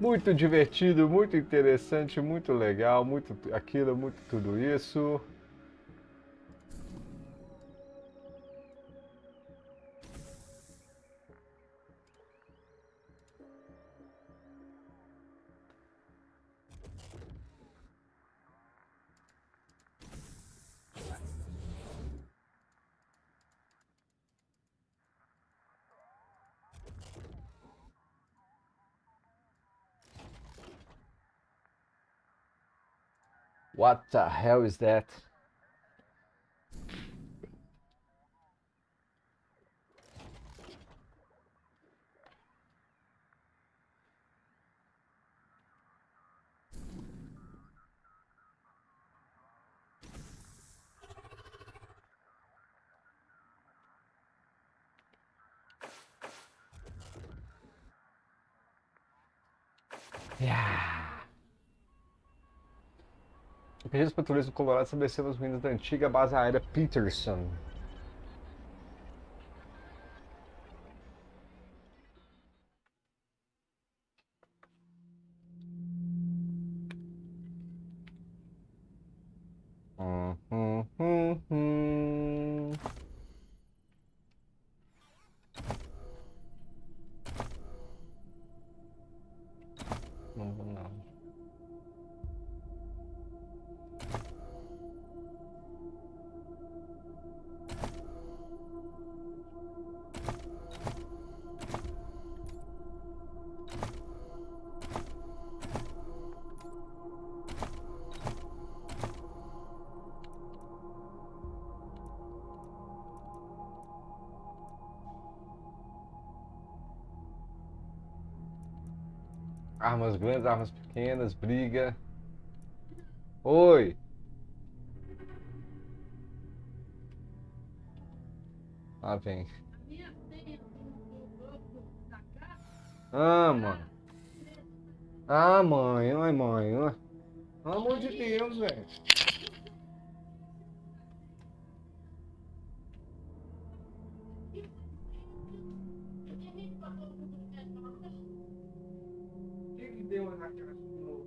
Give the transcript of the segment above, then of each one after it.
Muito divertido, muito interessante, muito legal, muito aquilo, muito tudo isso. What the hell is that? Yeah. Pequenos patrulheiros do Colorado estabeleceram as ruínas da antiga base aérea Peterson. Hum. Não vou não. Armas grandes, armas pequenas, briga. Oi! Lá vem. Ah, mano. Ah, mãe, ai, mãe. Pelo amor de Deus, velho. O que que deu na caixa de novo?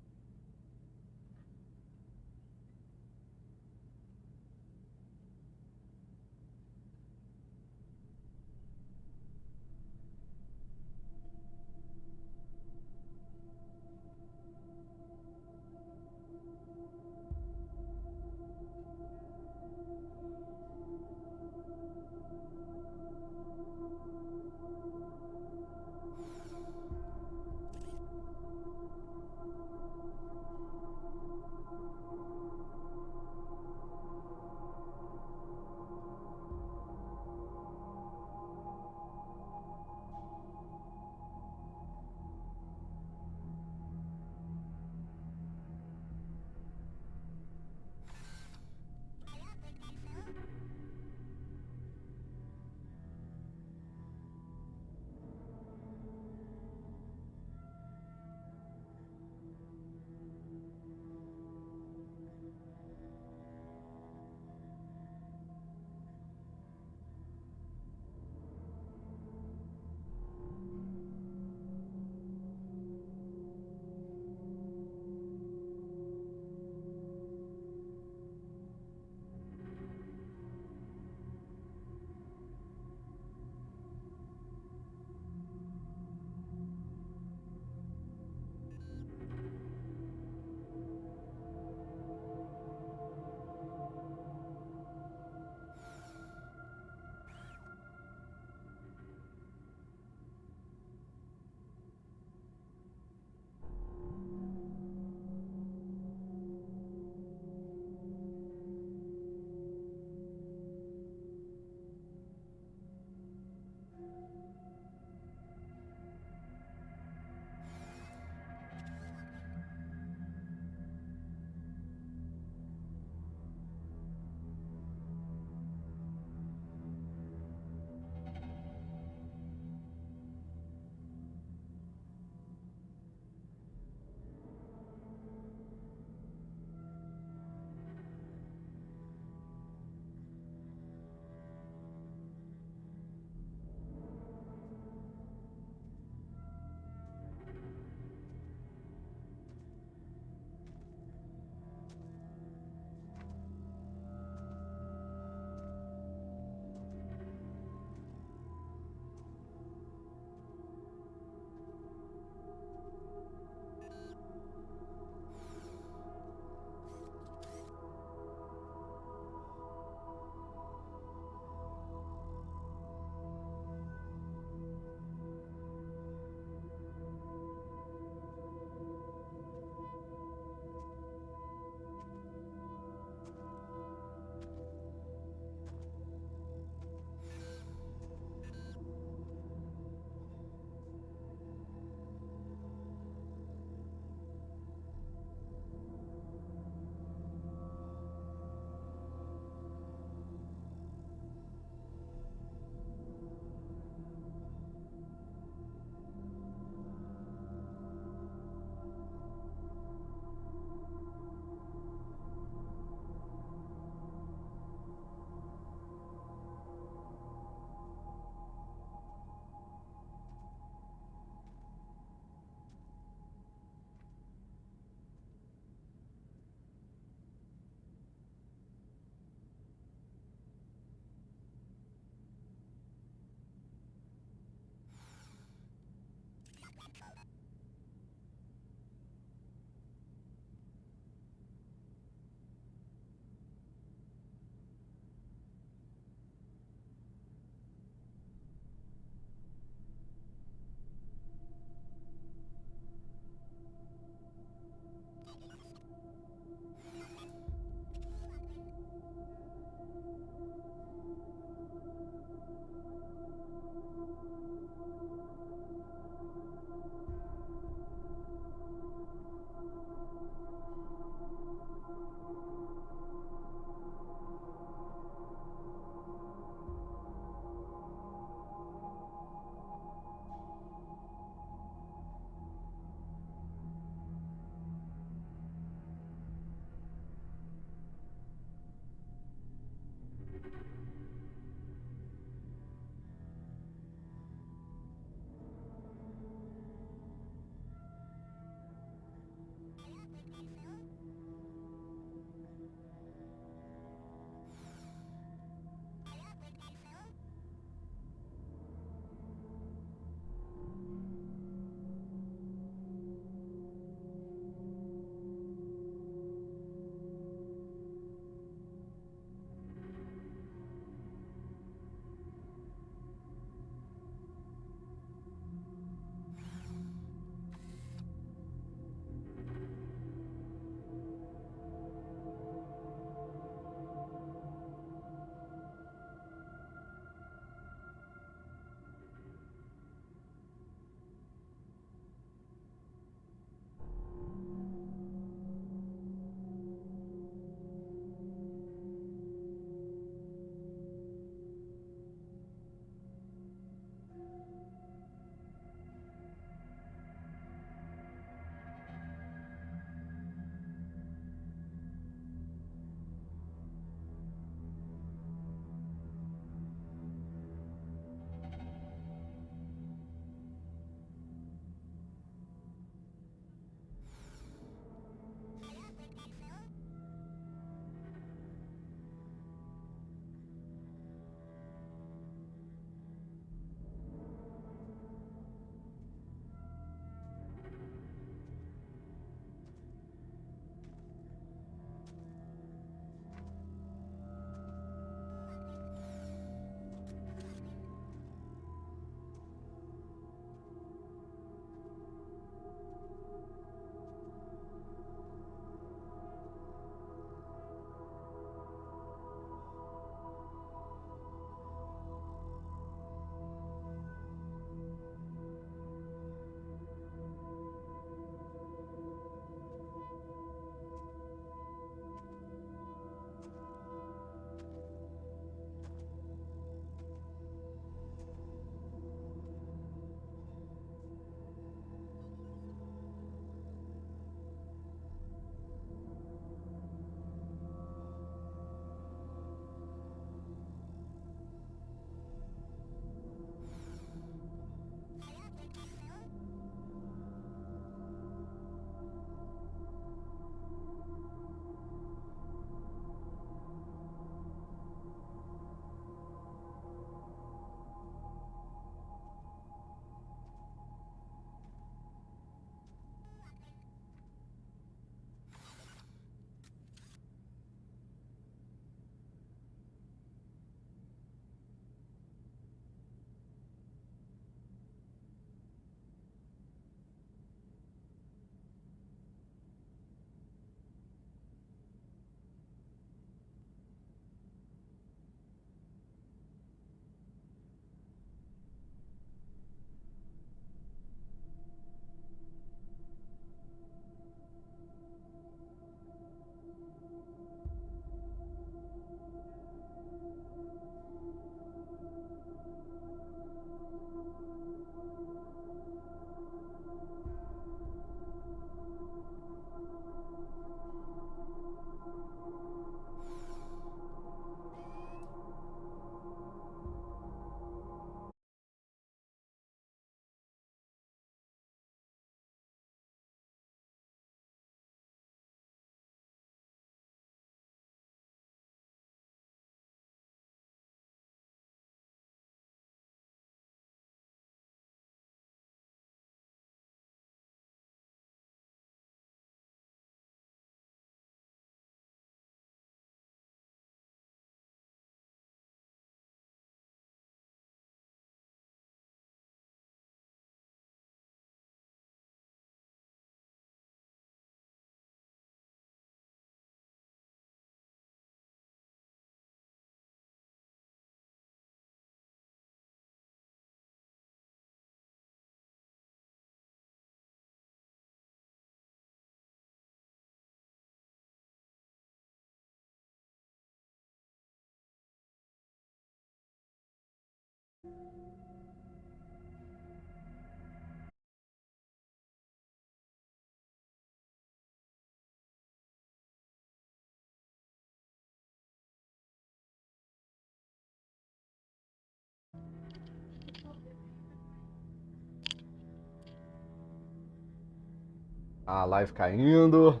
A live caindo.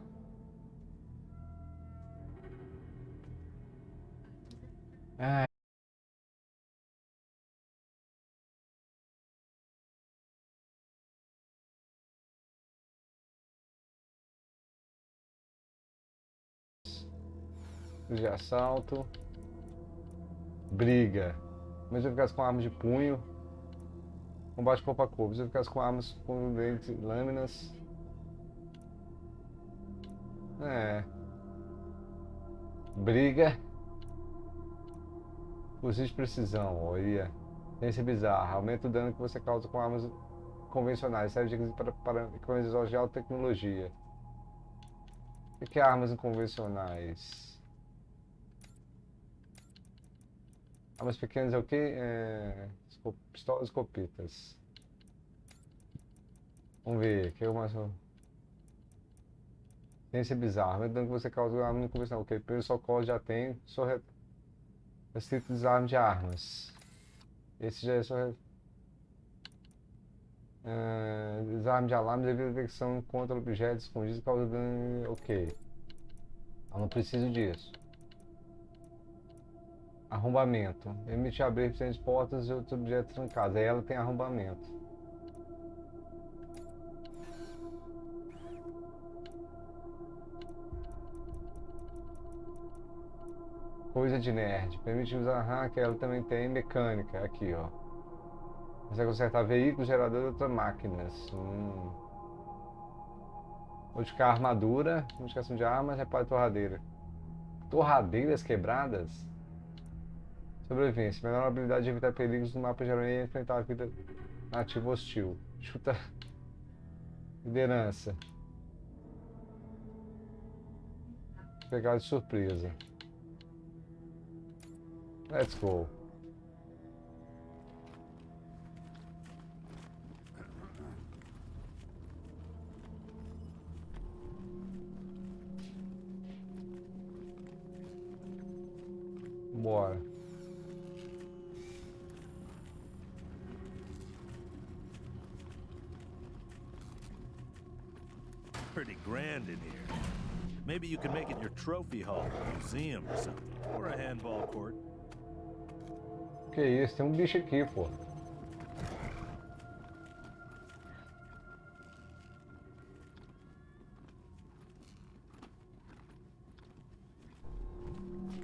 Ai. De assalto. Briga. Mas eu ficasse com armas de punho. Combate corpo a corpo. Se eu ficasse com armas com dentes, lâminas. É. Briga. Fuzis de precisão. Olha. Ciência bizarra. Aumenta o dano que você causa com armas convencionais. Serve de para economizar de alta tecnologia. O que é armas inconvencionais? Armas pequenas é o quê? Pistolas e escopetas. Vamos ver. O que é mais? Ciência bizarra. Aumenta o dano que você causa com arma inconvencional. Ok. Primeiro socorro já tem. Restrito desarme de armas. Esse já é só. Desarme de alarme devido à detecção contra objetos escondidos causa dano. Ok. Eu não preciso disso. Arrombamento. Permite abrir diferentes portas e outros objetos trancados. Aí ela tem arrombamento. Coisa de nerd. Permite usar hack. Ela também tem mecânica. Aqui, ó. Consegue consertar veículos, geradores e outras máquinas. Modificar armadura. Modificação de armas. Reparo de torradeira. Torradeiras quebradas? Sobrevivência. Melhor habilidade de evitar perigos no mapa geral e enfrentar a vida nativa hostil. Chuta. Liderança. Pegar de surpresa. Let's go. Bora. Pretty grand in here. Maybe you can make it your trophy hall, museum or something, or a handball court. Que isso, tem um bicho aqui, pô.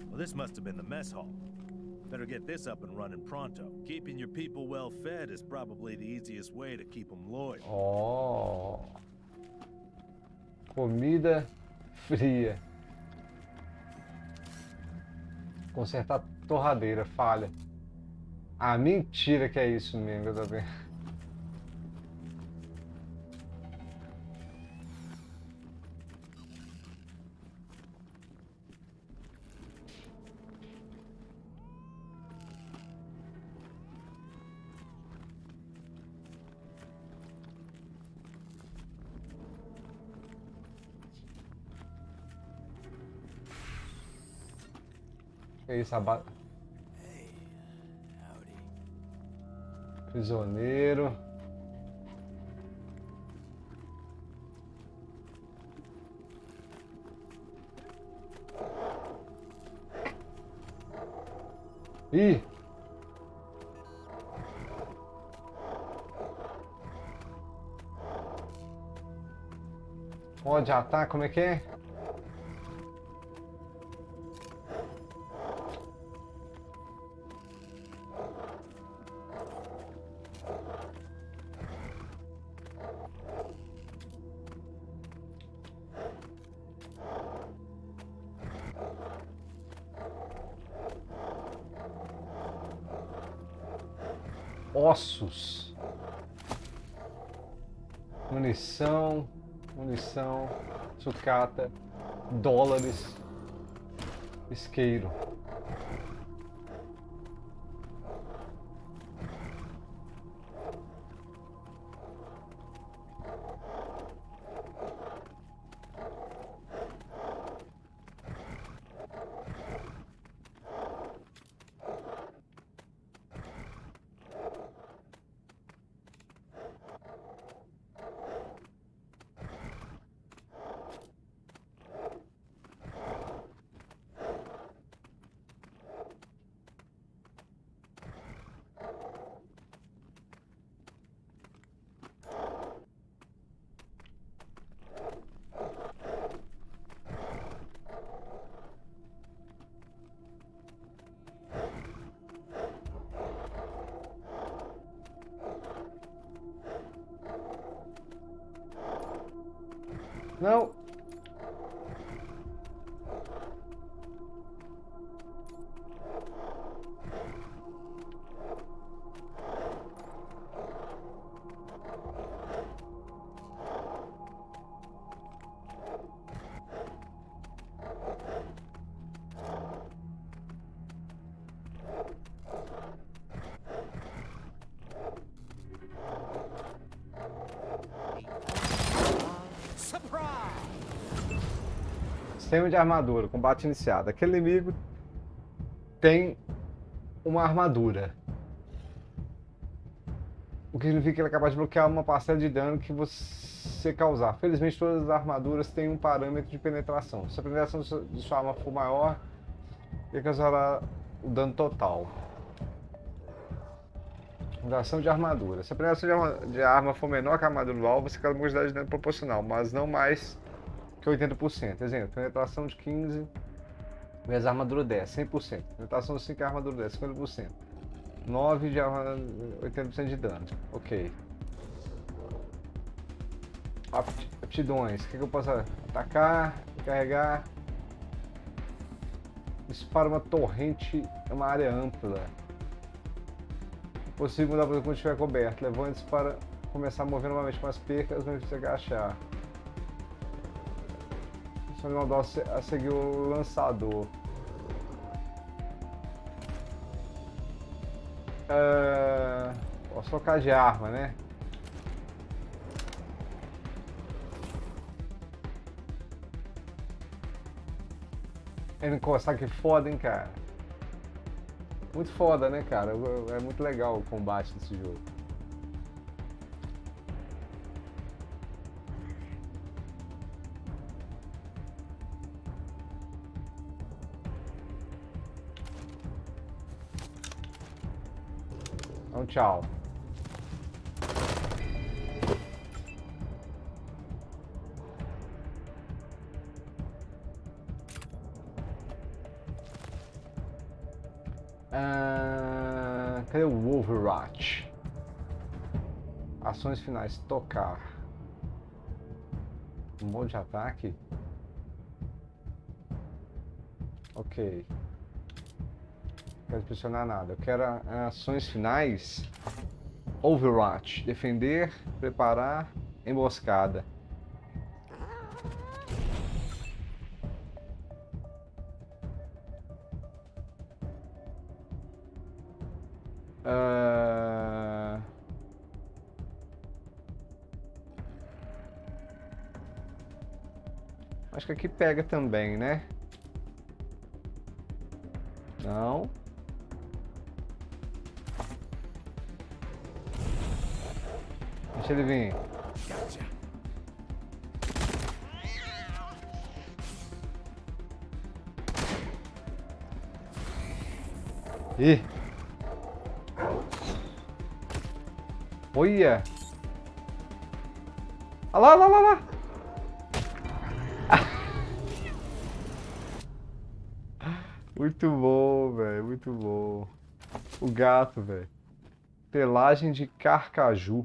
Well, this must have been the mess hall. Better get this up and running pronto. Keeping your people well fed is probably the easiest way to keep them loyal. Ó. Comida fria. Consertar torradeira, falha. Ah, mentira que é isso mesmo que eu tô vendo. Que isso, prisioneiro. Ih! Pode atacar, como é que é? Ossos. Munição. Munição. Sucata. Dólares. Isqueiro. Não! Sistema de armadura, combate iniciado. Aquele inimigo tem uma armadura. O que significa que ele é capaz de bloquear uma parcela de dano que você causar. Felizmente todas as armaduras têm um parâmetro de penetração. Se a penetração de sua arma for maior, ele causará o dano total. Duração de armadura. Se a penetração de arma for menor que a armadura do alvo, você causa uma quantidade de dano proporcional, mas não mais que 80%. Exemplo, penetração de 15 vezes a armadura 10, 100%. Penetração de 5 a armadura 10, 50%. 9 de 80% de dano. Ok. Aptidões. O que eu posso atacar, carregar? Dispara uma torrente em uma área ampla. Possível mudar para quando estiver coberto. Levante-se para começar a mover novamente com as percas, mas precisa agachar. Só não dá a seguir o lançador. Posso trocar de arma, né? Ele encostar, que foda, hein, cara? Muito foda, né, cara? É muito legal o combate desse jogo. Então, tchau. Cadê o Overwatch? Ações finais, tocar. Modo de ataque? Ok. Não quero pressionar nada. Eu quero ações finais. Overwatch. Defender, preparar, emboscada. Acho que aqui pega também, né? Não. Deixa ele vir. Ih. Olha. Olha lá, olha lá, olha lá. Muito bom, velho. Muito bom. O gato, velho. Pelagem de carcaju.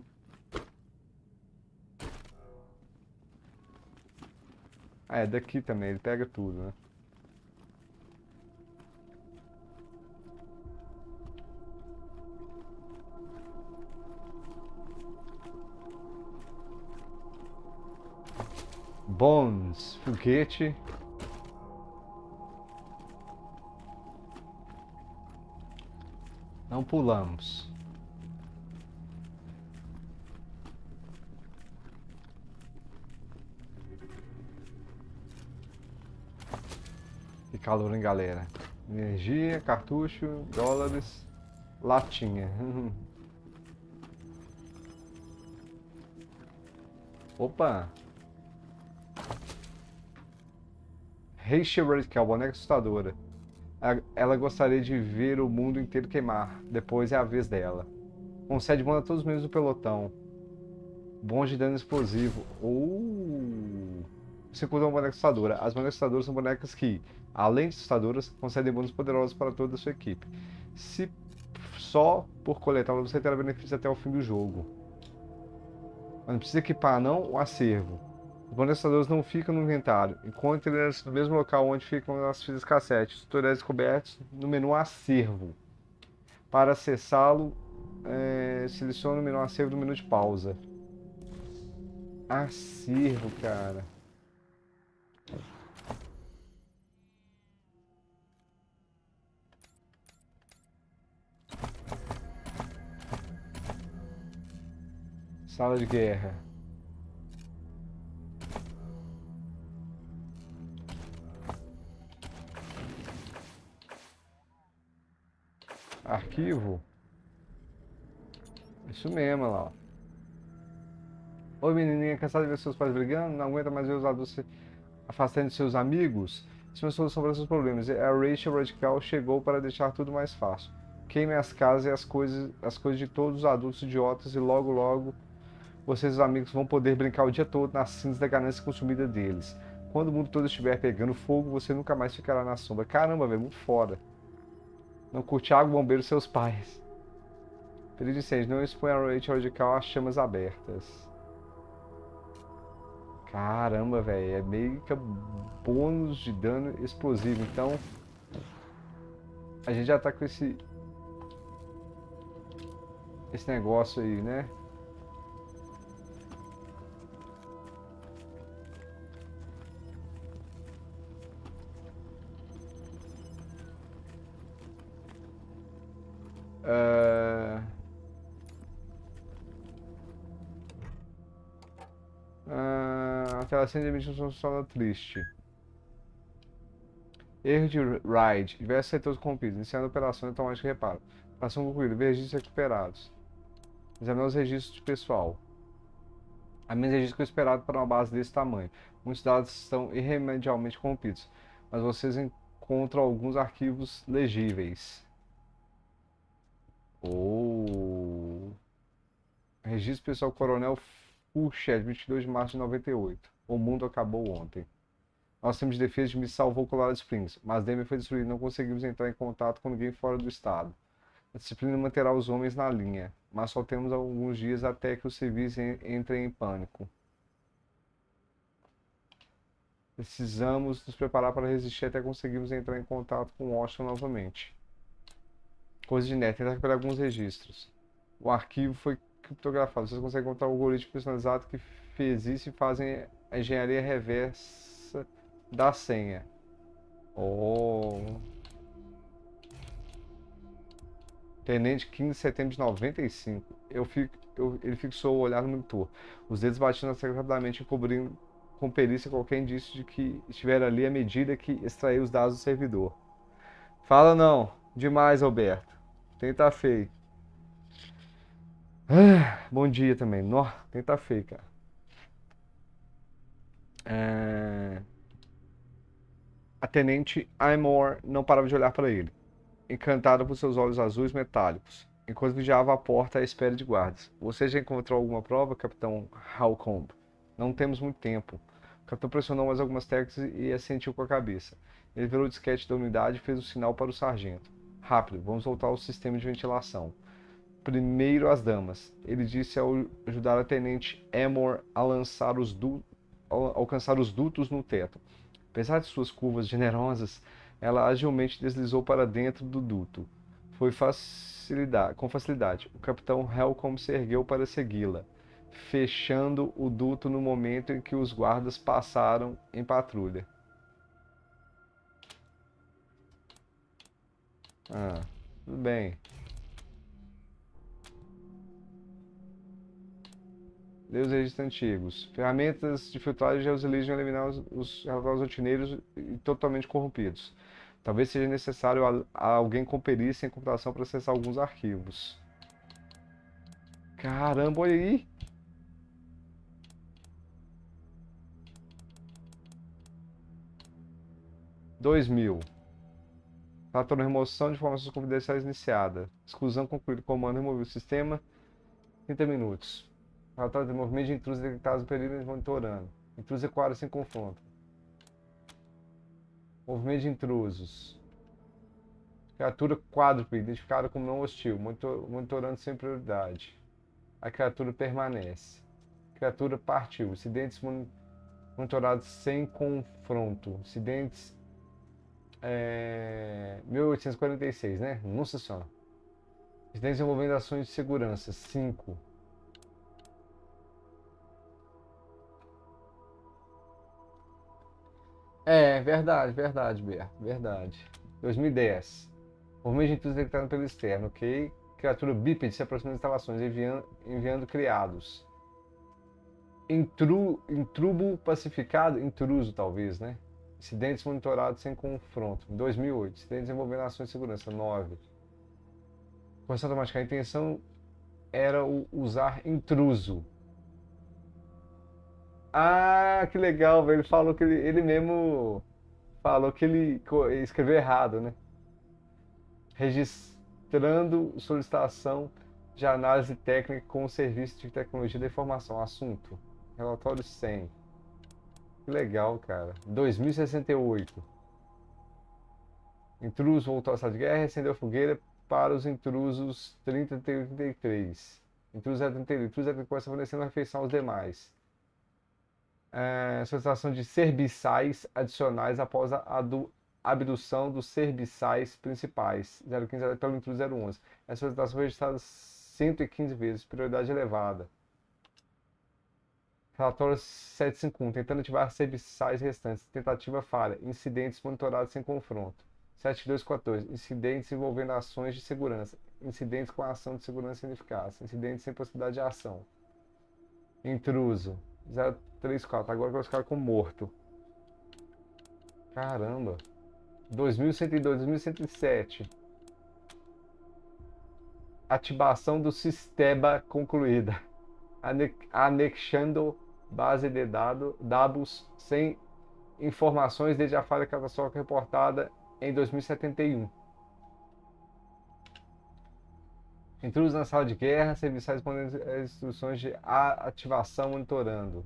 Ah, é daqui também. Ele pega tudo, né? Bones. Foguete. Não pulamos. Que calor, hein, galera? Energia, cartucho, dólares, latinha. Opa! Rachel Radical, boneca assustadora. Ela gostaria de ver o mundo inteiro queimar. Depois é a vez dela. Concede bônus a todos os membros do pelotão. Bônus de dano explosivo. Você encontra uma boneca assustadora. As bonecas assustadoras são bonecas que, além de assustadoras, concedem bônus poderosos para toda a sua equipe. Se só por coletá-las você terá benefícios até o fim do jogo. Mas não precisa equipar não o acervo. Os condensadores não ficam no inventário. Encontre-eles no mesmo local onde ficam as fitas cassete. Os tutoriais cobertos no menu Acervo. Para acessá-lo, selecione o menu Acervo no menu de pausa. Acervo, cara. Sala de guerra. Arquivo. Isso mesmo, olha lá. Oi, menininha, cansada de ver seus pais brigando? Não aguenta mais ver os adultos se afastando de seus amigos? Isso é uma solução para seus problemas. A Rachel Radical chegou para deixar tudo mais fácil. Queime as casas e as coisas de todos os adultos idiotas e logo, logo, vocês e os amigos vão poder brincar o dia todo nas cinzas da ganância consumida deles. Quando o mundo todo estiver pegando fogo, você nunca mais ficará na sombra. Caramba, velho, muito foda. Não curte água, bombeiro, seus pais. Perigo de incêndio. Não exponha a Rachel Radical a chamas abertas. Caramba, velho. É meio que bônus de dano explosivo. Então, a gente já tá com esse negócio aí, né? A tela acende e emite um som sonoro triste. Erro de RAID. Diversos setores corrompidos. Iniciando operações automáticas de reparo. Operação concluída. Ver registros recuperados. Examinar os registros de pessoal. A menos registro que o esperado para uma base desse tamanho. Muitos dados estão irremediavelmente corrompidos. Mas vocês encontram alguns arquivos legíveis. Registro pessoal Coronel Fulchet, 22 de março de 98. O mundo acabou ontem. Nosso time de defesa de me salvou Colorado Springs, mas Denver foi destruído e não conseguimos entrar em contato com ninguém fora do estado. A disciplina manterá os homens na linha, mas só temos alguns dias até que os civis entrem em pânico. Precisamos nos preparar para resistir até conseguirmos entrar em contato com Washington novamente. Coisa de net, tentar recuperar alguns registros. O arquivo foi criptografado. Vocês conseguem encontrar o algoritmo personalizado que fez isso e fazem a engenharia reversa da senha. Tenente 15 de setembro de 95. Ele fixou o olhar no monitor. Os dedos batiam na tecla rapidamente, encobrindo com perícia qualquer indício de que estiver ali à medida que extraía os dados do servidor. Fala não. Demais, Alberto. Tenta feio. Bom dia também. Nó, tenta feio, cara. A tenente Aymor não parava de olhar para ele, encantada por seus olhos azuis metálicos, enquanto vigiava a porta à espera de guardas. Você já encontrou alguma prova, capitão Halcombe? Não temos muito tempo. O capitão pressionou mais algumas teclas e assentiu com a cabeça. Ele virou o disquete da unidade e fez um sinal para o sargento. Rápido, vamos voltar ao sistema de ventilação. Primeiro as damas. Ele disse ao ajudar a tenente Aymor a alcançar os dutos no teto. Apesar de suas curvas generosas, ela agilmente deslizou para dentro do duto. Com facilidade. O capitão Helcom se ergueu para segui-la, fechando o duto no momento em que os guardas passaram em patrulha. Tudo bem. Lê os registros antigos. Ferramentas de filtragem já utilizam eliminar os relatórios rotineiros e totalmente corrompidos. Talvez seja necessário alguém com perícia em computação para acessar alguns arquivos. Caramba, olha aí! $2.000. Relatório de remoção de informações confidenciais iniciada. Exclusão concluída. Comando removido. Sistema. 30 minutos. Relatório de movimento de intrusos detectados no perímetro monitorando. Intrusos equaram sem confronto. Movimento de intrusos. Criatura quádrupla, identificada como não hostil, monitorando sem prioridade. A criatura permanece. Criatura partiu. Incidentes monitorados sem confronto. Incidentes 1846, né? Nossa senhora. Incidentes envolvendo ações de segurança, 5. É, verdade, Ber, verdade. 2010. Movimento de intrusos detectado pelo externo, ok? Criatura bípede se aproxima das instalações, enviando criados. Intrubo pacificado? Intruso, talvez, né? Incidentes monitorados sem confronto. 2008. Incidentes envolvendo ações de segurança, 9. Correção automática. A intenção era usar intruso. Ah, que legal, velho. Ele falou que ele mesmo falou que ele escreveu errado, né? Registrando solicitação de análise técnica com o Serviço de Tecnologia da Informação. Assunto: relatório 100. Que legal, cara. 2068. Intruso voltou à sala de guerra e acendeu fogueira para os intrusos 30 e 33. Intruso 031. Intruso 034 começa fornecendo uma refeição aos demais. Solicitação de serviçais adicionais após a abdução dos serviçais principais. 015 pelo intruso 011. Essa solicitação foi registrada 115 vezes, prioridade elevada. Relatório 751, tentando ativar serviçais restantes. Tentativa falha. Incidentes monitorados sem confronto. 7214, incidentes envolvendo ações de segurança. Incidentes com ação de segurança ineficaz. Incidentes sem possibilidade de ação. Intruso. 034, agora que os caras com morto. Caramba. 2102, 2107. Ativação do sistema concluída. Anexando base de dados sem informações desde a falha catastrófica reportada em 2071. Intrusos na sala de guerra, serviçais respondendo às instruções de ativação monitorando.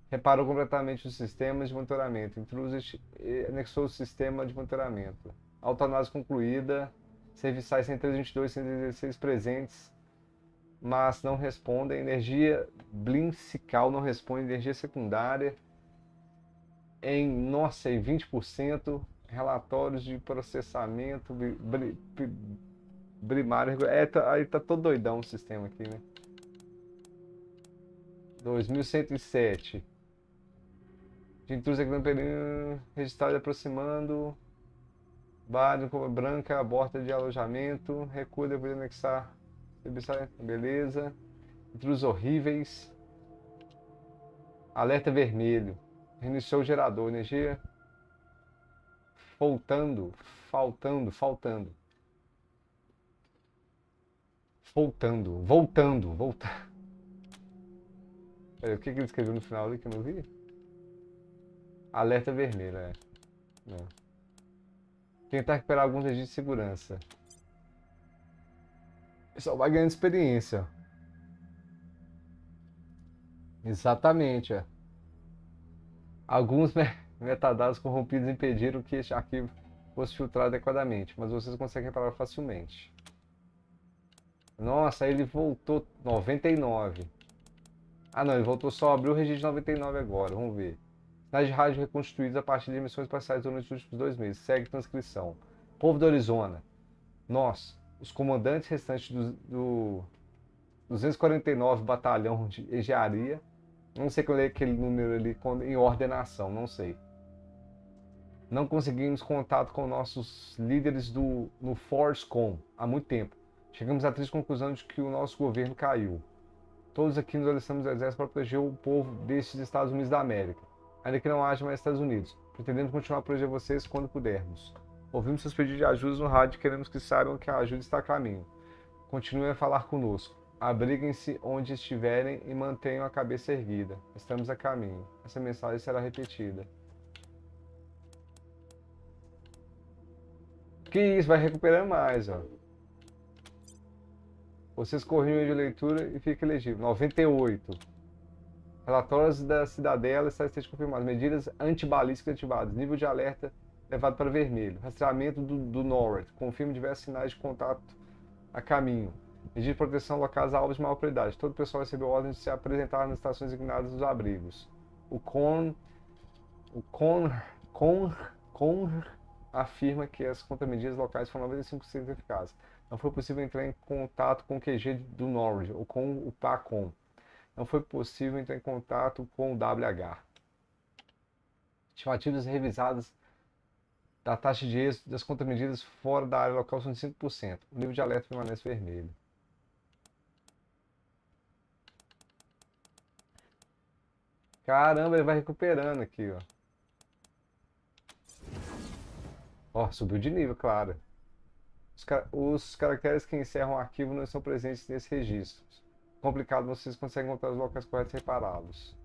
Reparou completamente os sistemas de monitoramento. Intrusos anexou o sistema de monitoramento. Autoanálise concluída. Serviçais 122 e 116 presentes, mas não respondem. Energia blinsical não responde. Energia secundária em 20%. Relatórios de processamento primário. Aí tá todo doidão o sistema aqui, né? 2107. De intrusos aqui no período registrado e aproximando. Base branca, aborta de alojamento. Recua depois de anexar. Beleza. Intrusos horríveis. Alerta vermelho. Reiniciou o gerador. Energia. Faltando. Voltando. Peraí, o que ele escreveu no final ali que eu não vi? Alerta vermelho, é. Não. Tentar recuperar alguns registros de segurança. Só vai ganhando experiência. Exatamente, é. Alguns metadados corrompidos impediram que este arquivo fosse filtrado adequadamente, mas vocês conseguem reparar facilmente. Nossa, aí ele voltou 99. Ah não, ele voltou só, abriu o registro de 99 agora, vamos ver. Sinais de rádio reconstituídos a partir de emissões parciais durante os últimos 2 meses. Segue transcrição. Povo do Arizona. Nós, os comandantes restantes do 249 Batalhão de Engenharia. Não sei qual é aquele número ali em ordenação, não sei. Não conseguimos contato com nossos líderes no ForceCom há muito tempo. Chegamos à triste conclusão de que o nosso governo caiu. Todos aqui nos alistamos do exército para proteger o povo destes Estados Unidos da América. Ainda que não haja mais Estados Unidos, pretendemos continuar a proteger vocês quando pudermos. Ouvimos seus pedidos de ajuda no rádio e queremos que saibam que a ajuda está a caminho. Continuem a falar conosco. Abriguem-se onde estiverem e mantenham a cabeça erguida. Estamos a caminho. Essa mensagem será repetida. Que isso, vai recuperando mais, ó. Vocês corriam de leitura e fica elegível. 98. Relatórios da Cidadela estejam confirmados. Medidas antibalísticas ativadas. Nível de alerta levado para vermelho. Rastreamento do NORAD. Confirma diversos sinais de contato a caminho. Medidas de proteção locais a alvos de maior prioridade. Todo o pessoal recebeu ordens de se apresentar nas estações designadas dos abrigos. O Con, o Con, Con afirma que as contramedidas locais foram 95% eficazes. Não foi possível entrar em contato com o QG do Norwich ou com o PACOM. Não foi possível entrar em contato com o WH. Estimativas revisadas da taxa de êxito das contramedidas fora da área local são de 5%. O nível de alerta permanece vermelho. Caramba, ele vai recuperando aqui, ó. Ó, subiu de nível, claro. Os caracteres que encerram o arquivo não estão presentes nesse registro. Complicado, vocês conseguem encontrar os locais corretos e repará-los.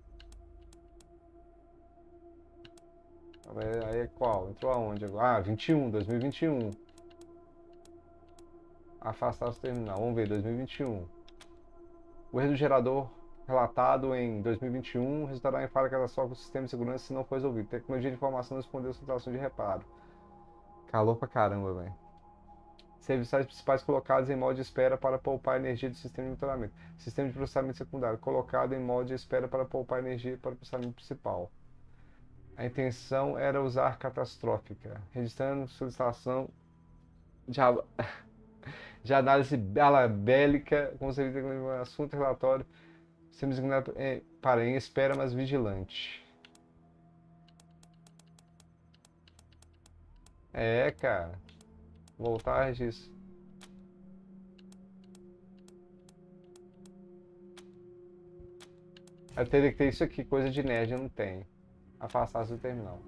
Aí é qual? Entrou aonde agora? Ah, 21, 2021. Afastar o terminal. Vamos ver, 2021. O erro do gerador relatado em 2021 resultará em falha catastrófica do sistema de segurança se não for resolvido. Tecnologia de informação não respondeu a situação de reparo. Calor pra caramba, velho. Serviços principais colocados em modo de espera para poupar energia do sistema de monitoramento. Sistema de processamento secundário colocado em modo de espera para poupar energia para o processamento principal. A intenção era usar catastrófica, registrando solicitação de, de análise bélica com serviço de assunto relatório. Sistema designado para em espera, mas vigilante. É, cara. Voltar a registro. Eu teria que ter isso aqui, coisa de nerd, eu não tenho. Afastar-se do terminal.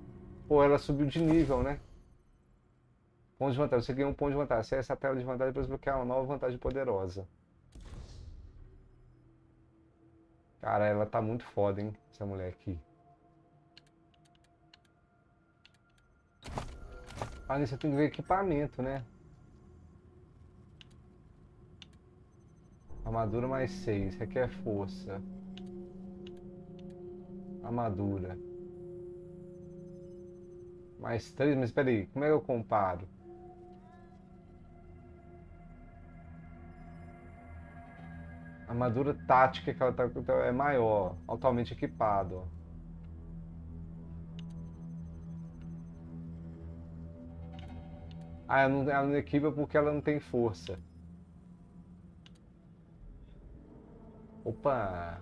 Pô, ela subiu de nível, né? Ponto de vantagem. Você ganhou um ponto de vantagem. Acesse a tela de vantagem para desbloquear uma nova vantagem poderosa. Cara, ela tá muito foda, hein? Essa mulher aqui. Ah, nisso eu tenho que ver equipamento, né? Armadura mais 6. Requer força. Armadura. Mais 3. Mas peraí, como é que eu comparo? A armadura tática que ela tá é maior. Altamente equipado, ó. Ah, ela não equipa porque ela não tem força. Opa!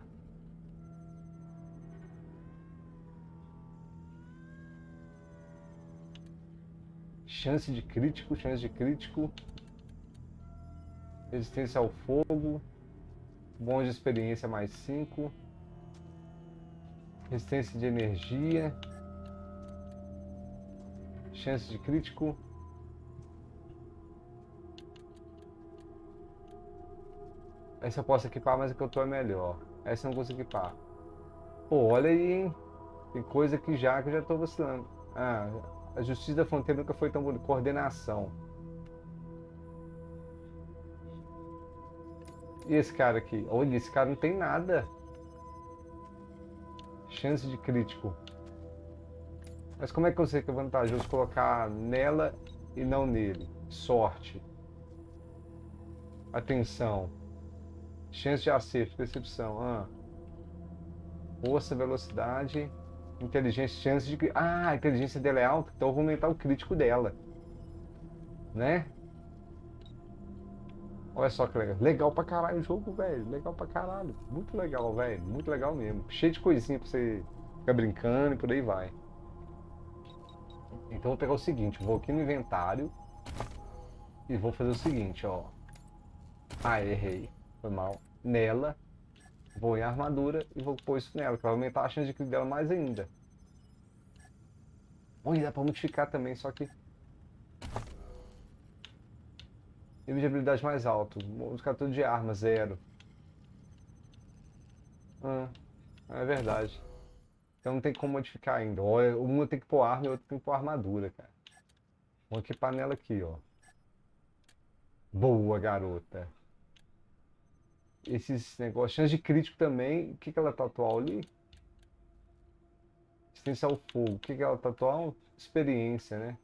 Chance de crítico, chance de crítico. Resistência ao fogo. Bônus de experiência mais 5. Resistência de energia. Chance de crítico. Essa eu posso equipar, mas a que eu tô é melhor. Essa eu não consigo equipar. Pô, olha aí, hein? Tem coisa que eu já tô vacilando. Ah, a Justiça da Fronteira nunca foi tão bonita. Coordenação. E esse cara aqui? Olha, esse cara não tem nada. Chance de crítico. Mas como é que eu sei que é vantajoso colocar nela e não nele? Sorte. Atenção. Chance de acerto, percepção. Força, velocidade, inteligência, chance de... Ah, a inteligência dela é alta, então eu vou aumentar o crítico dela. Né? Olha só que legal. Legal pra caralho o jogo, velho. Legal pra caralho. Muito legal, velho. Muito legal mesmo. Cheio de coisinha pra você ficar brincando e por aí vai. Então eu vou pegar o seguinte, vou aqui no inventário e vou fazer o seguinte, ó. Ah, errei. Foi mal. Nela, vou em armadura e vou pôr isso nela, que vai aumentar a chance de crítico dela mais ainda. Olha, dá pra modificar também, só que... Nível de habilidade mais alto. Modificar tudo de arma, 0. É verdade. Então não tem como modificar ainda. Uma tem que pôr arma e outra tem que pôr armadura, cara. Vamos equipar nela aqui, ó. Boa, garota. Esses negócios. Chance de crítico também. O que ela tá atual ali? Resistência ao fogo. O que ela tá atual? Experiência, né?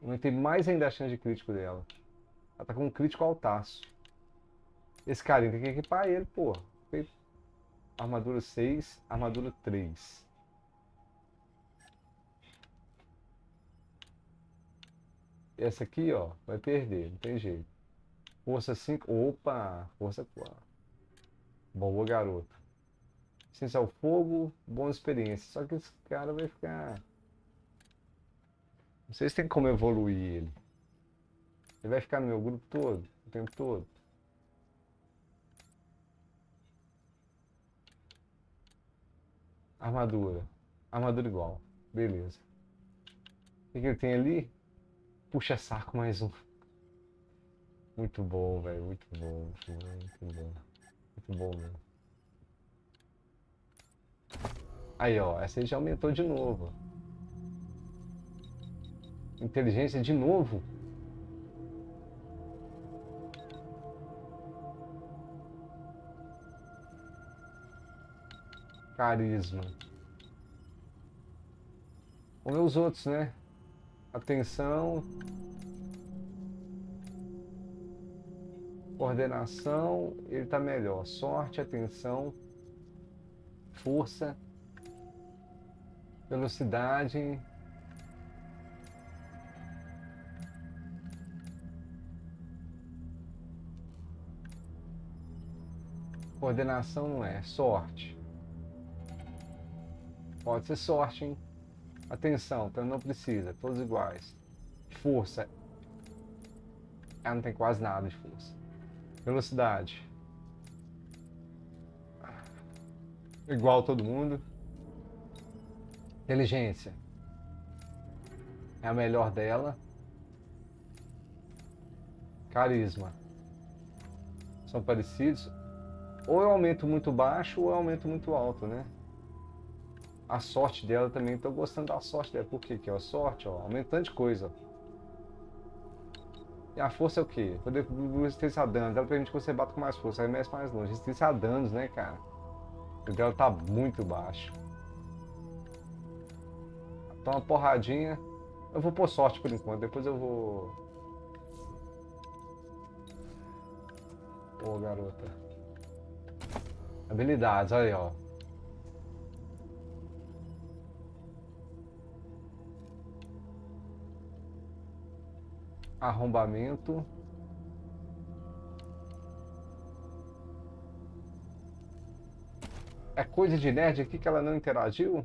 Aumentei mais ainda a chance de crítico dela. Ela tá com um crítico altaço. Esse carinha tem que equipar ele, pô. Armadura 6, armadura 3. Essa aqui, ó, vai perder, não tem jeito. Força 5. Opa, força 4. Boa, garoto. Ciência ao fogo, boa experiência. Só que esse cara vai ficar. Não sei se tem como evoluir ele. Ele vai ficar no meu grupo todo, o tempo todo. Armadura. Armadura igual. Beleza. O que ele tem ali? Puxa saco mais um. Muito bom, velho. Muito bom, muito bom, muito bom. Muito bom mesmo. Aí, ó. Essa aí já aumentou de novo. Inteligência de novo. Carisma. Vamos ver os outros, né? Atenção. Coordenação. Ele tá melhor. Sorte, atenção. Força. Velocidade. Coordenação não é. Sorte. Pode ser sorte, hein? Atenção, então não precisa. Todos iguais. Força. Ela não tem quase nada de força. Velocidade. Igual todo mundo. Inteligência. É a melhor dela. Carisma. São parecidos. Ou eu aumento muito baixo ou eu aumento muito alto, né? A sorte dela também, tô gostando da sorte dela. Por quê? Que é a sorte, ó, aumentando de coisa. E a força é o quê? Poder resistência a danos. Ela permite que você bata com mais força, arremessa mais longe. Resistência a danos, né, cara? O dela tá muito baixo. Então uma porradinha. Eu vou pôr sorte por enquanto, depois eu vou... Ô, garota. Habilidades, olha aí, ó. Arrombamento. É coisa de nerd aqui que ela não interagiu?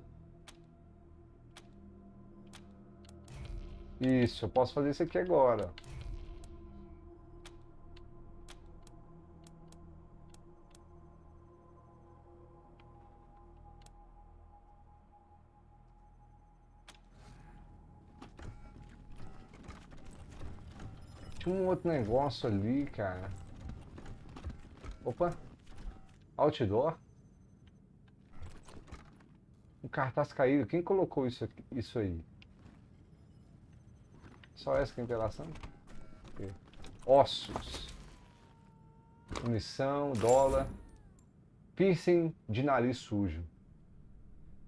Isso, eu posso fazer isso aqui agora. Tinha um outro negócio ali, cara. Opa. Outdoor. Um cartaz caído. Quem colocou isso aí? Só essa que é a interação? Ok. Ossos. Munição, dólar. Piercing de nariz sujo.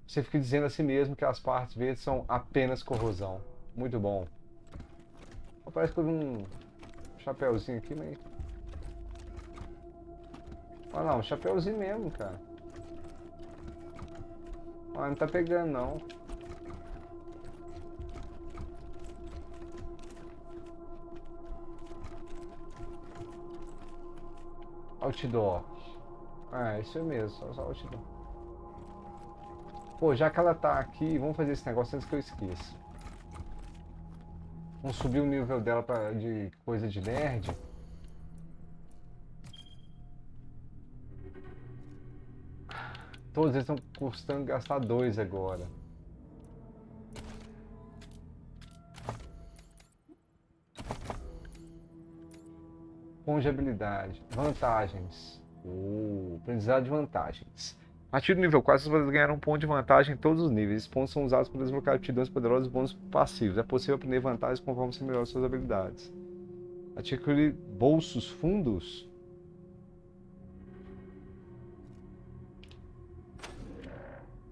Você fica dizendo a si mesmo que as partes verdes são apenas corrosão. Muito bom. Parece que eu vi um chapéuzinho aqui, mas... Ah não, um chapéuzinho mesmo, cara. Ah, não tá pegando não. Outdoor. Ah, isso é mesmo, só outdoor. Pô, já que ela tá aqui, vamos fazer esse negócio antes que eu esqueça. Vamos subir o nível dela de coisa de nerd. Todos eles estão custando gastar 2 agora. Ponto de habilidade. Vantagens. Aprendizado de vantagens. A partir do nível 4, vocês ganharam um ponto de vantagem em todos os níveis. Esses pontos são usados para desbloquear aptidões poderosas e bônus passivos. É possível aprender vantagens conforme você melhora suas habilidades. Adquirir bolsos fundos.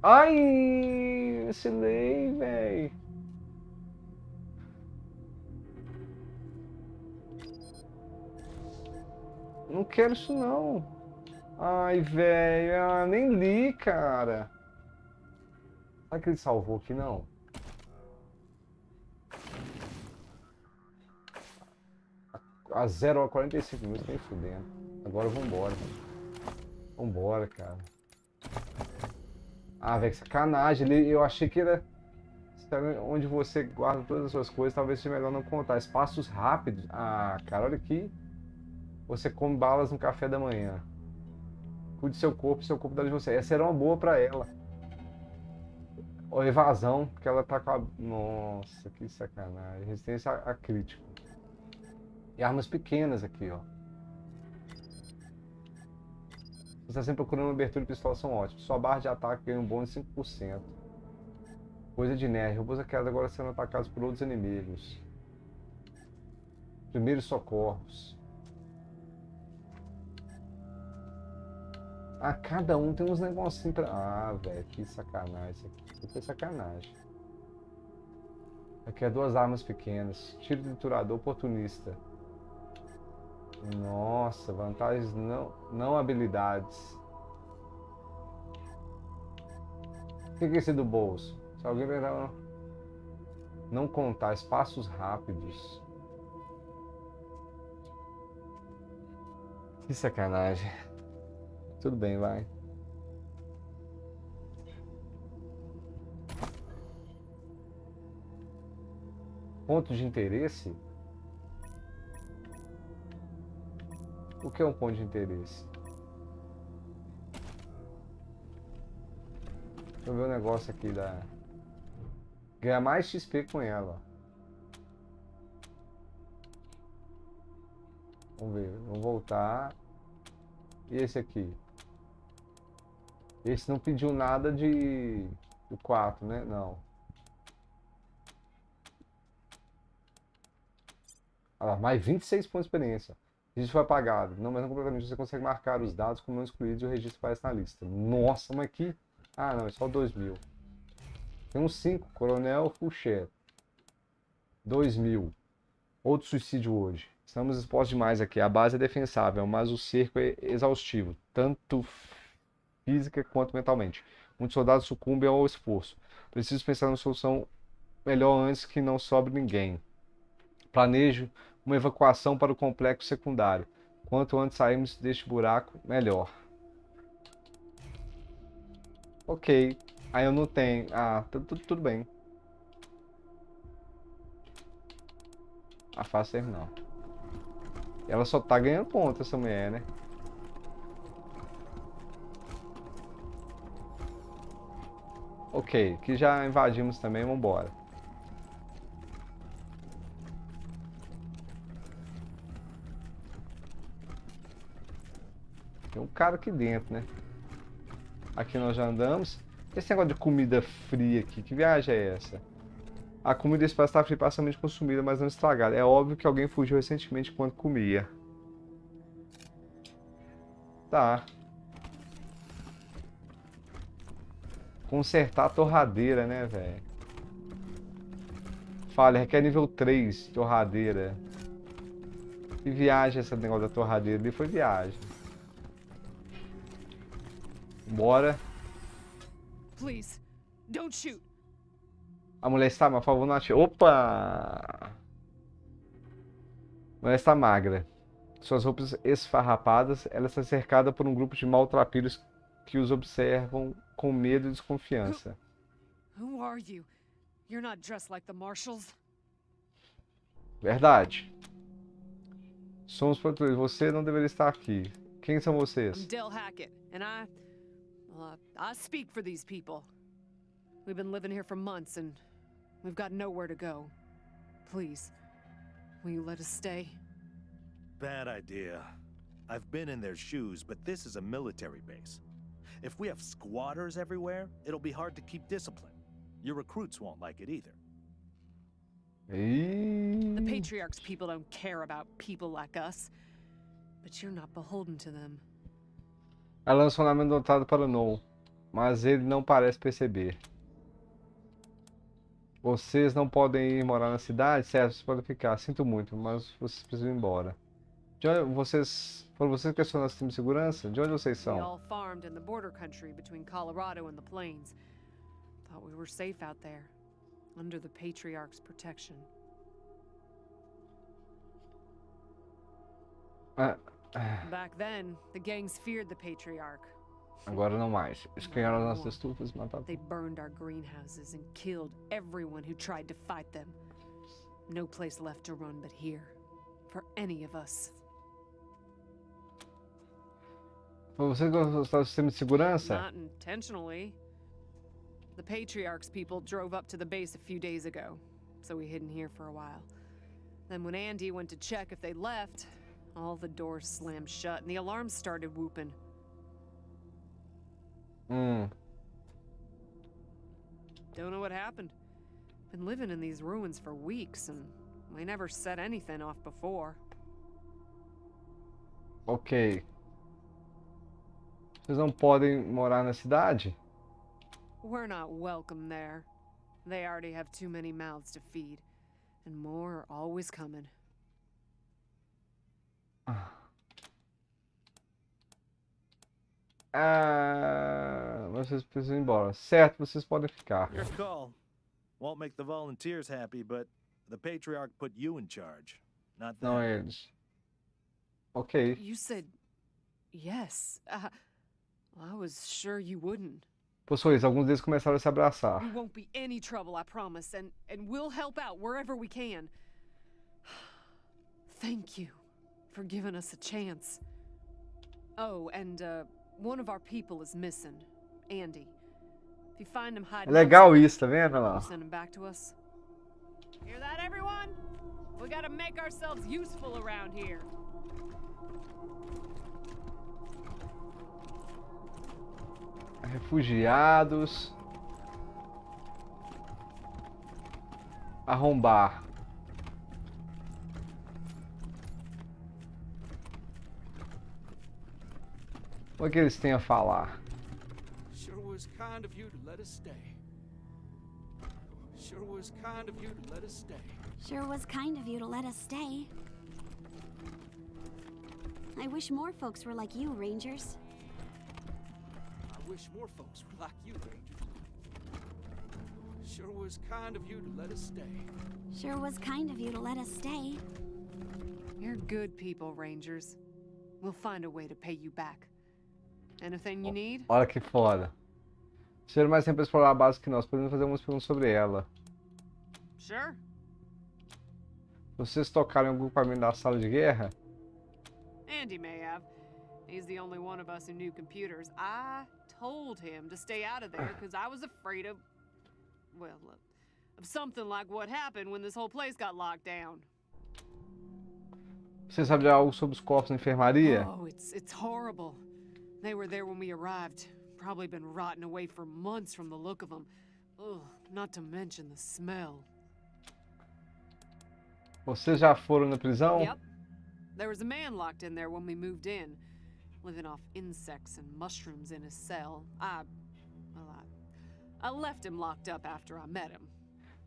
Ai, esse lei, velho. Não quero isso não. Ai, velho, nem li, cara. Será que ele salvou aqui, não? A 0 a 45 minutos, nem fudendo. Agora vambora. Vambora, cara. Ah, velho, que sacanagem. Eu achei que era onde você guarda todas as suas coisas. Talvez seja melhor não contar. Espaços rápidos. Ah, cara, olha aqui. Você come balas no café da manhã. Cuide do seu corpo dá de você. Essa era uma boa pra ela. Ou evasão, porque ela tá com a... Nossa, que sacanagem. Resistência a crítico. E armas pequenas aqui, ó. Você está sempre procurando uma abertura de pistola, são ótimos. Sua barra de ataque ganha um bônus de 5%. Coisa de nerd. Robôs hackeados agora sendo atacados por outros inimigos. Primeiros socorros. Ah, cada um tem uns negocinhos pra... Ah, velho, que sacanagem isso aqui. Isso foi sacanagem. Aqui é 2 armas pequenas. Tiro triturador oportunista. Nossa, vantagens não habilidades. O que é esse do bolso? Se alguém vai não contar espaços rápidos. Que sacanagem. Tudo bem, vai. Ponto de interesse? O que é um ponto de interesse? Deixa eu ver o negócio aqui da... Ganhar mais XP com ela. Vamos ver, vamos voltar. E esse aqui? Esse não pediu nada de... do 4, né? Não. Olha lá, mais 26 pontos de experiência. Registro foi apagado. Não, mas não completamente. Você consegue marcar os dados como não excluídos e o registro aparece na lista. Nossa, mas aqui... Ah, não, é só 2.000. Tem uns 5. Coronel Fouché. 2.000. Outro suicídio hoje. Estamos expostos demais aqui. A base é defensável, mas o cerco é exaustivo. Tanto física quanto mentalmente. Muitos soldados sucumbem ao esforço. Preciso pensar numa solução melhor antes que não sobre ninguém. Planejo uma evacuação para o complexo secundário. Quanto antes sairmos deste buraco, melhor. Ok. Aí eu não tenho... Ah, tudo bem. Afasta ele não. Ela só tá ganhando ponto, essa mulher, né? Ok, que já invadimos também, vambora. Tem um cara aqui dentro, né? Aqui nós já andamos. Esse negócio de comida fria aqui, que viagem é essa? A comida desse espaço está fria, parcialmente consumida, mas não estragada. É óbvio que alguém fugiu recentemente enquanto comia. Tá. Consertar a torradeira, né, velho? Falha, requer nível 3, torradeira. Que viagem esse negócio da torradeira ali, foi viagem. Bora. Please, don't shoot. A mulher está, por favor, não atire. Opa! A mulher está magra. Suas roupas esfarrapadas, ela está cercada por um grupo de maltrapilhos que os observam com medo e desconfiança. Who are you? You're not dressed like the marshals. Verdade. Somos patrulheiros. Você não deveria estar aqui. Quem são I'm vocês? Del Hackett, and I speak for these people. We've been living here for months, and we've got nowhere to go. Please, will you let us stay? Bad idea. I've been in their shoes, but this is a military base. If we have squatters everywhere, it'll be hard to keep discipline. Your recruits won't like it either. The Patriarch's people don't care about people like us, but you're not beholden to them. Ela lançou um lamento notado para No, mas ele não parece perceber. Vocês não podem ir morar na cidade? Certo, vocês podem ficar. Sinto muito, mas vocês precisam ir embora. De onde vocês... Foram vocês que questionaram o sistema de segurança? De onde vocês We são? all farmed in the border country between Colorado and the plains. Thought we were safe out there, under the Patriarch's protection. Ah, ah, Back then, the gangs feared the Patriarch. agora não mais. Escanharam as nossas estufas e mataram. They burned our greenhouses and killed everyone who tried to fight them. No place left to run but here, for any of us. Foi você que gostou do sistema de segurança? Not intentionally. The Patriarch's people drove up to the base a few days ago, so we hid in here for a while. Then when Andy went to check if they left, all the doors slammed shut and the alarms started whooping. Hum. Don't know what happened. Been living in these ruins for weeks and we never set anything off before. Ok. Vocês não podem morar na cidade? We're not welcome there. They already have too many mouths to feed, and more are always coming. Ah, vocês precisam ir embora. Certo, vocês podem ficar. Your call. Won't make the volunteers happy, but the Patriarch put you in charge, not them. Não eles. Ok. You said yes. I was sure you wouldn't. Possões, alguns deles começaram a se abraçar. We won't be any trouble, I promise, and we'll help out wherever we can. Thank you for giving us a chance. Oh, and one of our people is missing, Andy. If you find him hiding, É legal isso, tá vendo? Olha lá. send him back to us. Hear that, everyone? We gotta make ourselves useful around here. Refugiados. Arrombar. O que eles têm a falar? Sure was kind of you to let us stay. Sure was kind of you to let us stay. Sure was kind of you to let us stay. I wish more folks were like you, Rangers. I wish more folks were like you, Rangers. Sure was kind of you to let us stay. Sure was kind of you to let us stay. You're good people, Rangers. We'll find a way to pay you back. Anything you need? Olha que foda. Ser mais tempo pra explorar a base que nós. Podemos fazer algumas perguntas sobre ela. Sure. Vocês tocaram em algum equipamento da sala de guerra? Andy may have. He's the only one of us who knew computers. I told him to stay out of there because I was afraid of, well, of something like what happened when this whole place got locked down. Você sabe de algo sobre os corpos na enfermaria? Oh, it's horrible. They were there when we arrived. Probably been rotting away for months from the look of them. Ugh, not to mention the smell. Vocês já foram na prisão? Yep. There was a man locked in there when we moved in, living off insects and mushrooms in his cell. I left him locked up after I met him.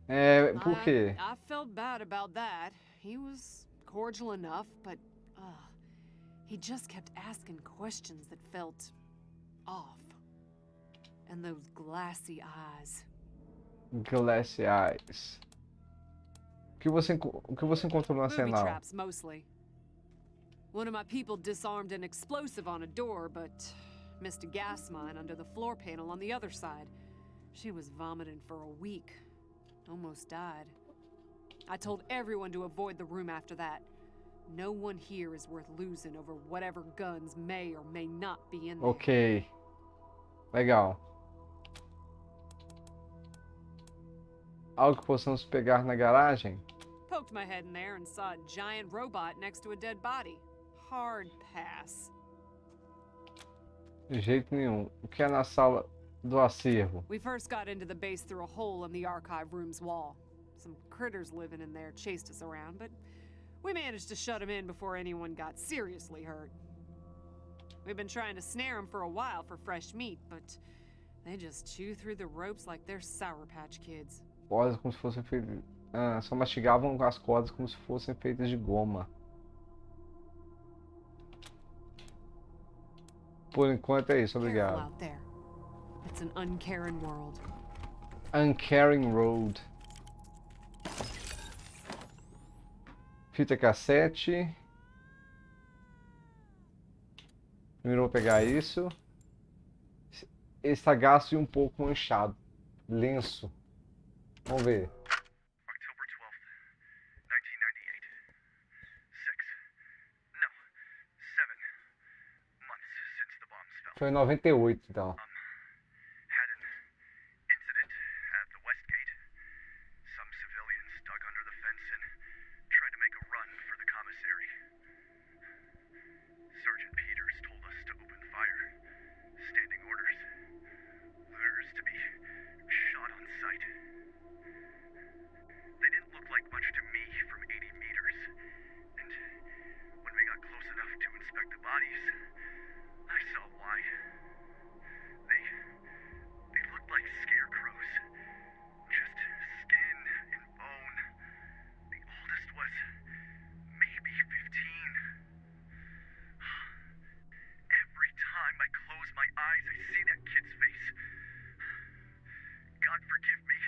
É, por quê? I felt bad about that. He was cordial enough, but he just kept asking questions that felt off. And those glassy eyes. Glassy Eyes. O que você encontrou no Booby arsenal? traps, mostly. One of my people disarmed an explosive on a door, but missed a gas mine under the floor panel on the other side. She was vomiting for a week. Almost died. I told everyone to avoid the room after that. No one here is worth losing over whatever guns may or may not be in there. Ok. Legal. Algo que possamos pegar na garagem? Poked my head in there and saw a giant robot next to a dead body. Hard pass. De jeito nenhum. O que é na sala do acervo? We first got into the base through a hole in the archive room's wall. Some critters living in there chased us around, but we managed to shut them in before anyone got seriously hurt. We've been trying to snare them for a while for fresh meat, but they just chew through the ropes like they're Sour Patch Kids. Cordas como se fossem feitas. Só mastigavam as cordas como se fossem feitas de goma. Por enquanto é isso, Careful obrigado. out there. It's an uncaring world. Uncaring Road. Fita cassete. Primeiro eu vou pegar isso. Esse tá gasto e um pouco manchado. Lenço. Vamos ver. October 12th, 1998. 6. No. 7 months since the bombs fell. Foi em 98, então. Had an incident at the West Gate. Some civilians dug under the fence and tried to make a run for the commissary. Sergeant Peters told us to open fire. Standing orders. Orders to be shot on sight. They didn't look like much to me from 80 meters. And when we got close enough to inspect the bodies, I saw why. They looked like scarecrows. Just skin and bone. The oldest was maybe 15. Every time I close my eyes, I see that kid's face. God forgive me.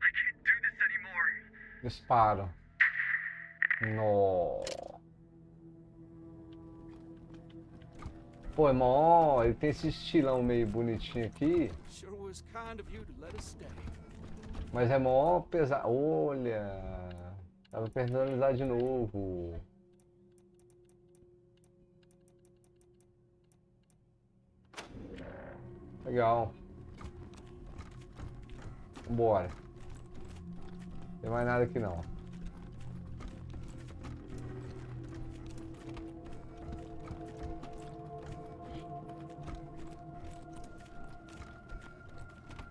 I can't do this anymore. Disparo. No. Pô, é mó. Ele tem esse estilão meio bonitinho aqui. Sure was kind of you to let us stay. Mas é mó pesado. Olha. Tava personalizar de novo. Legal. Bora. Não tem mais nada aqui não.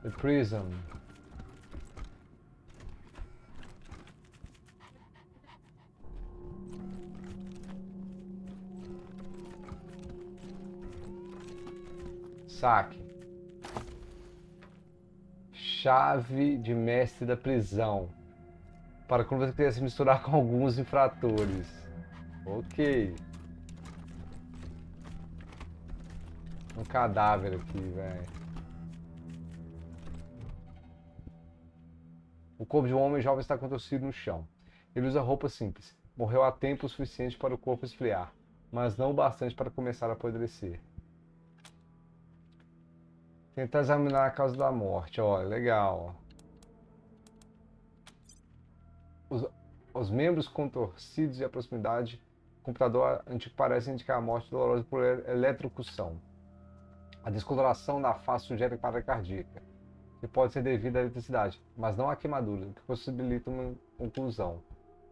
The prison. Saque. Chave de mestre da prisão. Para quando você quiser se misturar com alguns infratores. Ok. Um cadáver aqui, velho. O corpo de um homem jovem está contorcido no chão. Ele usa roupa simples. Morreu há tempo suficiente para o corpo esfriar, mas não o bastante para começar a apodrecer. Tentar examinar a causa da morte. Olha, legal. Os membros contorcidos e a proximidade do computador antigo parecem indicar a morte dolorosa por eletrocução. A descoloração da face sugere parada cardíaca, que pode ser devido à eletricidade, mas não à queimadura, o que possibilita uma conclusão.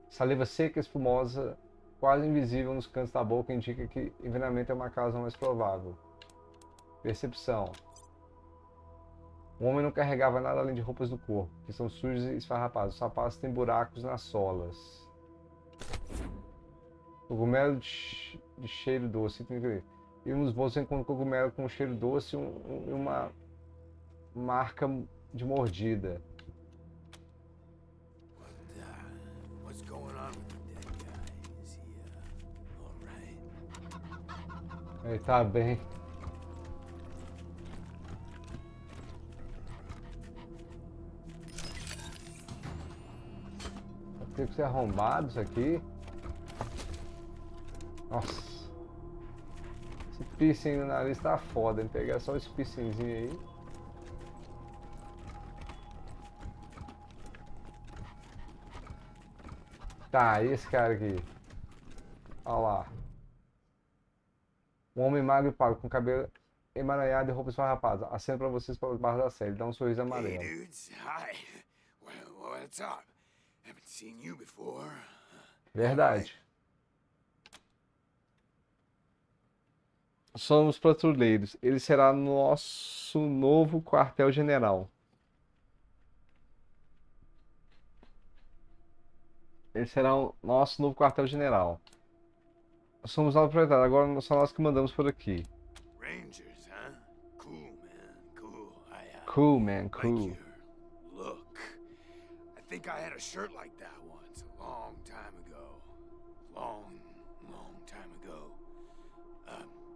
Saliva seca e espumosa, quase invisível nos cantos da boca, indica que envenenamento é uma causa mais provável. Percepção. O homem não carregava nada além de roupas do corpo, que são sujas e esfarrapadas. Os sapatos têm buracos nas solas. Cogumelo de cheiro doce. E nos bolsos encontra cogumelo com cheiro doce e uma marca de mordida. What's going on with the dead guy? Is he, all right? Ele tá bem. Tem que ser arrombado isso aqui. Nossa. Esse piercing no nariz tá foda, hein? Pegar só esse piercingzinho aí. Tá, e esse cara aqui? Olha lá. Um homem magro e pálido, com cabelo emaranhado e roupa esfarrapada. Acendo pra vocês para os barros da série. Dá um sorriso Hey, amarelo. dudes. Hi. Well, what's up? Haven't seen you before. Verdade. Somos patrulheiros. Ele será nosso novo quartel-general. Ele será o nosso novo quartel-general. Somos novos proprietários. Agora são nós que mandamos por aqui. Rangers, huh? Cool, man. Cool. Cool, man. Like Cool. your look. I think I had a shirt like that once, a long time ago. Long time ago.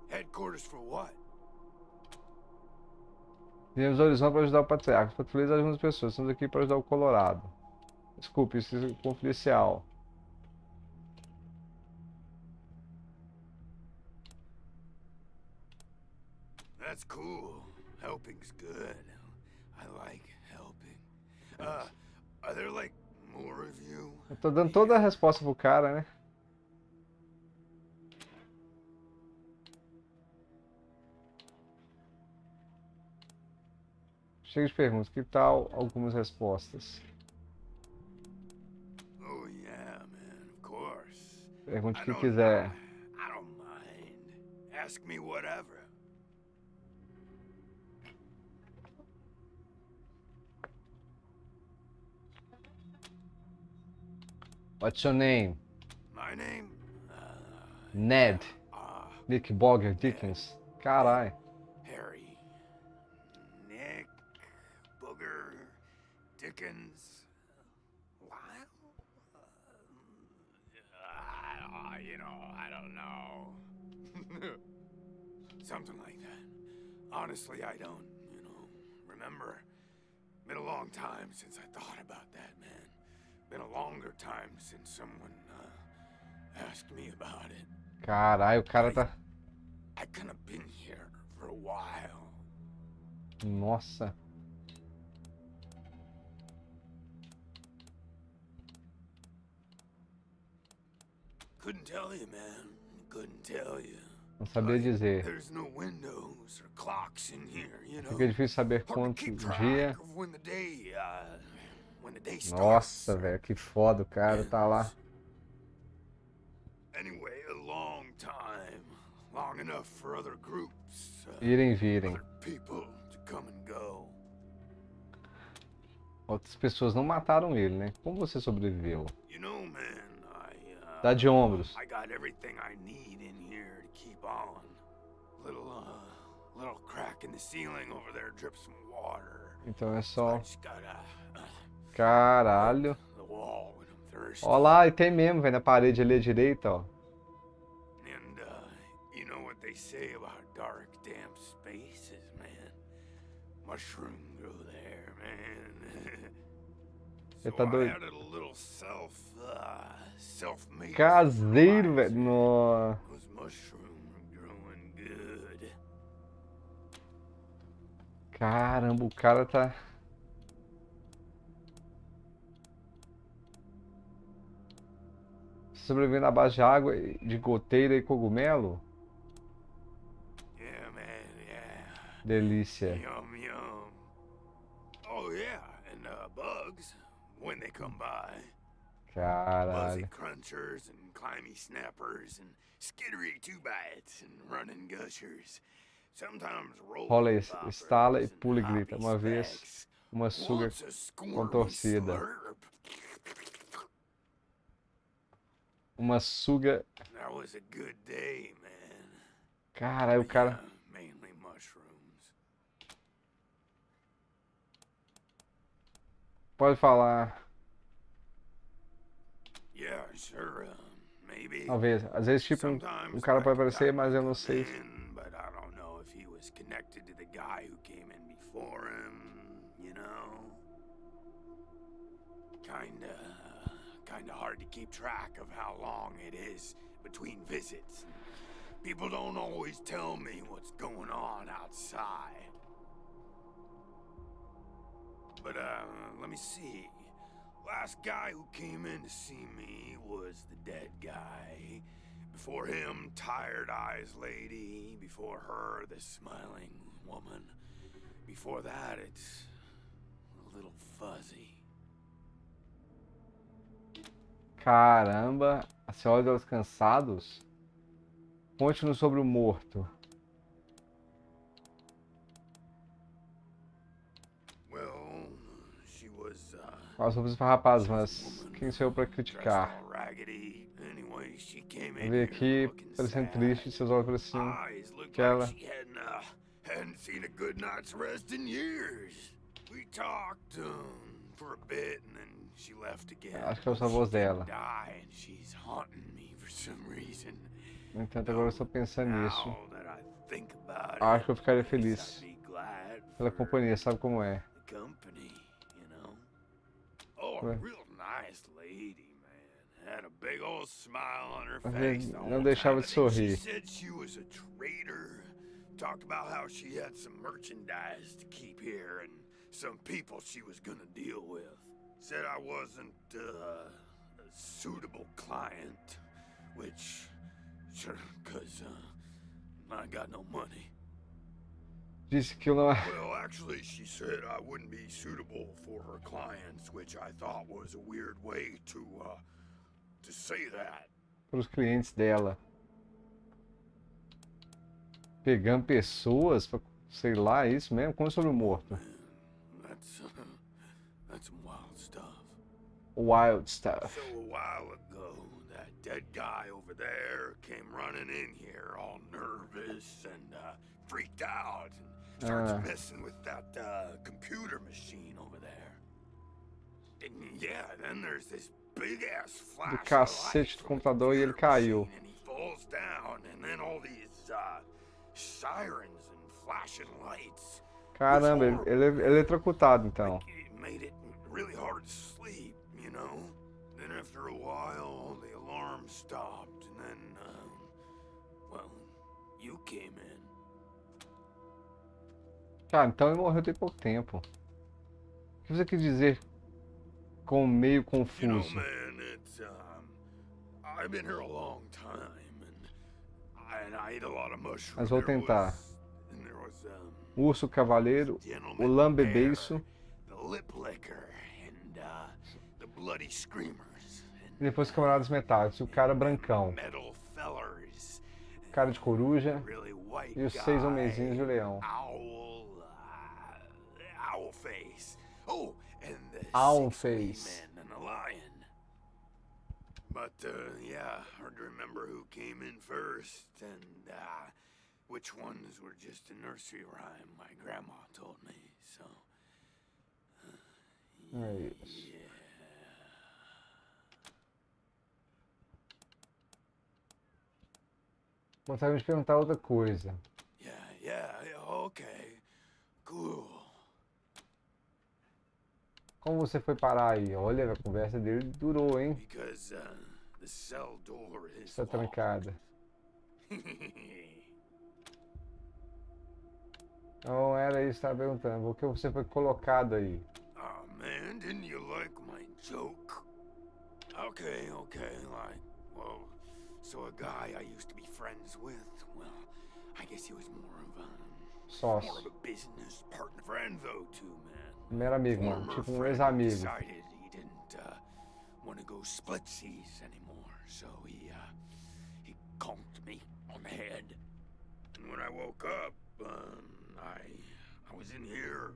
Head Quarters for what? Viemos ao horizonte para ajudar o patriarca. Os patrulheiros ajudam as pessoas. Estamos aqui para ajudar o Colorado. Desculpe, isso é confidencial. That's cool. Helping's good. I like helping. Are there like more of you? Eu tô dando toda a resposta pro cara, né? Chega de perguntas. Que tal algumas respostas? Oh yeah, man, of course. Pergunte o I que don't quiser. I don't mind. Ask me whatever. What's your name? My name? Ned. Uh, Nick Bogger Dickens. Carai. Harry. Nick. Booger. Dickens. Lyle? I don't know. Something like that. Honestly, I don't, remember. Been a long time since I thought about that, man. Been a longer time since someone, asked me about it. Carai, o cara tá... I kind of been here for a while. Nossa. Couldn't tell you, man. Couldn't tell you. Não sabia dizer. There's no windows or clocks in here, Fica difícil saber Hard to quanto keep dia. track of when the day starts. Nossa, velho, que foda, o cara tá lá. Anyway, a long time. Long enough for other groups. Irem virem. Other people to come and go. Outras pessoas não mataram ele, né? Como você sobreviveu? You know, man, Dá de ombros. I got everything I need in here to keep on. Little crack in the ceiling over there drips some water. Então é I só... just gotta Caralho. the wall when I'm thirsty. Ó lá, e tem mesmo, velho, na parede ali à direita, ó. And you know what they say about dark, damp spaces, man. Mushroom grow there, man. Você So tá I doido? added a little self-made. Caseiro, fertilizer. velho. Nossa. Those mushrooms are growing good. Caramba, o cara tá... Sobrevivendo à base de água, de goteira e cogumelo? Yeah, man, yeah. Delícia. Yum, yum. Oh, yeah, and bugs, when they come by. Buzzy Caralho. crunchers and climby snappers and skittery two-bites and running gushers. Sometimes Rola, rolling estala e boppers and pula e grita. hoppy Uma vez, specks. uma suga Once a squirmy contorcida. slurp. Uma suga... That was a good day, man. Caralho, o cara... Yeah, mainly mushrooms. Pode falar. Yeah, sure, maybe. Talvez. Às vezes, tipo, um cara pode aparecer, mas eu não sei. But I don't know if he was connected to the guy who came in before him, you know? Kinda hard to keep track of how long it is between visits. People don't always tell me what's going on outside. But, let me see. Last guy who came in to see me was the dead guy. Before him, Tired Eyes Lady. Before her, the Smiling Woman. Before that, it's a little fuzzy. Caramba. A senhora dos cansados? Conte-nos sobre o morto. Well, she was, Fala sobre os farrapados, mas quem sou eu pra criticar? dressed all raggedy. Anyway, she came Eu in vi here aqui, looking parecendo sad. triste, seus olhos para cima. Eyes looked Aquela- like she hadn't seen a good night's rest in years. We talked for a bit and then she left again. Acho que é a voz dela. Die and she's haunting me for some reason. No entanto, agora eu estou pensando nisso. Now that I think about Acho que eu it, ficaria at least feliz I'd be glad pela for companhia, sabe como é? the company, you know? Oh, a Ué. real nice lady, man. Had a big old smile on her Às face vezes the não whole deixava time. de I think she sorrir. said she was a trader. Talked about how she had some merchandise to keep here and some people she was gonna deal with. Said I wasn't a suitable client, which, sure, 'cause I got no money. Disse que eu não. Well, actually, she said I wouldn't be suitable for her clients, which I thought was a weird way to say that. Para os clientes dela. Pegando pessoas, sei lá, é isso mesmo? Como sobre o morto. That's some wild stuff. Wild stuff. So a while ago, that dead guy over there came running in here all nervous and freaked out and starts messing with that computer machine over there. And yeah, then there's this big ass flash Do of cacete light do from the computador e ele computer caiu. machine, and he falls down, and then all these sirens and flashing lights. Caramba, ele é eletrocutado então. It made it really hard to sleep, you know? Then after a while, the alarm stopped, and then, well, you came in. Cara, então ele morreu tem pouco tempo. O que você quis dizer com meio You know, confuso? man, it's, I've been here a long time, and I ate a lot of mushrooms. Mas vou tentar. There was, Urso Cavaleiro, o Gentleman Lambebeiço, Bear, the Lip Licker, and, the Bloody Screamers, e depois Camaradas Metálicos, o cara brancão, Metal Fellers, cara de coruja really white e os guy, 6 homenzinhos de leão. Owl Face. Oh, and the Owl Six Wee Face. Men and the Lion. But, yeah, hard to remember who came in first, and, which ones were just a nursery rhyme my grandma told me, so... É isso. Yeah. Gostaria de perguntar outra coisa. Yeah, okay. Cool. Como você foi parar aí? Olha, a conversa dele durou, hein? Because, the cell door is Está trancada. Não era isso que eu estava perguntando. Por que você foi colocado aí? Oh man, didn't you like my joke? Okay, like, well, so a guy I used to be friends with, well, I guess he was more of Sócio. a business partner. Friend though too, man. Mero amigo, mano. Former Tipo um friend ex-amigo. decided he didn't want to go splitsies anymore, so he conked me on the head. And when I woke up, I was in here.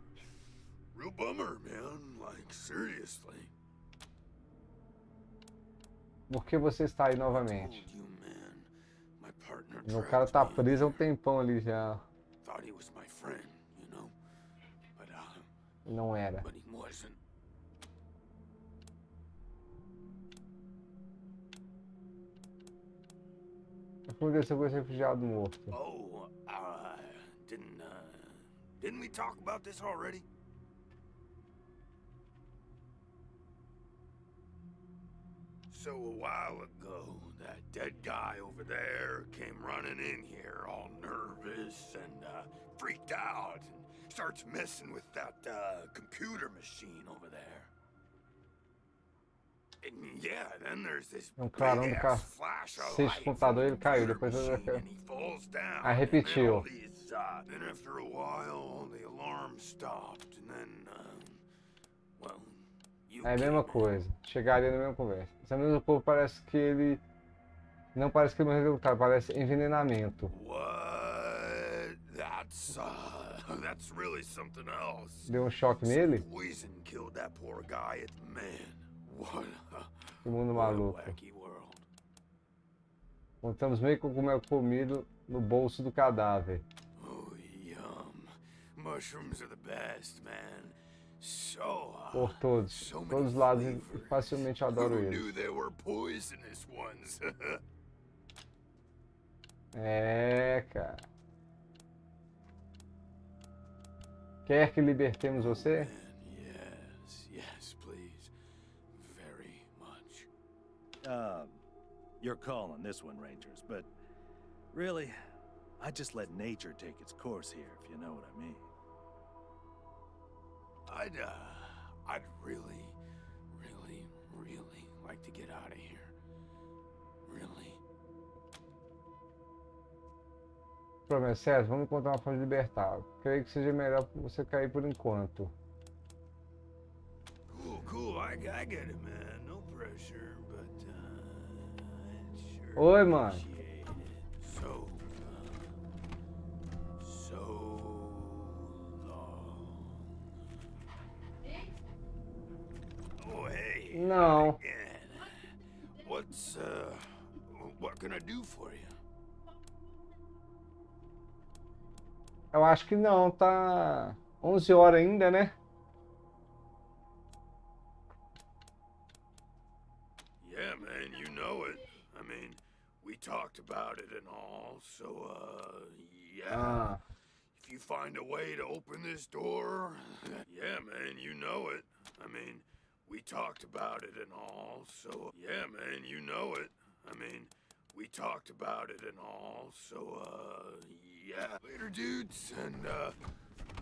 Real bummer, man. Like, seriously. Por que você está aí novamente? Told you, man. My partner O cara tá trapped me in preso há um there. tempão ali já. Thought he was my friend, you know? Não era. But he wasn't. Por que você foi refugiado morto? Oh, didn't we talk about this already? So a while ago, that dead guy over there came running in here all nervous and freaked out and starts messing with that computer machine over there. And yeah, then there's this Clarão big do ass flash of cacete light do from computador, the ele caiu. computer Depois machine, and he falls down. Aí repetiu. And then all these, then after a while, the alarm stopped, and then, well, you É a mesma came in. coisa. Chegaria na mesma conversa. Esse mesmo povo parece que ele. Não parece que ele morreu executado, parece envenenamento. What? That's really something else. Deu um choque nele? Poison killed that poor guy. Man, what Que mundo a maluco. wacky world. Montamos meio cogumelo comido no bolso do cadáver. Oh, yum. Mushrooms are the best, man. So, Por todos. so many Todos os lados e flavors. facilmente eu adoro Who eles. knew there were poisonous ones? É, cara. Quer que libertemos você? Yes, yes, please. Very much. Your call on this one, Rangers, but really, I just let nature take its course here, if you know what I mean. I'd really, really, really like to get out of here. Really. Problema é certo, vamos encontrar uma forma de libertar. Creio que seja melhor você cair por enquanto. Cool, I get it, man. No pressure, but I'd sure Oi, mano. appreciate it. So long. Oh, hey. Não. Again. What can I do for you? Eu acho que não, tá 11 horas ainda, né? Yeah, man, you know it. I mean, we talked about it and all, so, yeah. Ah, If you find a way to open this door, yeah, man, you know it. I mean, we talked about it and all, so, yeah, man, you know it. I mean, we talked about it and all, so, yeah. Later, dudes, and,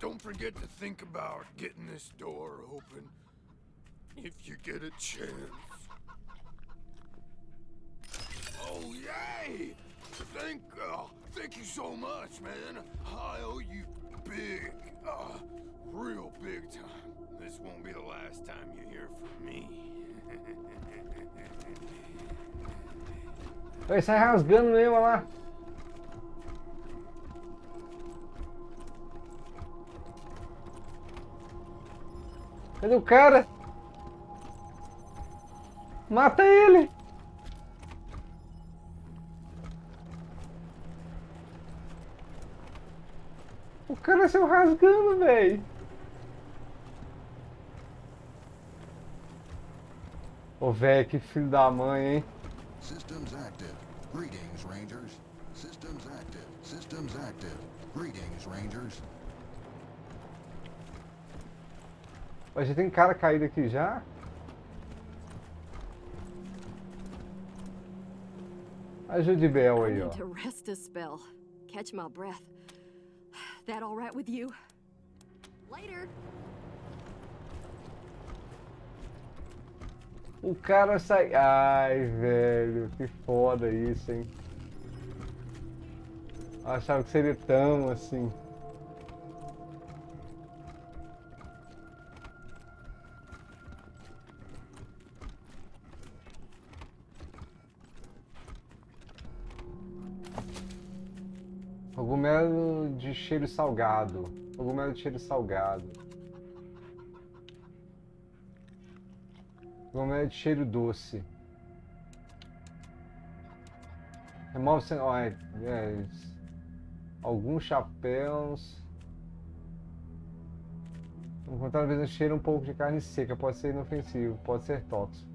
don't forget to think about getting this door open if you get a chance. Oh, yay! Thank you so much, man. I owe you big, real big time. This won't be the last time you hear from me. vai sair rasgando mesmo, olha lá. Cadê o cara? Mata ele! O cara saiu rasgando, velho. Ô, velho, que filho da mãe, hein? Systems active. Greetings, Rangers. Systems active. Systems active. Greetings, Rangers. Ó, já tem cara caído aqui já? Ajude Bel I aí, ó. need to rest a spell. Catch my breath. That all right with you? Later. O cara sai... Ai, velho, que foda isso, hein? Eu achava que seria tão assim. Cogumelo de cheiro salgado. Cogumelo de cheiro salgado. Cogumelo de cheiro doce. Remove sem... Ó, alguns chapéus. Encontrar vezes cheira um pouco de carne seca. Pode ser inofensivo. Pode ser tóxico.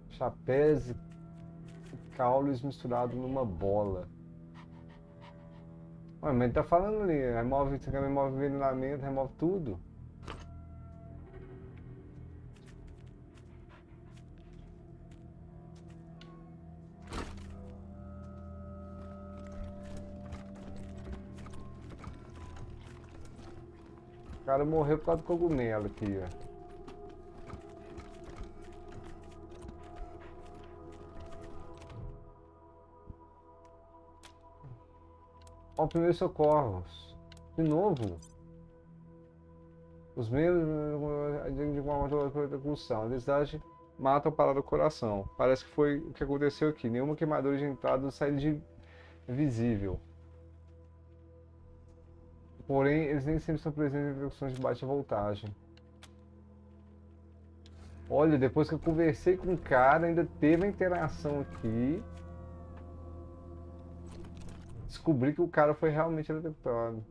Chapéus e caules misturados numa bola. Ué, mas ele tá falando ali, remove envenenamento, remove tudo. O cara morreu por causa do cogumelo aqui, ó. Ó, primeiros socorros. De novo. Os membros de uma percussão. A densidade mata ou parar o coração. Parece que foi o que aconteceu aqui. Nenhuma queimadura de entrada ou saída de visível. Porém, eles nem sempre estão presentes em percussões de baixa voltagem. Olha, depois que eu conversei com o cara, ainda teve a interação aqui. Descobri que o cara foi realmente eletrocutado.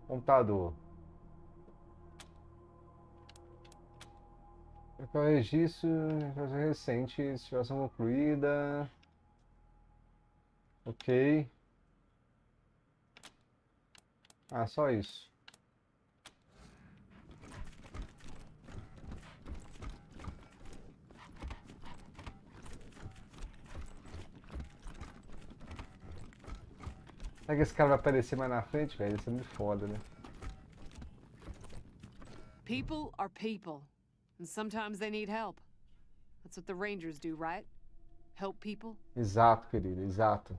Computador. Qual é o registro? Informação recente, situação concluída. Ok. Ah, só isso. Será que esse cara vai aparecer mais na frente, velho? Isso é muito foda, né? People are people, and sometimes they need help. That's what the Rangers do, right? Help people? Exato, querido, exato.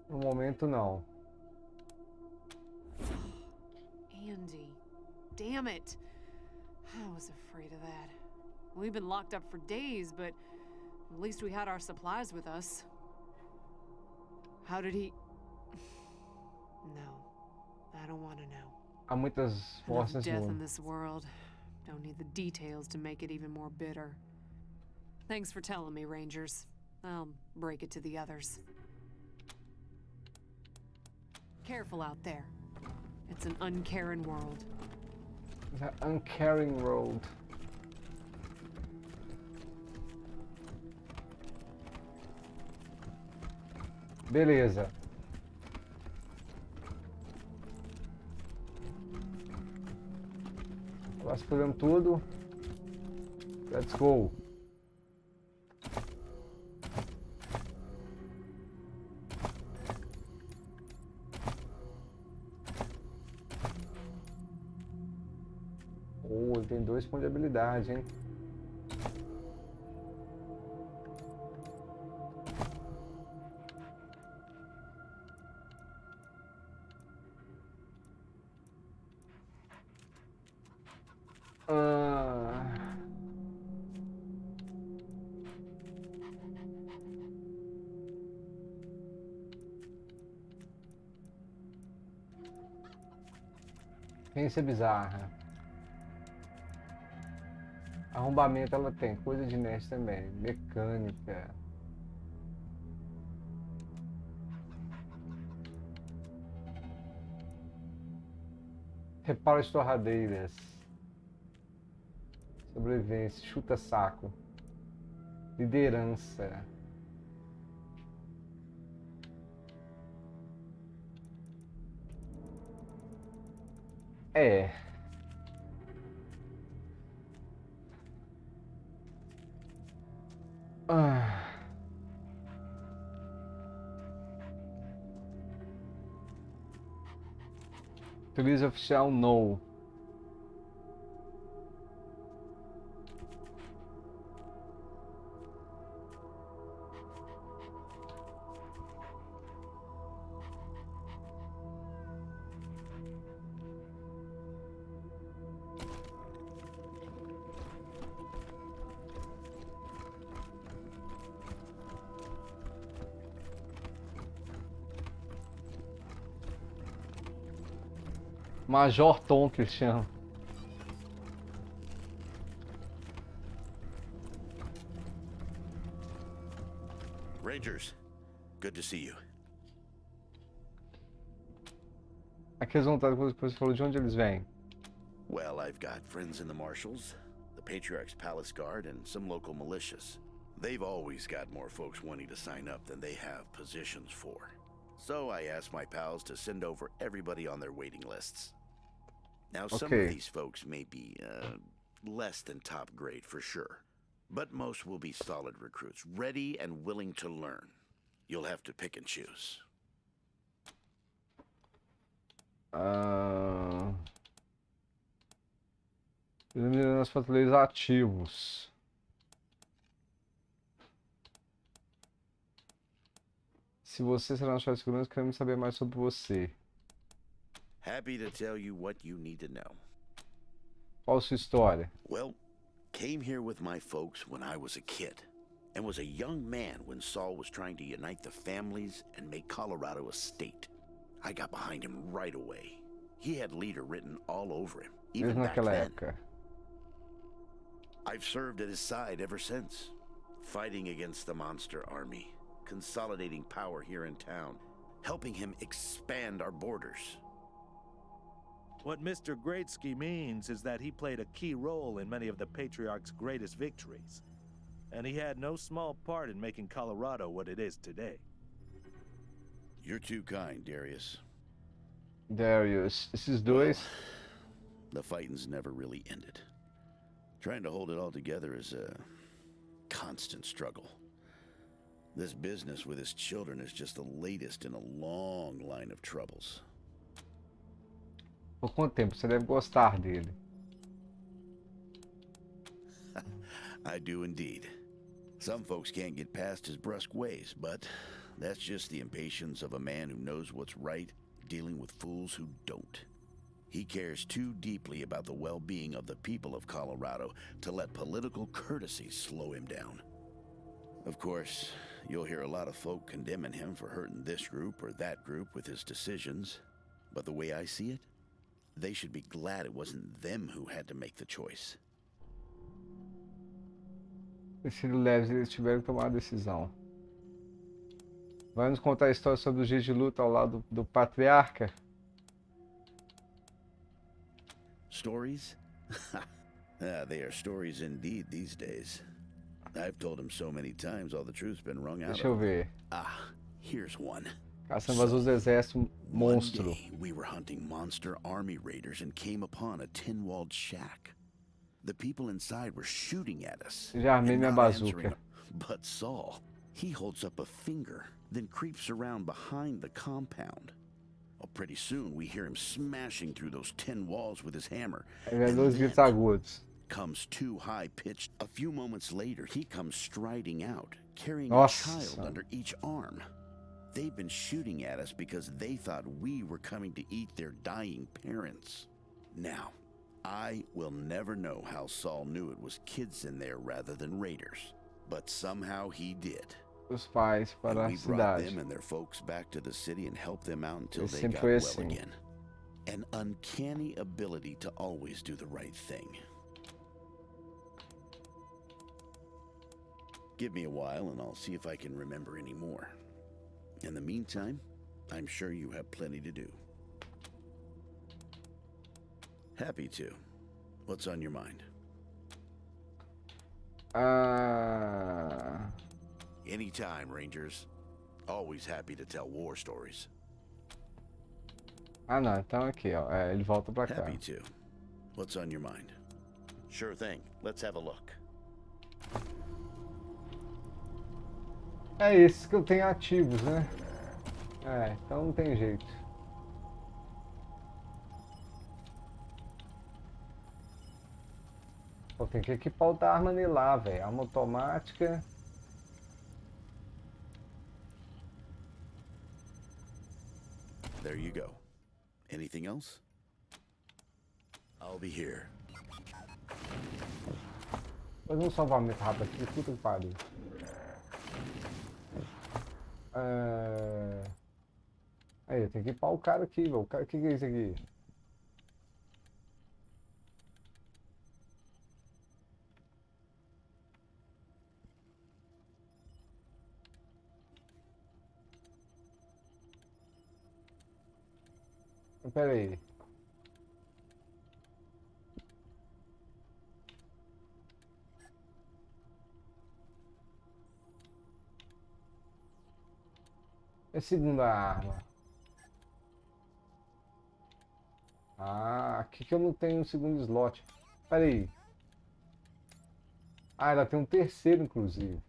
No momento, não. Andy. Damn it. I was afraid of that. We've been locked up for days, but at least we had our supplies with us. How did he... No. I don't want to know. Há muitas Enough mortes nesse death in mundo. this world. Don't need the details to make it even more bitter. Thanks for telling me, Rangers. I'll break it to the others. Careful out there. It's an uncaring world. The uncaring world. Beleza. Vasculhamos tudo. Let's go. Oh, ele tem 2 pontos de habilidade, hein? Ciência bizarra. Arrombamento ela tem, coisa de nerd também. Mecânica. Reparo de torradeiras. Sobrevivência, chuta saco. Liderança. É. Utilize oficial no. Major Tom que chama. Rangers, good to see you. Aqui eles vão estar depois você falou de onde eles vêm. Well, I've got friends in the Marshals, the Patriarch's Palace Guard, and some local militias. They've always got more folks wanting to sign up than they have positions for. So I asked my pals to send over everybody on their waiting lists. Now, some of these folks may be less than top grade for sure, but most will be solid recruits, ready and willing to learn. You'll have to pick and choose. Eliminando os patrulheiros ativos. Se você será na chave de segurança, queremos saber mais sobre você. Happy to tell you what you need to know. Qual a sua história? Well, came here with my folks when I was a kid, and was a young man when Saul was trying to unite the families and make Colorado a state. I got behind him right away. He had leader written all over him, even back then. I've served at his side ever since, fighting against the monster army, consolidating power here in town, helping him expand our borders. What Mr. Greatsky means is that he played a key role in many of the Patriarch's greatest victories, and he had no small part in making Colorado what it is today. You're too kind, Darius. Darius, esses Well, dois. the fighting's never really ended. Trying to hold it all together is a constant struggle. This business with his children is just the latest in a long line of troubles. Por quanto tempo? Você deve gostar dele. I do indeed. Some folks can't get past his brusque ways, but that's just the impatience of a man who knows what's right, dealing with fools who don't. He cares too deeply about the well-being of the people of Colorado to let political courtesy slow him down. Of course, you'll hear a lot of folk condemning him for hurting this group or that group with his decisions, but the way I see it, they should be glad it wasn't them who had to make the choice. Sido leves, eles tiveram que tomar a decisão. Vai nos contar a história sobre os dias de luta ao lado do patriarca? Stories? They are stories indeed these days. I've told him so many times all the truth's been wrung out Deixa eu of him. ver. Here's one. Caça invasores do exército monstro. One day, we were hunting monster army raiders and came upon a tin-walled shack. The people inside were shooting at us. Já armei and minha not bazuca. answering. But Saul, he holds up a finger, then creeps around behind the compound. Well, pretty soon we hear him smashing through those tin walls with his hammer. Ele é And dois then gritos agudos. comes too high-pitched. A few moments later, he comes striding out, carrying Nossa. a child under each arm. They've been shooting at us because they thought we were coming to eat their dying parents. Now, I will never know how Saul knew it was kids in there rather than raiders, but somehow he did. Os pais para And a we brought cidade. them and their folks back to the city and helped them out until Ele they sempre got foi well assim. again. An uncanny ability to always do the right thing. Give me a while and I'll see if I can remember any more. In the meantime, I'm sure you have plenty to do. Happy to. What's on your mind? Anytime, Rangers. Always happy to tell war stories. Ah, não. Então aqui, ó. Ele volta pra cá. Happy to. What's on your mind? Sure thing. Let's have a look. É esses que eu tenho ativos, né? Então não tem jeito. Pô, tem que equipar outra arma nele lá, velho. Arma automática. There you go. Anything else? I'll be here. Fazer um salvamento rápido aqui. Puta que pariu. Aí, tem que equipar o cara aqui, velho. O cara, o que é isso aqui? Pera aí. É a segunda arma. Aqui que eu não tenho um segundo slot. Pera aí. Ela tem um terceiro, inclusive.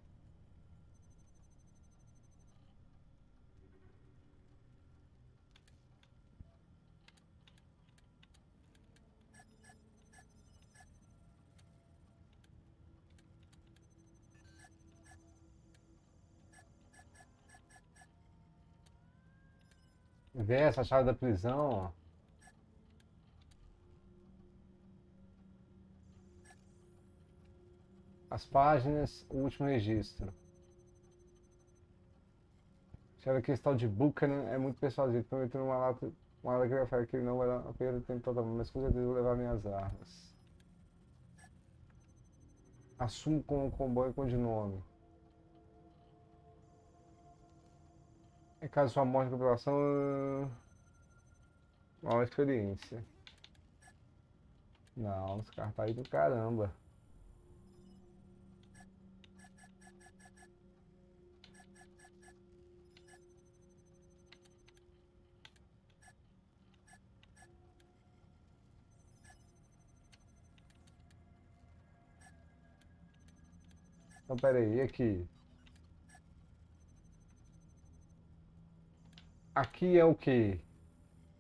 Vê essa chave da prisão, ó. As páginas, o último registro. Chave cristal de Buchanan é muito persuasivo. Então eu entro numa lata que vai falar que ele não vai dar a perda de tempo totalmente, mas com certeza eu vou levar minhas armas. Assumo como comboio com de nome. Em caso de sua morte na população, uma experiência. Não, esse carro tá aí do caramba. Então, pera aí, aqui. Aqui é o quê?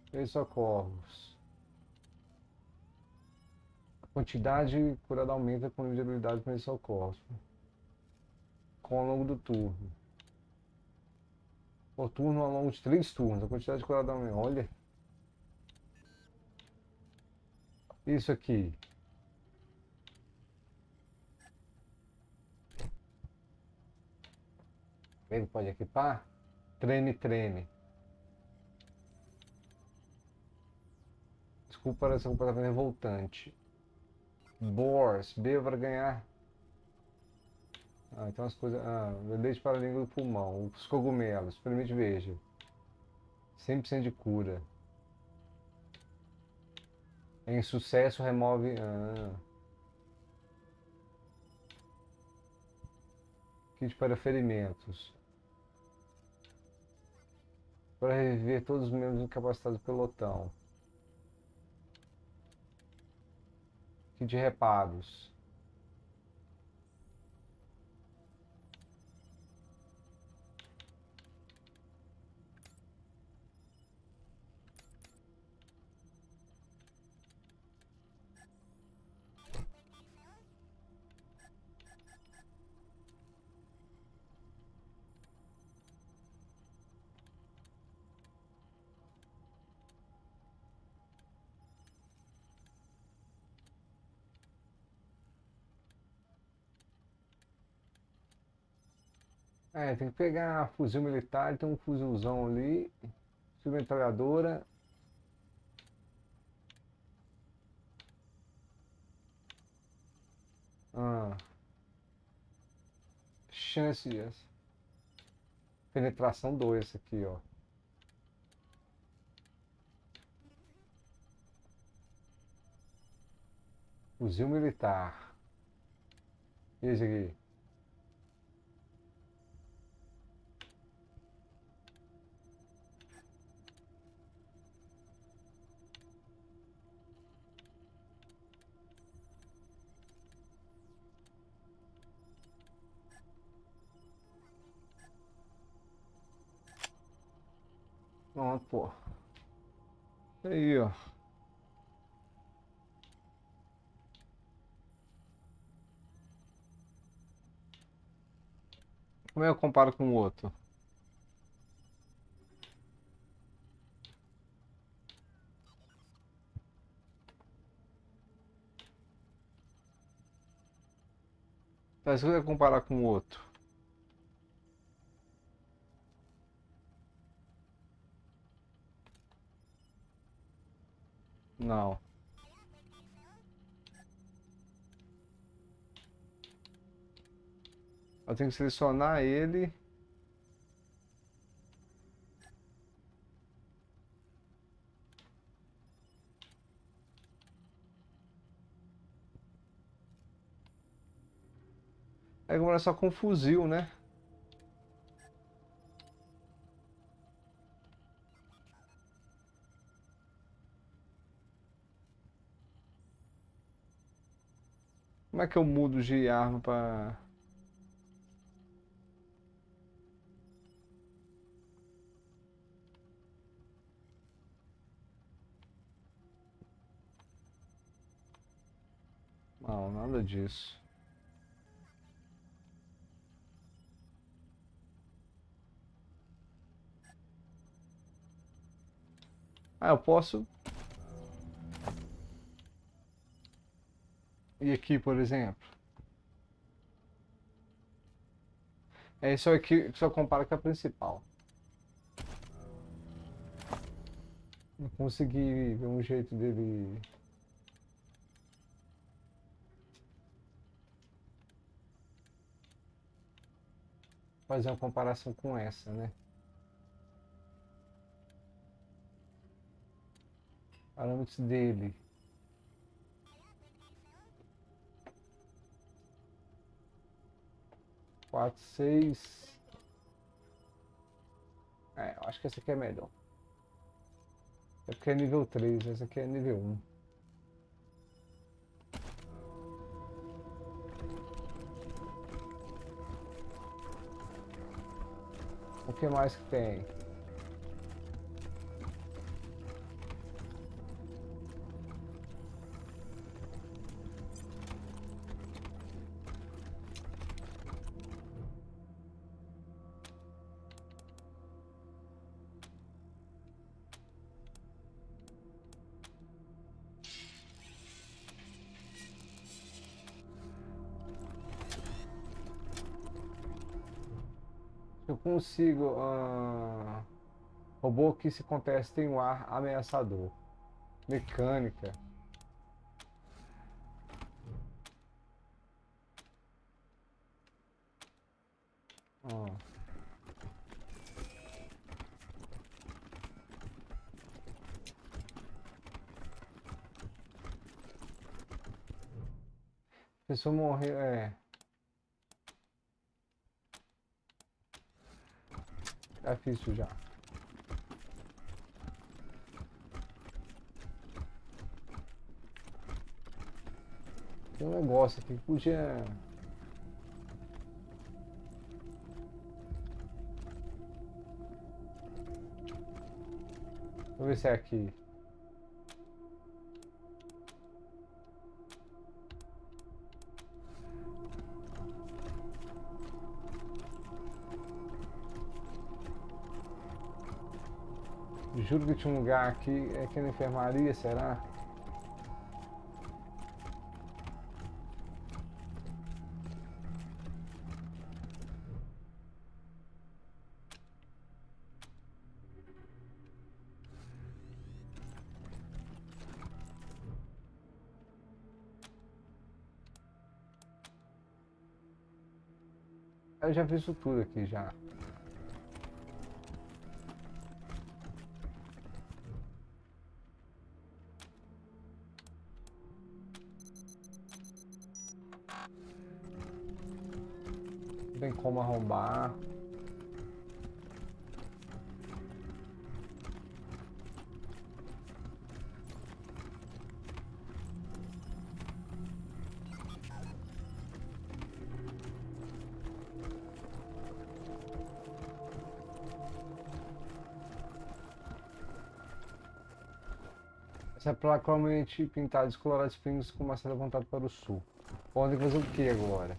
Três socorros. A quantidade curada aumenta com a habilidade com socorros. Com ao longo do turno. Por turno ao longo de 3 turnos. A quantidade de curada aumenta. Olha. Isso aqui. Ele pode equipar? Treme, treme. Desculpa por essa comportamento revoltante. Bors, B para ganhar. Ah, então as coisas. Ah, leite para a língua do pulmão. Os cogumelos, permite veja. 100% de cura. Em sucesso remove. Ah. Kit para ferimentos. Para reviver todos os membros incapacitados do pelotão. Kit de reparos. É, tem que pegar fuzil militar, tem um fuzilzão ali. Submetralhadora. Ah, chances. Penetração 2 aqui, ó. Fuzil militar. E esse aqui? Pronto, pô. Aí, ó. Como é que eu comparo com o outro? Mas se eu comparar com o outro? Não. Eu tenho que selecionar ele. É agora é só com fuzil, né? Como é que eu mudo de arma pra... Não, nada disso. Ah, eu posso... E aqui, por exemplo? É isso aqui que só compara com a principal. Não consegui ver um jeito dele... Fazer uma comparação com essa, né? Parâmetros dele. Quatro, seis. Eu acho que essa aqui é melhor. É porque é nível 3, essa aqui é nível 1. O que mais que tem? Eu consigo. Robô que se contesta em um ar ameaçador. Mecânica. Ó. Pessoa morreu. Já fiz isso já. Tem um negócio aqui que podia. Deixa eu ver se é aqui. Juro que tinha um lugar aqui, é aqui na enfermaria, será? Eu já fiz isso tudo aqui já. Não tem como arrombar. Essa placa provavelmente pintada de Colorado Springs com uma seta apontada para o sul. Podem fazer o que agora?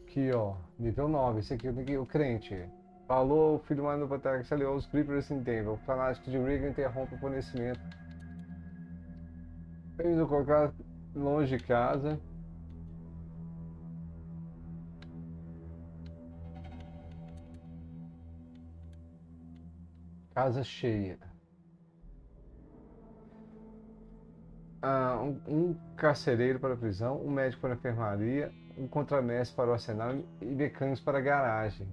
Aqui ó, nível 9, esse aqui eu tenho que o crente. Falou, filho mais do Patriarca, que se aliou aos Creepers em tempo. O fanático de Reagan interrompe o fornecimento. Bem-vindo colocar longe de casa. Casa cheia. Um carcereiro para a prisão, um médico para a enfermaria, um contramestre para o arsenal e mecânicos para a garagem.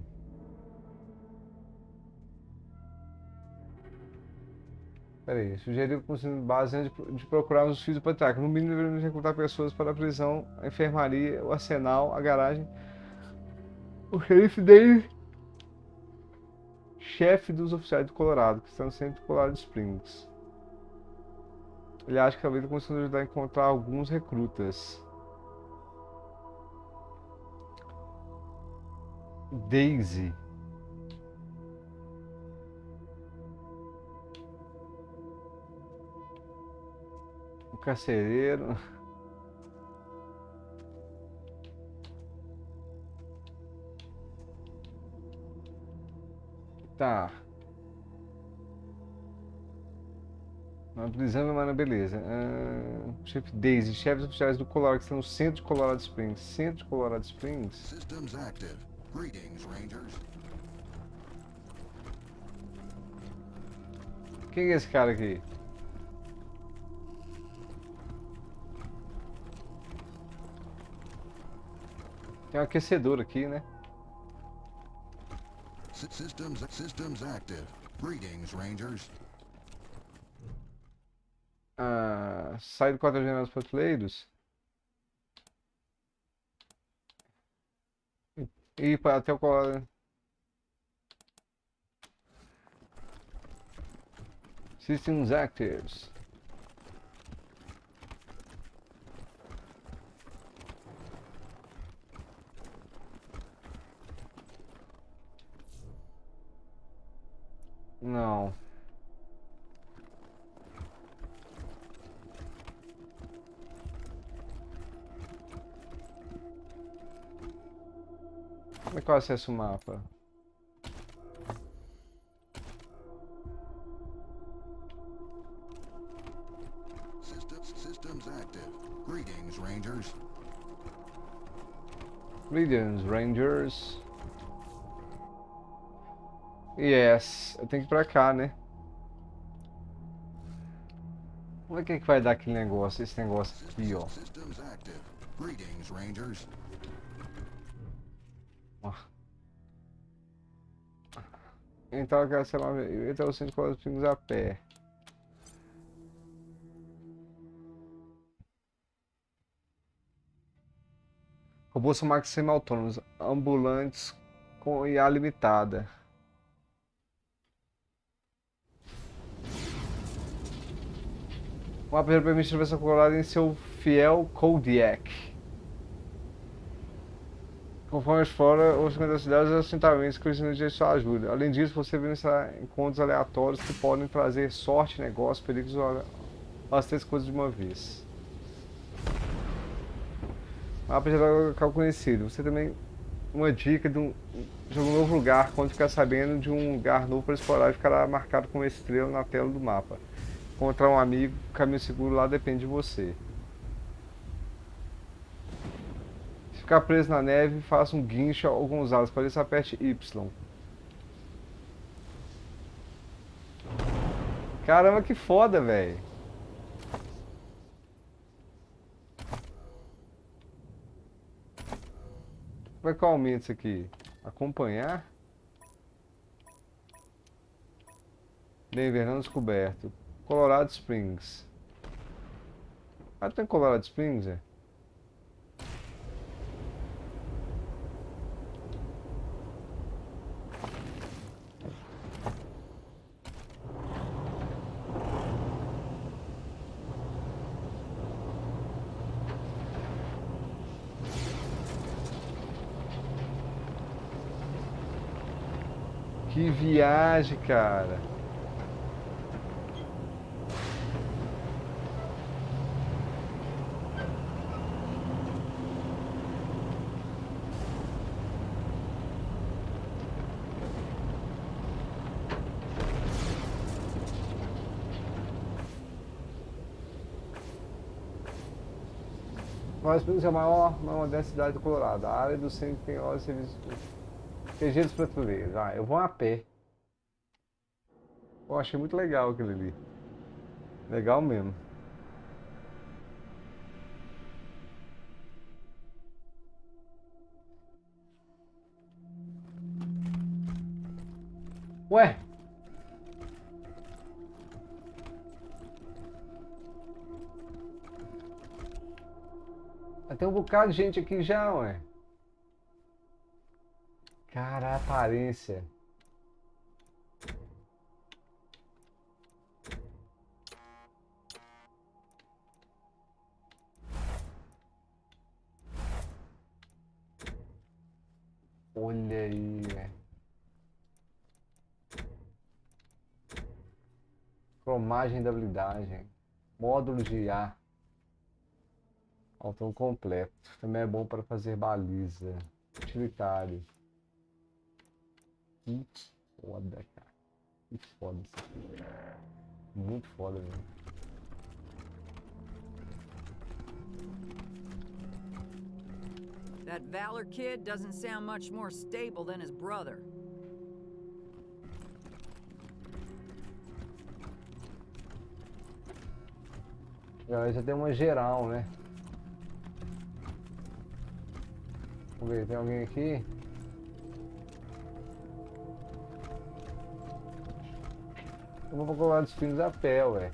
Peraí, sugeriu construir base antes de procurarmos os filhos do patriarca. No mínimo deveríamos recrutar pessoas para a prisão, a enfermaria, o arsenal, a garagem. O xerife dele, chefe dos oficiais do Colorado, que estão no centro de Colorado Springs. Ele acha que a vida conseguiu ajudar a encontrar alguns recrutas. Daisy. O carcereiro. Tá. Na prisão, mas beleza. Chefe Daisy, chefes oficiais do Colorado, que estão no centro de Colorado Springs. Centro de Colorado Springs? Systems active. Greetings, Rangers. Quem é esse cara aqui? Tem um aquecedor aqui, né? Systems active. Greetings, Rangers. Sai do quadro dos patrulheiros e ir para até o quadro. Systems actives. Não. Como é que eu acesso o mapa? Systems active. Greetings, Rangers. Greetings, Rangers. Yes, eu tenho que ir pra cá, né? Vamos ver o que vai dar aquele negócio, esse negócio aqui, ó. Systems active. Greetings, Rangers. Então eu quero, sei lá, então os 5 quadrinhos a pé. Robôs são máquinas semi-autônomas, ambulantes com IA limitada. O mapa permite atravessar colorado em seu fiel Kodiak. Conforme explora os cantos das cidades e assentamentos que precisam de sua ajuda. Além disso, você vencerá encontros aleatórios que podem trazer sorte, negócio, perigos ou as 3 coisas de uma vez. Mapa geral é um local conhecido. Você também uma dica de um novo lugar. Quando ficar sabendo de um lugar novo para explorar, ficará marcado com uma estrela na tela do mapa. Encontrar um amigo, caminho seguro lá depende de você. Se ficar preso na neve, faça um guincho ou alguns alas. Para isso, aperte Y. Caramba, que foda, velho. Como é que eu aumento isso aqui? Acompanhar? Denver não descoberto. Colorado Springs. Ah, tem Colorado Springs, é? Que viagem, cara. Nós Springs é a maior densidade do Colorado. A área do centro tem horas de serviço. TG dos patrulheiros. Ah, eu vou a pé. Eu achei muito legal aquilo ali. Legal mesmo. Ué? Tem um bocado de gente aqui já, ué. Cara, a aparência. Olha aí, velho. Cromagem da habilidade. Módulo de IA. Autom completo. Também é bom para fazer baliza. Utilitário. Que foda, cara. Que foda isso aqui. Muito foda mesmo. That Valor kid doesn't sound much more stable than his brother. Já deu uma geral, né? Vamos ver, tem alguém aqui? Eu vou pra Colorado Springs a pé, ué.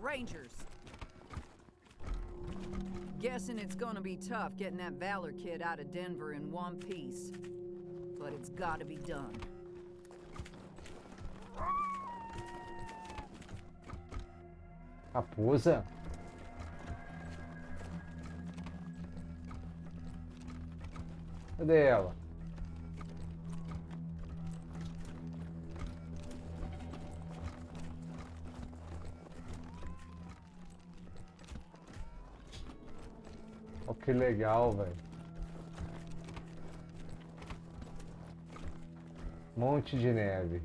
Rangers. Guessing it's gonna be tough getting that Valor kid out of Denver in one piece. But it's gotta be done. Raposa? Cadê ela? Oh, que legal, velho. Monte de neve.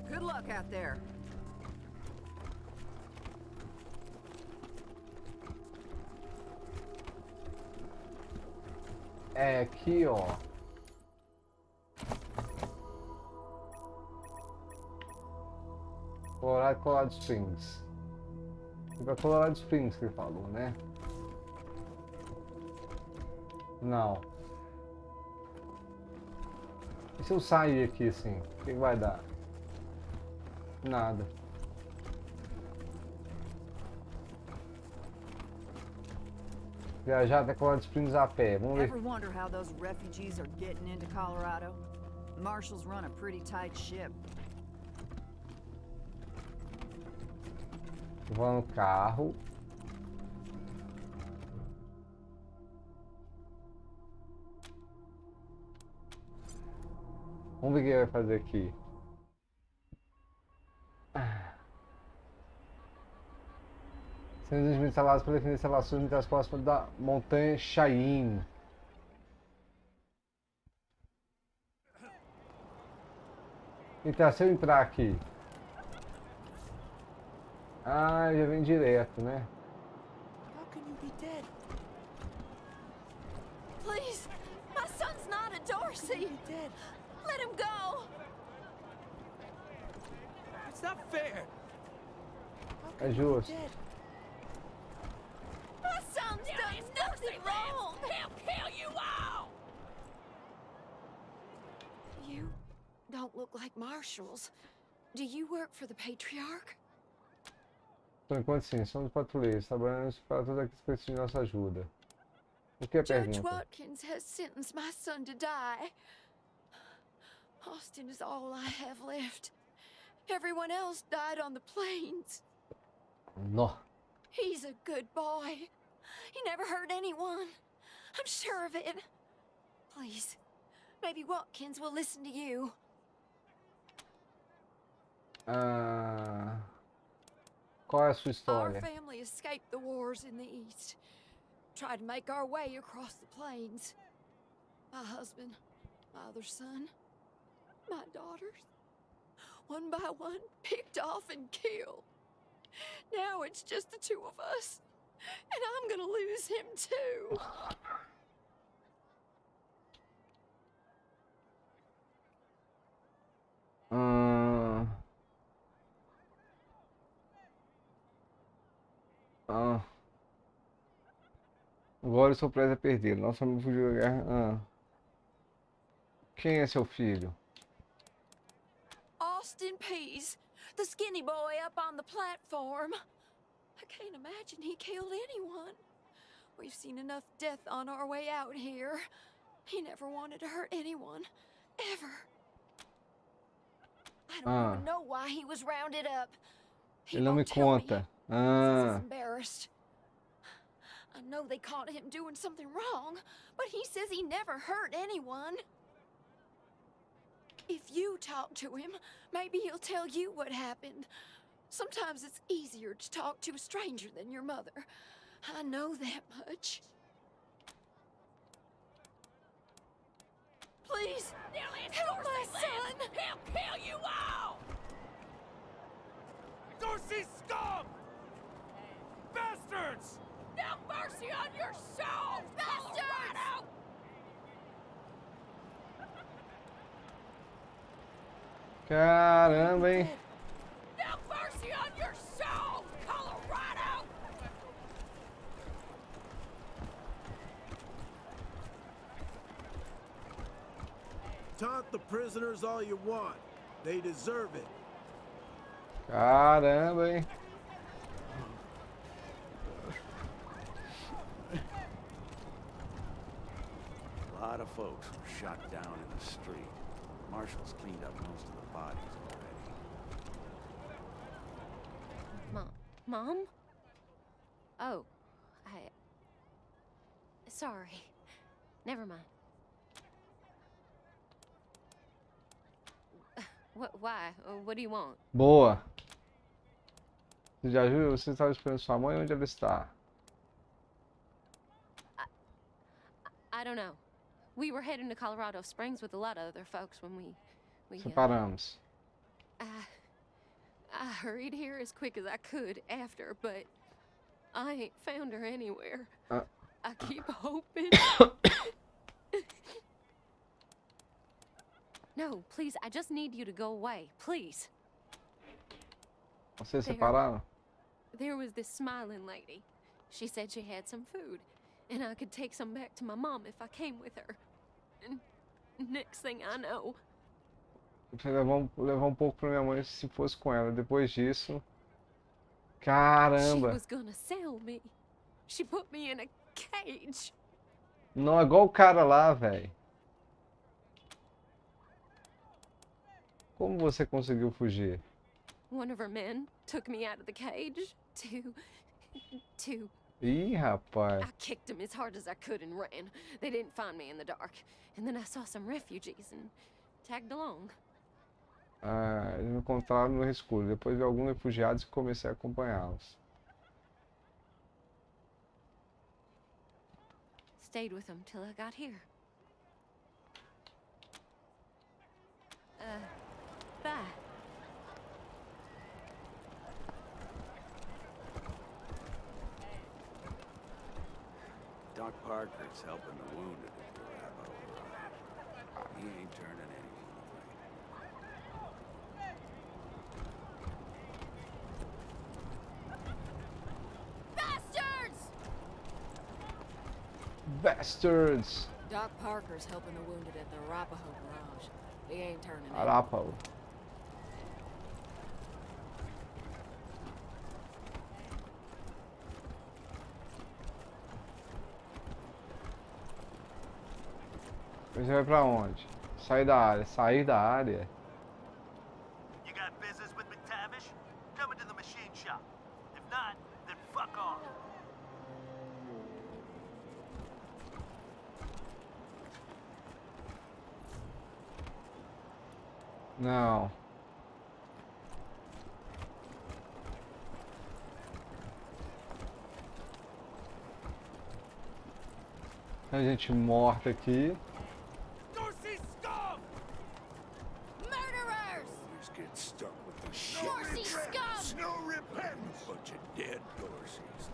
Good luck out there. É aqui, ó. Colorado Springs. Foi pra Colorado Springs que ele falou, né? Não. E se eu sair aqui assim? O que vai dar? Nada. Viajar até Colorado Springs a pé. Vamos ver. Ever wonder how those refugees are getting into Colorado? Marshals run a pretty tight ship. Vou no carro. Vamos ver o que ele vai fazer aqui. Sendo instalados para defender instalações militares próximas da montanha Cheyenne. Então, se eu entrar aqui. Ah, já vem direto, né? How can you be dead? Please, my son's not a Dorsey. Dead. Let him go. It's not fair. How É can you be justo. dead? My son's done nothing wrong. He'll kill you all. You don't look like marshals. Do you work for the Patriarch? Por enquanto sim, somos patrulheiros, trabalhamos para todos aqueles que precisam de nossa ajuda. O que é a Judge pergunta? Watkins has sentenced my son to die. Austin is all I have left. Everyone else died on the plains. Nó. He's a good boy. He never hurt anyone. I'm sure of it. Please, maybe Watkins will listen to you. Qual é a sua Our história? family escaped the wars in the East. Tried to make our way across the plains. My husband, my other son, my daughters, one by one, picked off and killed. Now it's just the two of us, and I'm gonna lose him too. Agora eu sou preso a perder. Nossa família fugiu da guerra. Quem é seu filho? Austin Pease, the skinny boy up on the platform. I can't imagine he killed anyone. We've seen enough death on our way out here. He never wanted to hurt anyone, ever. I don't even know why he was rounded up. He Ele não me won't tell me. conta. Says he's embarrassed. I know they caught him doing something wrong, but he says he never hurt anyone. If you talk to him, maybe he'll tell you what happened. Sometimes it's easier to talk to a stranger than your mother. I know that much. Please, help my son! He'll kill you all! Dorsey scum! Bastards! No mercy on your soul, bastards! Caramba, hein? Now mercy on your soul, Colorado! Taunt the prisoners all you want. They deserve it. Caramba, hein? A lot of folks were shot down in the street. Marshals cleaned up most of the bodies already. Mom? Oh, sorry. Never mind. Why? What do you want? Boa. Você já viu? Você estava esperando sua mãe, onde ela está? I don't know. We were heading to Colorado Springs with a lot of other folks when we Separamos. I hurried here as quick as I could after, but I ain't found her anywhere. I keep hoping. No, please, I just need you to go away, please. Vocês separaram? There was this smiling lady. She said she had some food, and I could take some back to my mom if I came with her. And next thing I know... Levar um pouco pra minha mãe se fosse com ela. Depois disso... She Caramba! was gonna sell me. She put me in a cage. Não, é igual o cara lá, velho. Como você conseguiu fugir? One of her men took me out of the cage to... Ih, rapaz. I kicked him as hard as I could and ran. They didn't find me in the dark. And then I saw some refugees and tagged along. Ah, eles me encontraram no escuro. Depois vi alguns refugiados e comecei a acompanhá-los. Stayed with them till I got here. Bye. Doc Parker's helping the wounded at the Rabo. He ain't turning anyone away. Bastards! Bastards! Doc Parker's helping the wounded at the Arapaho Garage. He ain't turning it. Arapaho. Você vai pra onde? Sair da área. Sair da área? You got business with McTavish? Come into the machine shop. If not, then fuck off. Não. Tem gente morta aqui. Always get stuck with the shit. Dorsey scum! No repentance. Bunch of dead Dorseys.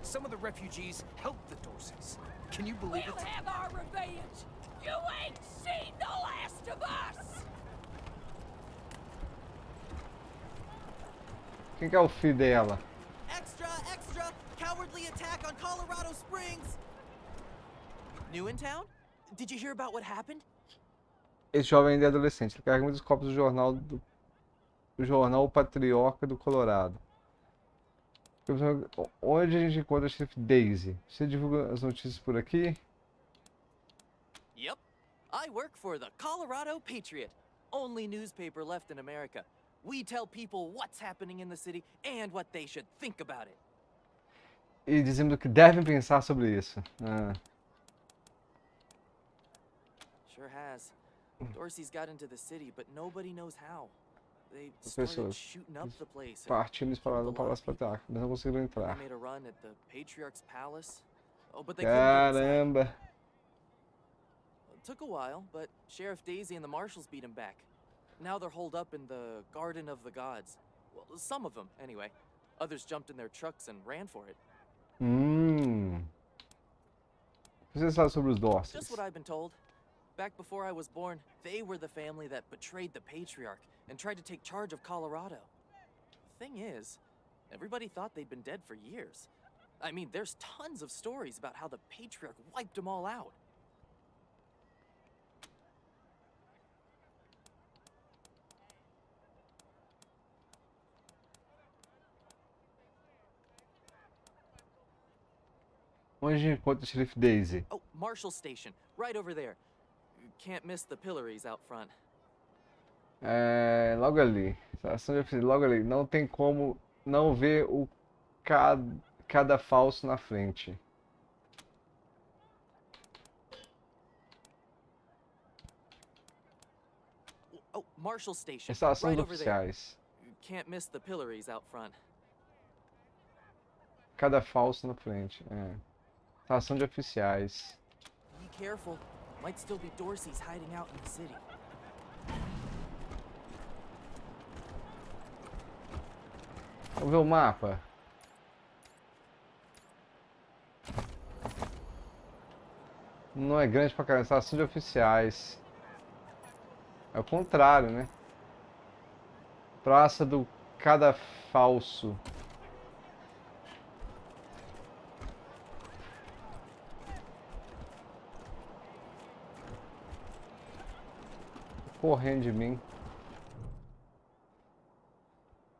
Some of the refugees helped the Dorseys. Can you believe We'll it? have our revenge! You ain't seen the last of us! Quem que é o filho dela? Extra, extra! Cowardly attack on Colorado Springs! New in town? Did you hear about what happened? Esse jovem ainda é adolescente. Ele carrega muitos copos do jornal Patriarca do Colorado. Onde a gente encontra a chefe Daisy? Você divulga as notícias por aqui? Yep. I work for the Colorado Patriot, only newspaper left in America. We tell people what's happening in the city and what they should think about it. E dizendo que devem pensar sobre isso. Sure has. Dorsey's got into the city, but nobody knows how. They started Pessoas shooting up the place. partindo e dispararam para o Palácio Patriarca, mas não conseguiram They entrar. made a run at the Patriarch's palace. Oh, but they couldn't get inside. Caramba! It took a while, but Sheriff Daisy and the marshals beat him back. Now they're holed up in the Garden of the Gods. Well, some of them, anyway. Others jumped in their trucks and ran for it. O que você sabe sobre os Just Dorseys? what I've been told. Back before I was born, they were the family that betrayed the patriarch and tried to take charge of Colorado. The thing is, everybody thought they'd been dead for years. I mean, there's tons of stories about how the patriarch wiped them all out. Onde a gente encontra o xerife Daisy? Oh, Marshall Station, right over there. Can't miss the pillories out front. É, logo ali. Estação de oficina, logo ali. Não tem como não ver o cada falso na frente. Oh, Marshall Station, Estação right dos over there. oficiais. Can't miss the pillories out front. Cada falso na frente. É. Estação de oficiais. Be careful. Might still be Dorsey's hiding out in the city. Vamos ver o mapa. Não é grande pra caramba. Estação de oficiais. É o contrário, né? Praça do Cada Falso. Correndo de mim.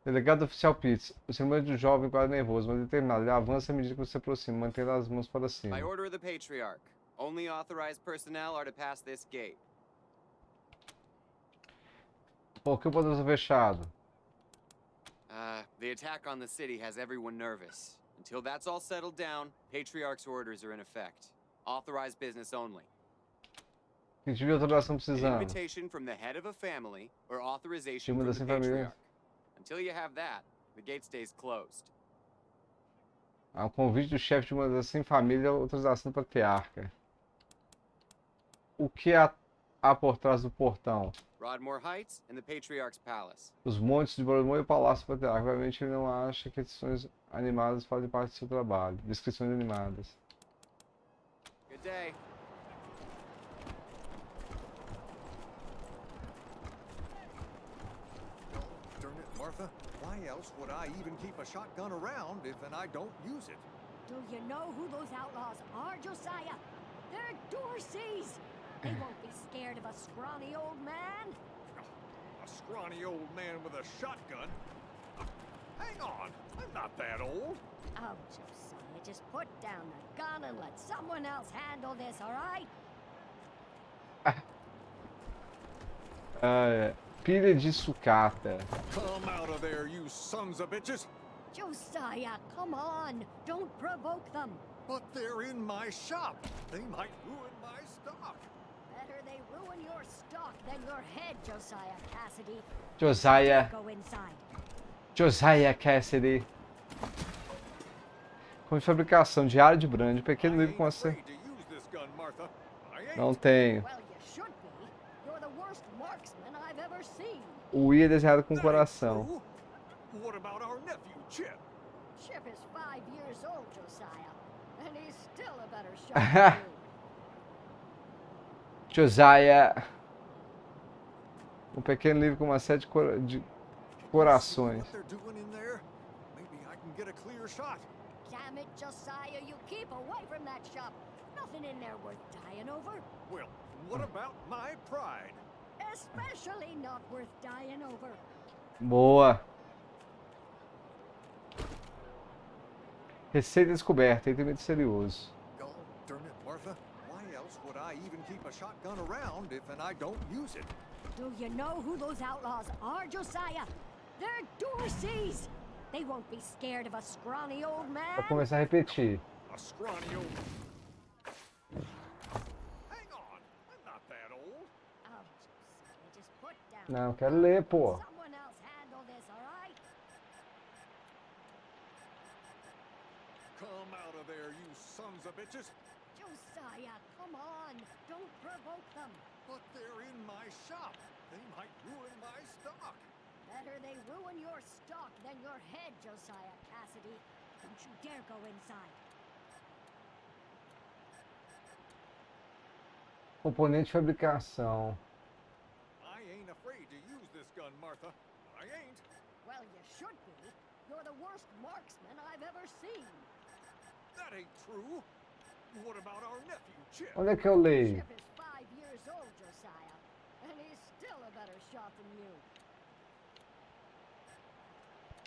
Delegado oficial Pitts. O semblante do jovem quase nervoso, mas determinado. Ele avança à medida que você se aproxima, mantendo as mãos para cima. By order of the Patriarch, only authorized personnel are to pass this gate. Por que o portão está fechado? The attack on the city has everyone nervous. Until that's all settled down, Patriarch's orders are in effect. Authorized business only. Que tipo de autorização An precisamos? invitation from the head of a family or authorization Time from da the sem família. Patriarch. Until you have that, the gate stays closed. Há um convite do chefe de uma das sem família, autorização do patriarca. O que há por trás do portão? Broadmoor Heights and the Patriarch's Palace. Os montes de Broadmoor e o Palácio do Patriarca. Obviamente ele não acha que edições animadas fazem parte do seu trabalho. Descrições animadas. Good day. Darn it, Martha. Why else would I even keep a shotgun around if I don't use it? Do you know who those outlaws are, Josiah? They're Dorseys! They won't be scared of a scrawny old man. A scrawny old man with a shotgun? Hang on, I'm not that old. Oh, Josiah, just put down the gun and let someone else handle this, all right? Pilha de sucata. Come out of there, you sons of bitches! Josiah, come on! Don't provoke them! But they're in my shop. They might ruin my stock. Better they ruin your stock than your head, Josiah Cassidy. Josiah. Go inside. Josiah Cassidy. Com fabricação diária de brand, pequeno livro com você. Não tenho. Well, you should be. You're the worst marksman I've ever seen. O I é desenhado com coração. What about our nephew, Chip? Chip is 5 years old, Josiah, and he's still a better shot than you. Josiah. Um pequeno livro com uma série de corações. What they're doing in there? Maybe I can get a clear shot. Damn it, Josiah, you keep away from that shop. Nothing in there worth dying over. Well, what about my pride? Especially not worth dying over. Boa. Receita descoberta, item misterioso. God darn it, Martha. Why else would I even keep a shotgun around if I don't use it? Do you know who those outlaws are, Josiah? They're Dorseys! They won't be scared of a scrawny old man. Vou começar a repetir. A scrawny old... Hang on, I'm not that old. Oh, Josiah, just put down... Não, quero ler, pô. Someone else handle this, all right? Come out of there, you sons of bitches. Josiah, come on. Don't provoke them. But they're in my shop. They might ruin my stock. Better they ruin your stock than your head, Josiah Cassidy. Don't you dare go inside. Componente de fabricação. I ain't afraid to use this gun, Martha. I ain't. Well, you should be. You're the worst marksman I've ever seen. That ain't true. What about our nephew, Chip? Onde é que eu leio? Chip is 5 years old, Josiah, and he's still a better shot than you.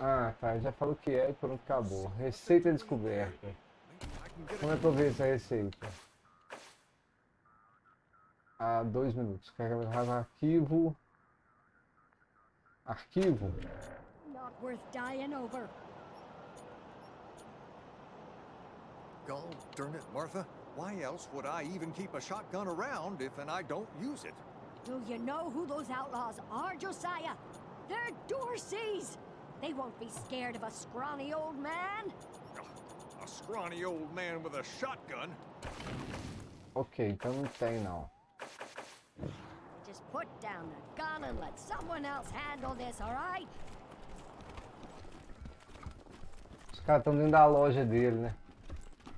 Ah, tá. Já falou que é e pronto, acabou. Receita descoberta. Como é que eu vejo essa receita? Ah, 2 minutos. Carregamento rápido, arquivo. Arquivo? Not worth dying over. Gall darn it, Martha. Why else would I even keep a shotgun around if I don't use it? Do you know who those outlaws are, Josiah? They're Dorseys! They won't be scared of a scrawny old man. A scrawny old man with a shotgun? Ok, então não tem não. Just put down the gun and let someone else handle this, all right? Os caras estão dentro da loja dele, né?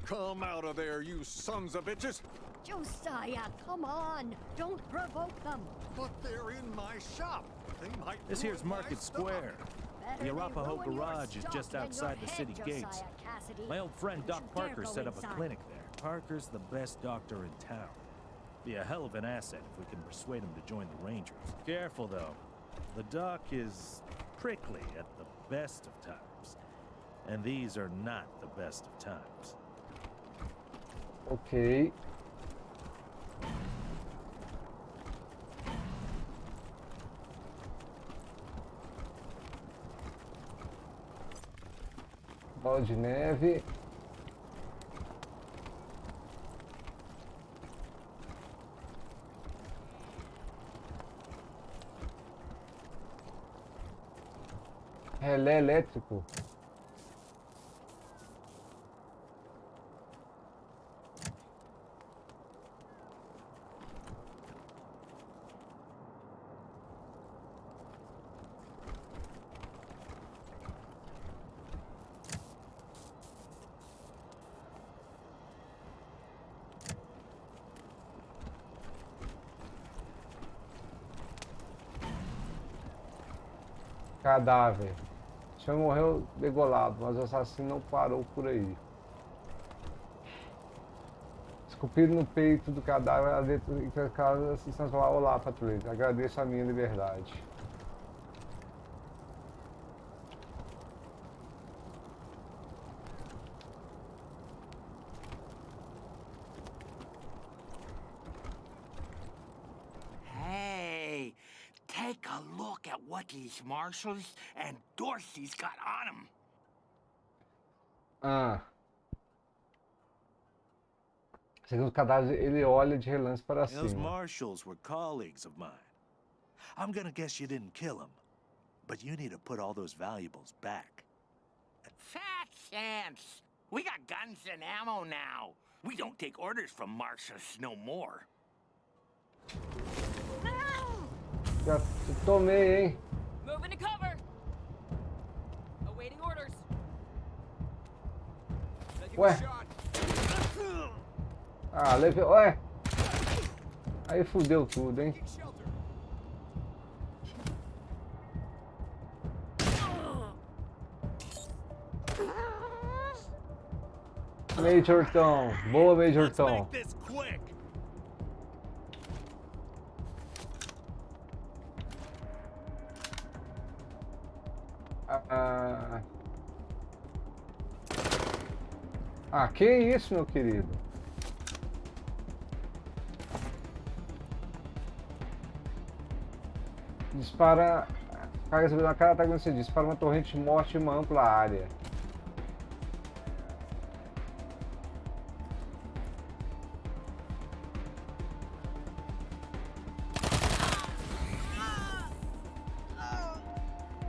Come out of there, you sons of bitches! Josiah, come on! Don't provoke them! But they're in my shop. They might This ruin here's my Market stuff. Square. Better The they Arapahoe ruin your Garage is stuff just than outside your the head, city gates. Josiah Cassidy. My old friend Doc Don't you dare Parker go set up a inside. clinic there. Parker's the best doctor in town. Be a hell of an asset if we can persuade him to join the Rangers. Careful though. The doc is prickly at the best of times. And these are not the best of times. Ok. Bola de neve. Relé elétrico. Cadáver. O senhor morreu degolado, mas o assassino não parou por aí. Esculpido no peito do cadáver, a letra que a casa se transformou. Olá, patrulheiro. Agradeço a minha liberdade. Hey, take a look at what these marshals and Dorsey's got on them. Ah. Segundo o cadáver, ele olha de relance para Those cima. marshals were colleagues of mine. I'm gonna guess you didn't kill them, but you need to put all those valuables back. Fat chance. We got guns and ammo now. We don't take orders from marshals no more. Já tomei, hein? Moving to cover. Awaiting orders. Ué. Ah, levei. Ué. Aí fudeu tudo, hein? Major Tom. Boa, Major Tom. This quick. Ah, que isso, meu querido? Dispara. Carga na cara, tá você dispara uma torrente de morte em uma ampla área.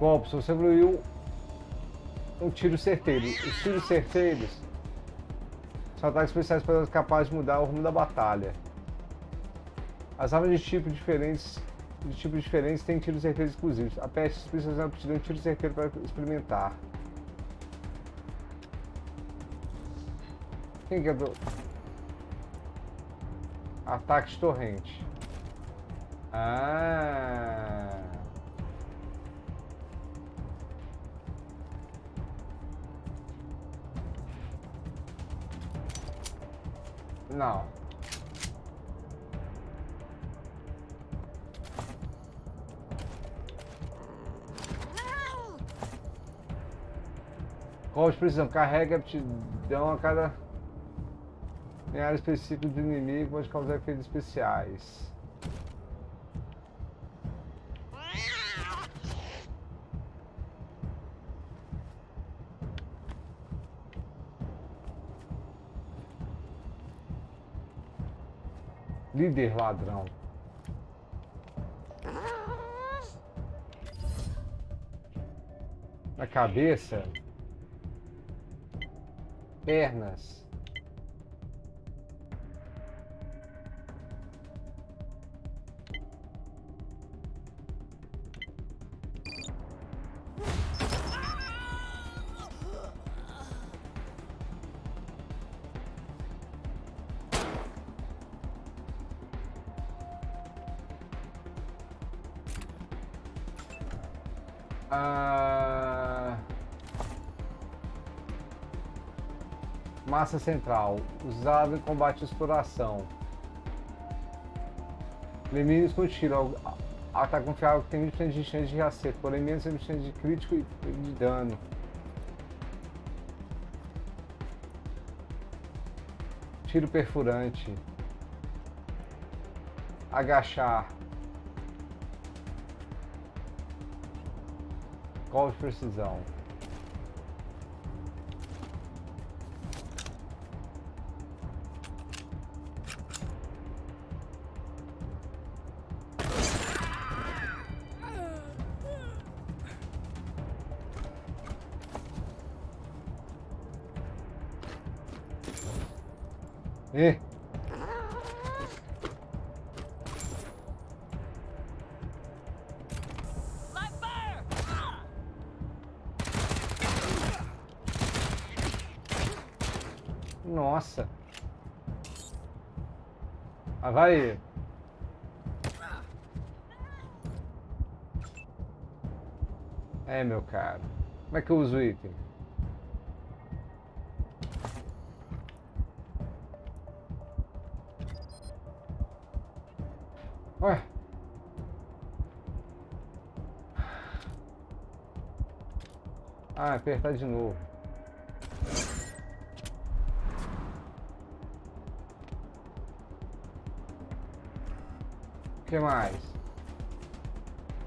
Golpe, se você evoluiu um tiro certeiro. Os tiros certeiros são ataques especiais para capazes de mudar o rumo da batalha. As armas de tipos diferentes têm tiros certeiros exclusivos. A peste especializada precisa de um tiro certeiro para experimentar. Quem que é do... Ataque de torrente. Ah. Não. Qual de precisão? Carrega aptidão a cada em área específica do inimigo, pode causar efeitos especiais. Líder ladrão. Na cabeça. Pernas. Massa central, usado em combate à exploração. Inimigos com tiro, ataque confiável que tem 20% de chance de acerto, porém menos 20% de crítico e de dano. Tiro perfurante. Agachar. Golpe de precisão. E nossa. Ah, vai. É, meu caro. Como é que eu uso o item? Ué. Ah, apertar de novo. O que mais?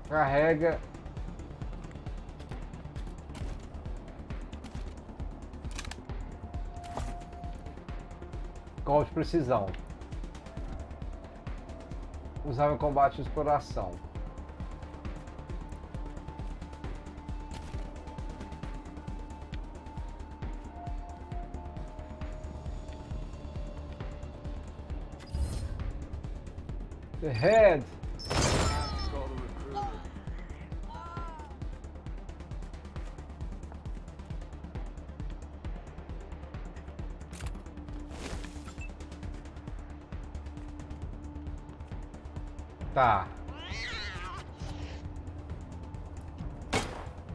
Carrega. Golpe de precisão. Usava em combate de exploração. The head. Tá.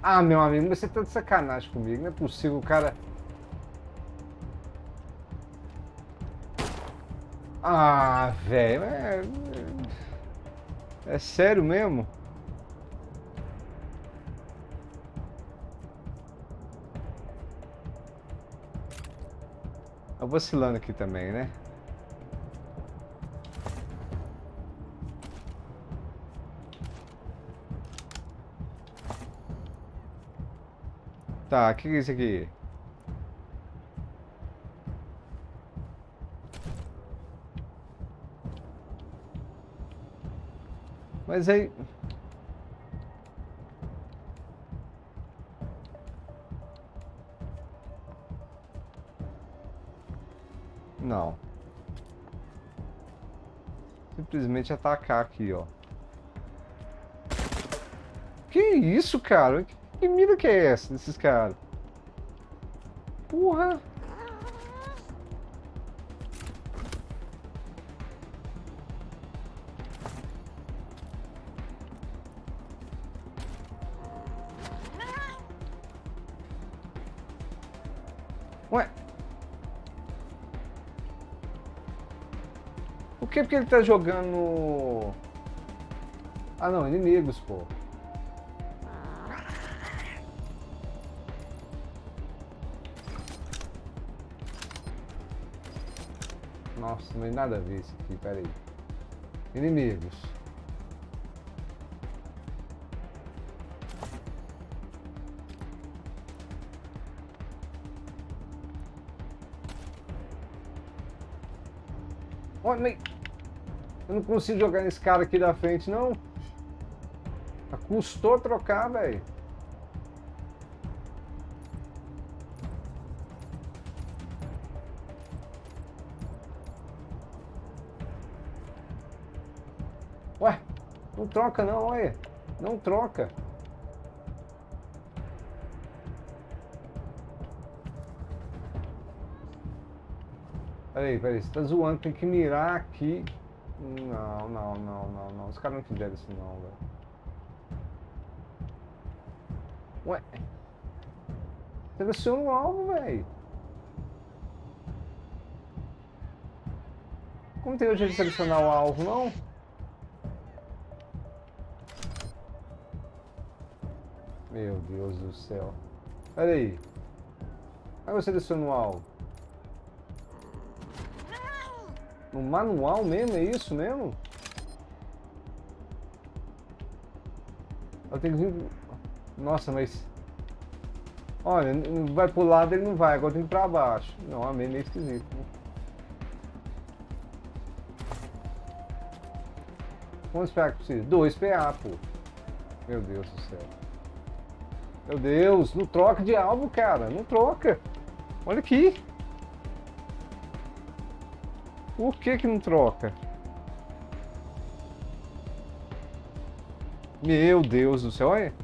Ah, meu amigo, você tá de sacanagem comigo. Não é possível, o cara... Ah, velho. É sério mesmo? Eu vou vacilando aqui também, né? Tá, o que é isso aqui? Mas aí... Não. Simplesmente atacar aqui, ó. Que isso, cara? Que mira que é essa desses caras? Porra! Ué? Por que? Porque ele tá jogando... Ah não, inimigos, pô. Nossa, não tem nada a ver isso aqui, peraí. Inimigos. Olha, eu não consigo jogar nesse cara aqui da frente, não. Custou trocar, velho. Ué, não troca não, olha. Não troca. Peraí, você tá zoando, tem que mirar aqui. Não. Os caras não fizeram isso não, velho. Ué. Seleciona o alvo, velho. Como tem o jeito de selecionar o alvo, não? Meu Deus do céu. Pera aí. Aí eu seleciono o alvo. No manual mesmo? É isso mesmo? Eu tenho que vir... Nossa, mas... Olha, vai pro lado ele não vai, agora tem que ir pra baixo. Não, é meio esquisito. Quantos PA que precisa? 2 PA, pô. Meu Deus do céu. Meu Deus, não troca de alvo, cara. Não troca. Olha aqui. Por que não troca? Meu Deus do céu, olha.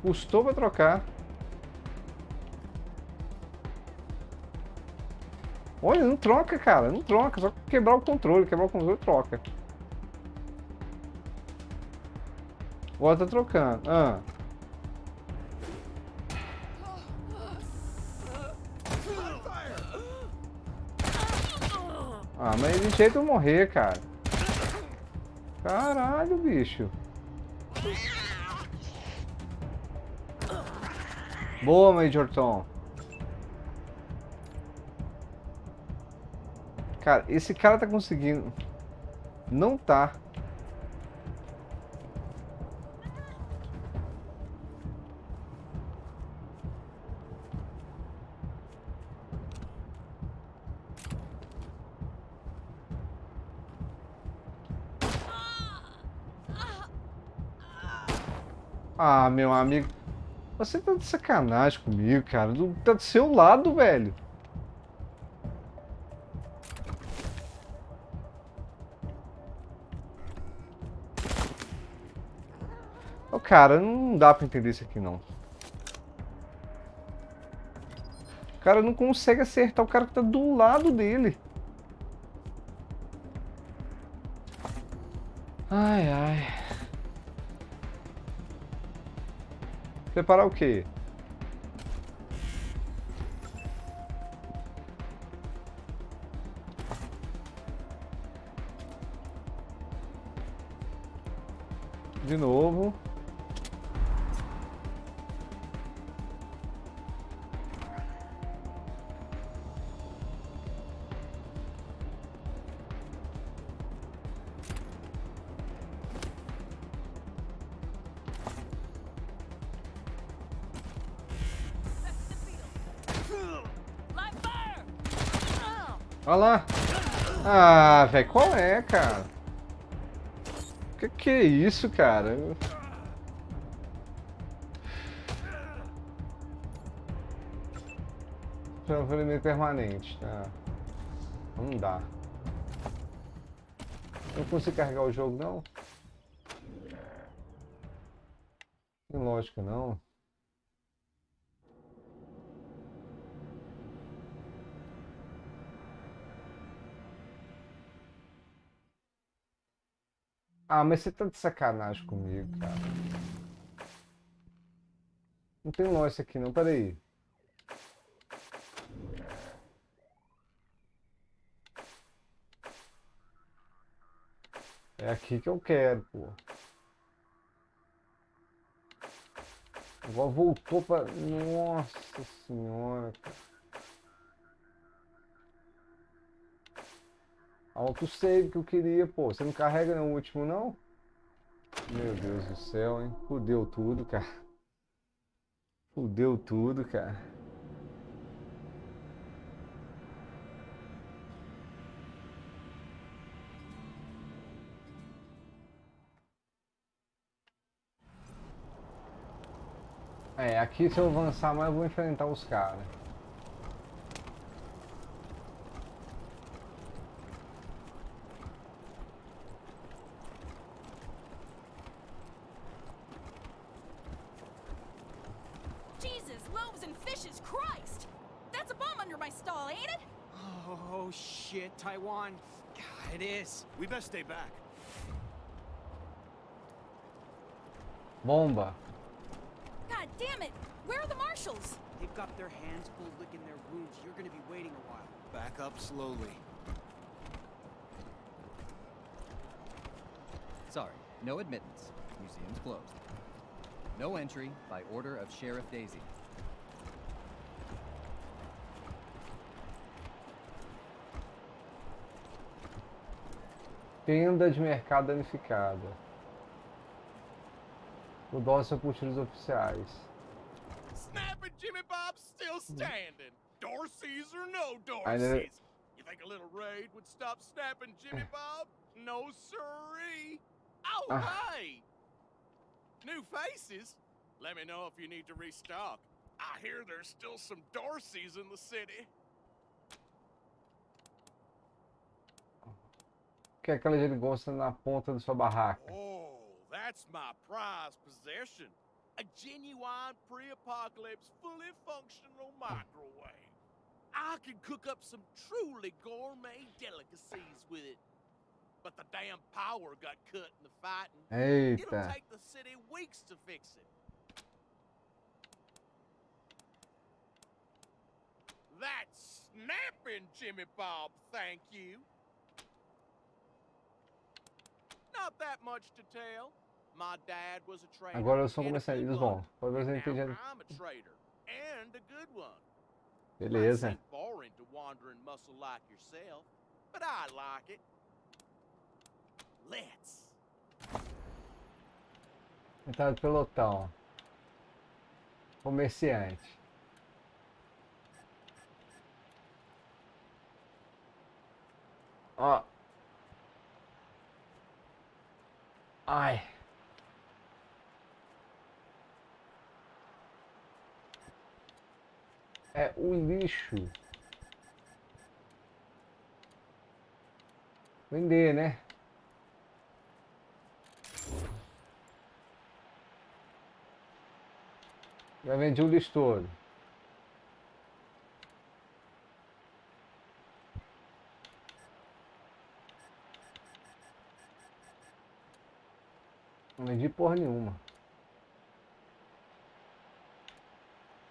Custou pra trocar. Olha, não troca, cara. Não troca. Só quebrar o controle. Quebrar o controle, troca. Agora tá trocando. Ah, mas de jeito eu morrer, cara. Caralho, bicho. Boa, Major Tom. Cara, esse cara tá conseguindo. Não tá. Ah, meu amigo. Você tá de sacanagem comigo, cara. Tá do seu lado, velho. Ô, cara, não dá pra entender isso aqui, não. O cara não consegue acertar o cara que tá do lado dele. Ai, ai. Preparar o quê? De novo. Olha lá. Ah, velho, qual é, cara? Que é isso, cara? Transferimento permanente, tá? Não dá. Não consigo carregar o jogo, não? Tem lógica, não. Ah, mas você tá de sacanagem comigo, cara. Não tem lógica aqui não, peraí. É aqui que eu quero, pô. Agora voltou pra... Nossa senhora, cara. Autosave que eu queria, pô. Você não carrega no último, não? Meu Deus do céu, hein? Fudeu tudo, cara. Fudeu tudo, cara. É, aqui se eu avançar mais eu vou enfrentar os caras. Jesus, loaves and fishes, Christ! That's a bomb under my stall, ain't it? Oh, shit, Taiwan. God, it is. We best stay back. Bomba. God damn it! Where are the marshals? They've got their hands full licking their wounds. You're gonna be waiting a while. Back up slowly. Sorry, no admittance. Museum's closed. No entry by order of Sheriff Daisy. Tenda de mercado danificada. O dólar por tiros oficiais. Snapping Jimmy Bob's still standing. Dorsey's or no I did it. Dorsey's. You think a little raid would stop snapping Jimmy Bob? No siree. Oh, hey! New faces? Let me know if you need to restock. I hear there's still some Dorseys in the city. O que é aquela geringonça na ponta da sua barraca? Oh, that's my prized possession. A genuine pre-apocalypse, fully functional microwave. I can cook up some truly gourmet delicacies with it. But the damn power got cut in the fighting. It'll Eita. take the city weeks to fix it. That's snapping, Jimmy Bob, thank you. Not that much to tell. My dad was a trader. Agora eu sou and a comerciante. good Eles one. vão. Pode ver se eu Now entendi. I'm a trader and a good one. Beleza. Might seem boring to wandering muscle like yourself, but I like it. Let's. Entrada do pelotão. Comerciante. Ó. Ai. É o lixo. Vender, né? Já vendi o lixo todo. Não vendi porra nenhuma.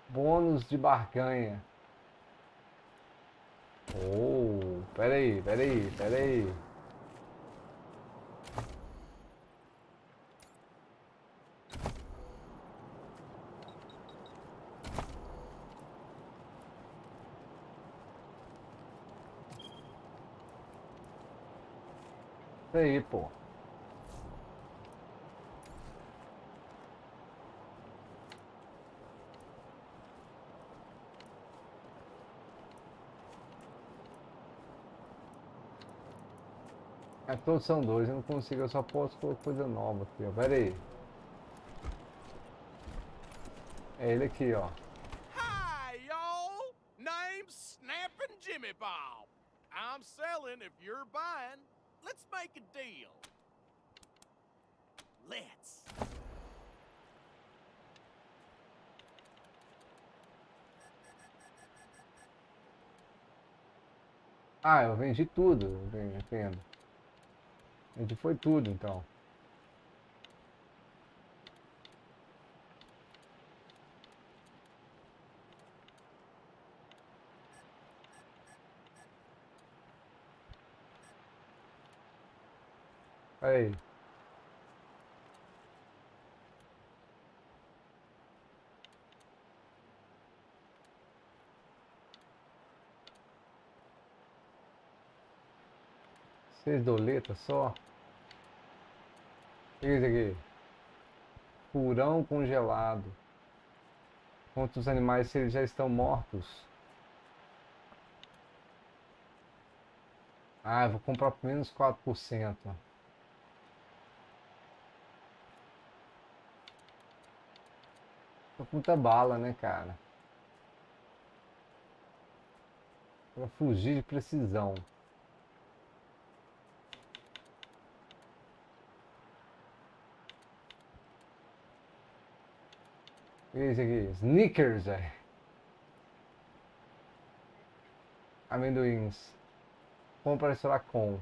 Bônus de barganha. Oh, peraí. Isso aí, pô. É, todos são dois, eu não consigo, eu só posso colocar coisa nova aqui, ó. Pera aí. É ele aqui, ó. Hi, y'all. Name's Snapping Jimmy Bob. I'm selling if you're buying. Let's make a deal. Let's. Ah, eu vendi tudo, entendo. Vendi foi tudo, então. Aí. Seis doletas só? O que é isso aqui? Furão congelado. Contra os animais se eles já estão mortos. Ah, eu vou comprar por menos 4%. Tô com muita bala, né, cara? Pra fugir de precisão. O que é isso aqui? Snickers, velho. Amendoins. Compra será com.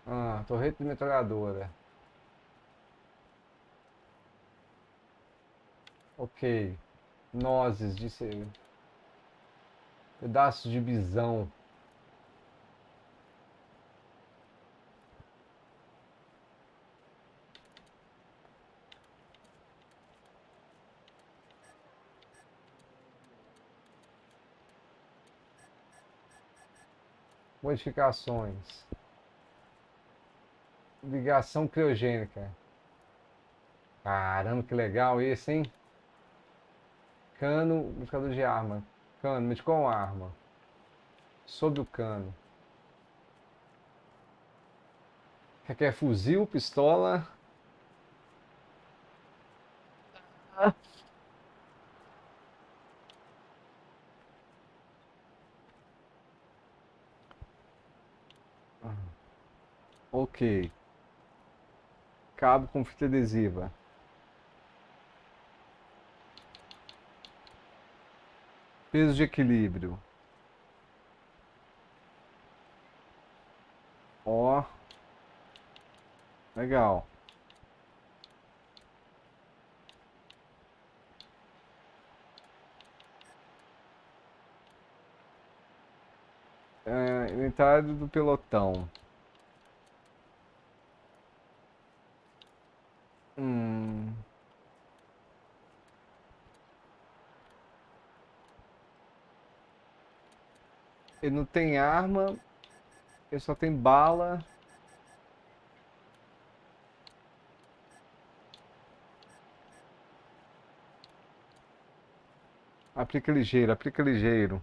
Ah, torreta de metralhadora. Ok. Nozes, disse ele. Pedaços de bisão. Modificações. Ligação criogênica. Caramba, que legal esse, hein? Cano, buscador de arma. Cano, mas qual arma? Sob o cano. Quer fuzil, pistola? Ok. Cabo com fita adesiva. Peso de equilíbrio. Ó. Legal. Inventário do pelotão. Ele não tem arma. Ele só tem bala. Aplica ligeiro, aplica ligeiro.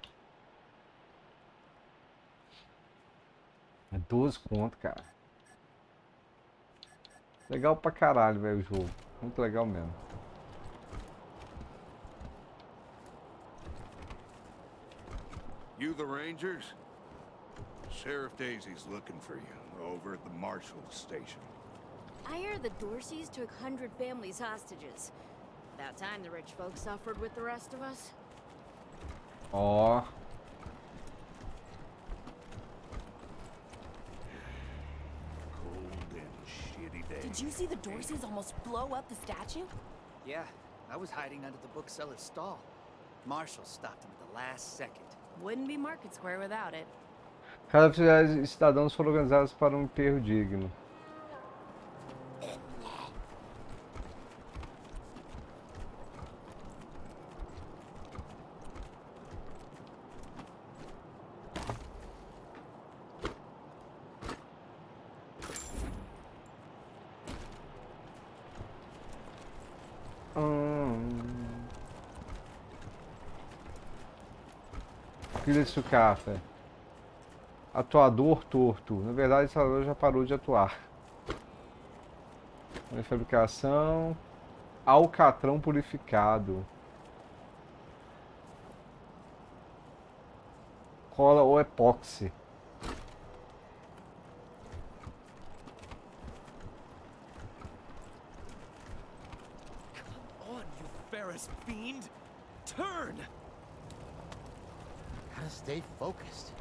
É 12 conto, cara. Legal pra caralho, velho, o jogo. Muito legal mesmo. You the Rangers? Sheriff Daisy's looking for you over at the Marshall station. I hear the Dorseys took 100 families hostages. About time the rich folks suffered with the rest of us. Ó. Cold and shitty day. Did you see the Dorseys almost blow up the statue? Yeah, I was hiding under the bookseller's stall. Marshall stopped him at the last second. Wouldn't be Market Square without it. Cada atividade de cidadãos foram organizados para um enterro digno. Pilha de sucata. Atuador torto. Na verdade, esse atuador já parou de atuar. Fabricação. Alcatrão purificado. Cola ou epóxi. Come on, you Ferris fiend! Turn! Gotta stay focused.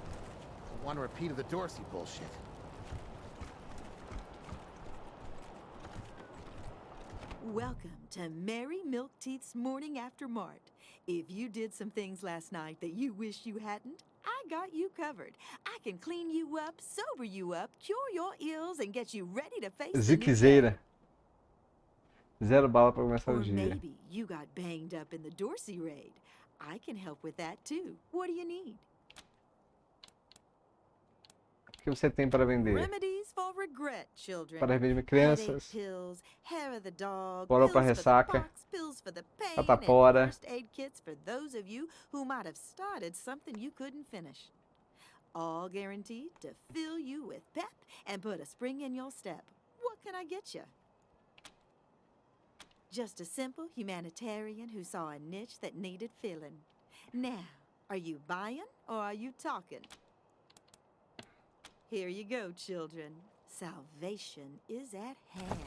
Don't want a repeat of the Dorsey bullshit. Welcome to Mary Milk Teeth's Morning After Mart. If you did some things last night that you wish you hadn't, I I got you covered. I can clean you up, sober you up, cure your ills, and get you ready to face the new day. Ziquezeira. 0 bala pra começar o Or dia. maybe you got banged up in the Dorsey raid. I can help with that too. What do you need? O que você tem para vender? Remedies for regret, children. Para remédio de Headache crianças, pills, hair of the dog, bora pills para for the ressaca, pox, pills for the pain, catapora. and first aid kits for those of you who might have started something you couldn't finish. All guaranteed to fill you with pep and put a spring in your step. What can I get you? Just a simple humanitarian who saw a niche that needed filling. Now, are you buying or are you talking? Here you go, children. Salvation is at hand.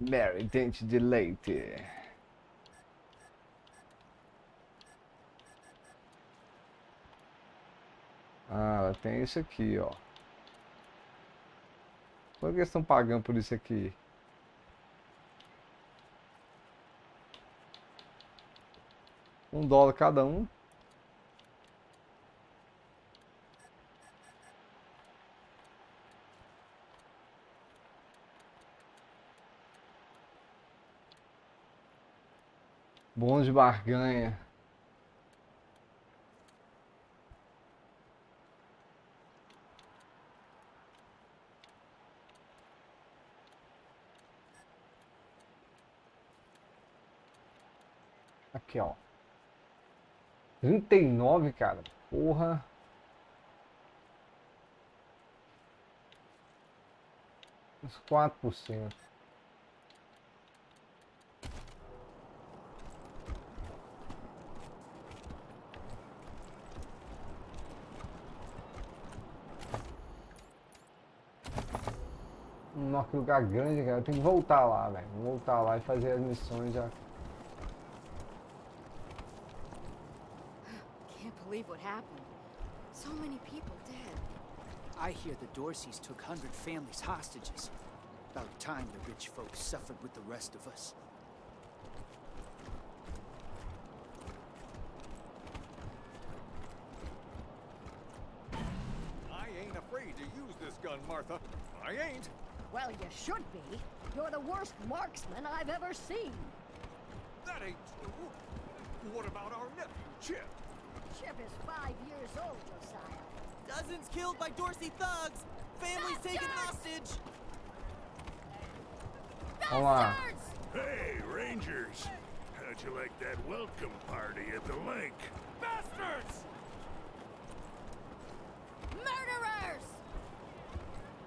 Mary, dente de leite. Ah, ela tem isso aqui, ó. Quanto que eles estão pagando por isso aqui? $1 cada um. Bônus de barganha. Aqui, ó. 39, cara. Porra. Uns 4%. Nossa, que lugar grande, cara. Eu tenho que voltar lá, velho. Voltar lá e fazer as missões já. Can't believe what happened. So many people dead. I hear the Dorseys took 100 families hostages. About time the rich folks suffered with the rest of us. I ain't afraid to use this gun, Martha. I ain't. Well, you should be. You're the worst marksman I've ever seen. That ain't true. What about our nephew, Chip? Chip is 5 years old, Josiah. Dozens killed by Dorsey thugs. Families taken hostage. Vamos lá. Hey, Rangers. How'd you like that welcome party at the lake? Bastards! Murderers!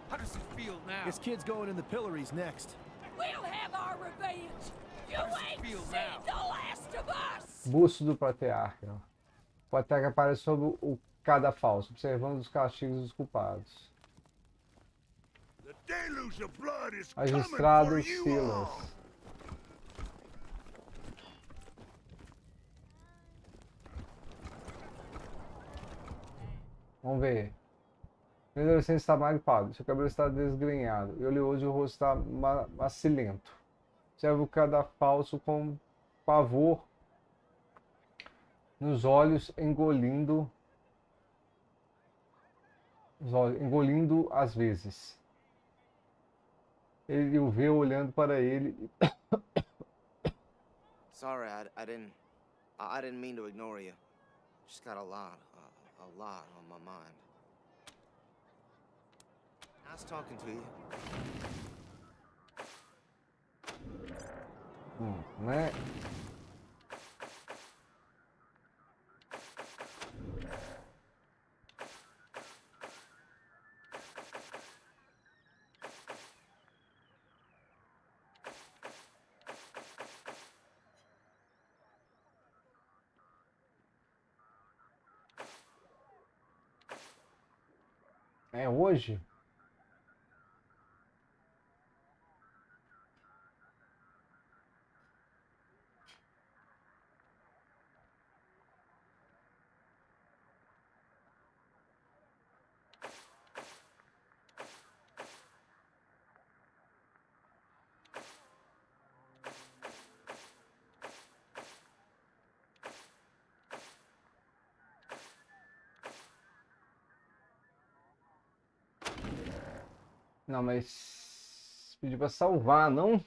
How does it feel now? This kid's going in the pillories next. We'll have our revenge. You ain't feel seen now? the last of us. Busto do Patriarca. Ó. O Patriarca aparece sobre o cadafalso, observando os castigos dos culpados. The deluge of blood is Magistrado coming for you Silas. all. Vamos ver. O adolescente está magpado, seu cabelo está desgrenhado e oleoso e o rosto está macilento. Observa o cadafalso com pavor nos olhos, engolindo às vezes. Ele o vê olhando para ele. Sorry, I didn't mean to ignore you. Just got a lot on my mind. Nice talking to you. Né? É hoje? Não, mas pediu pra salvar, não?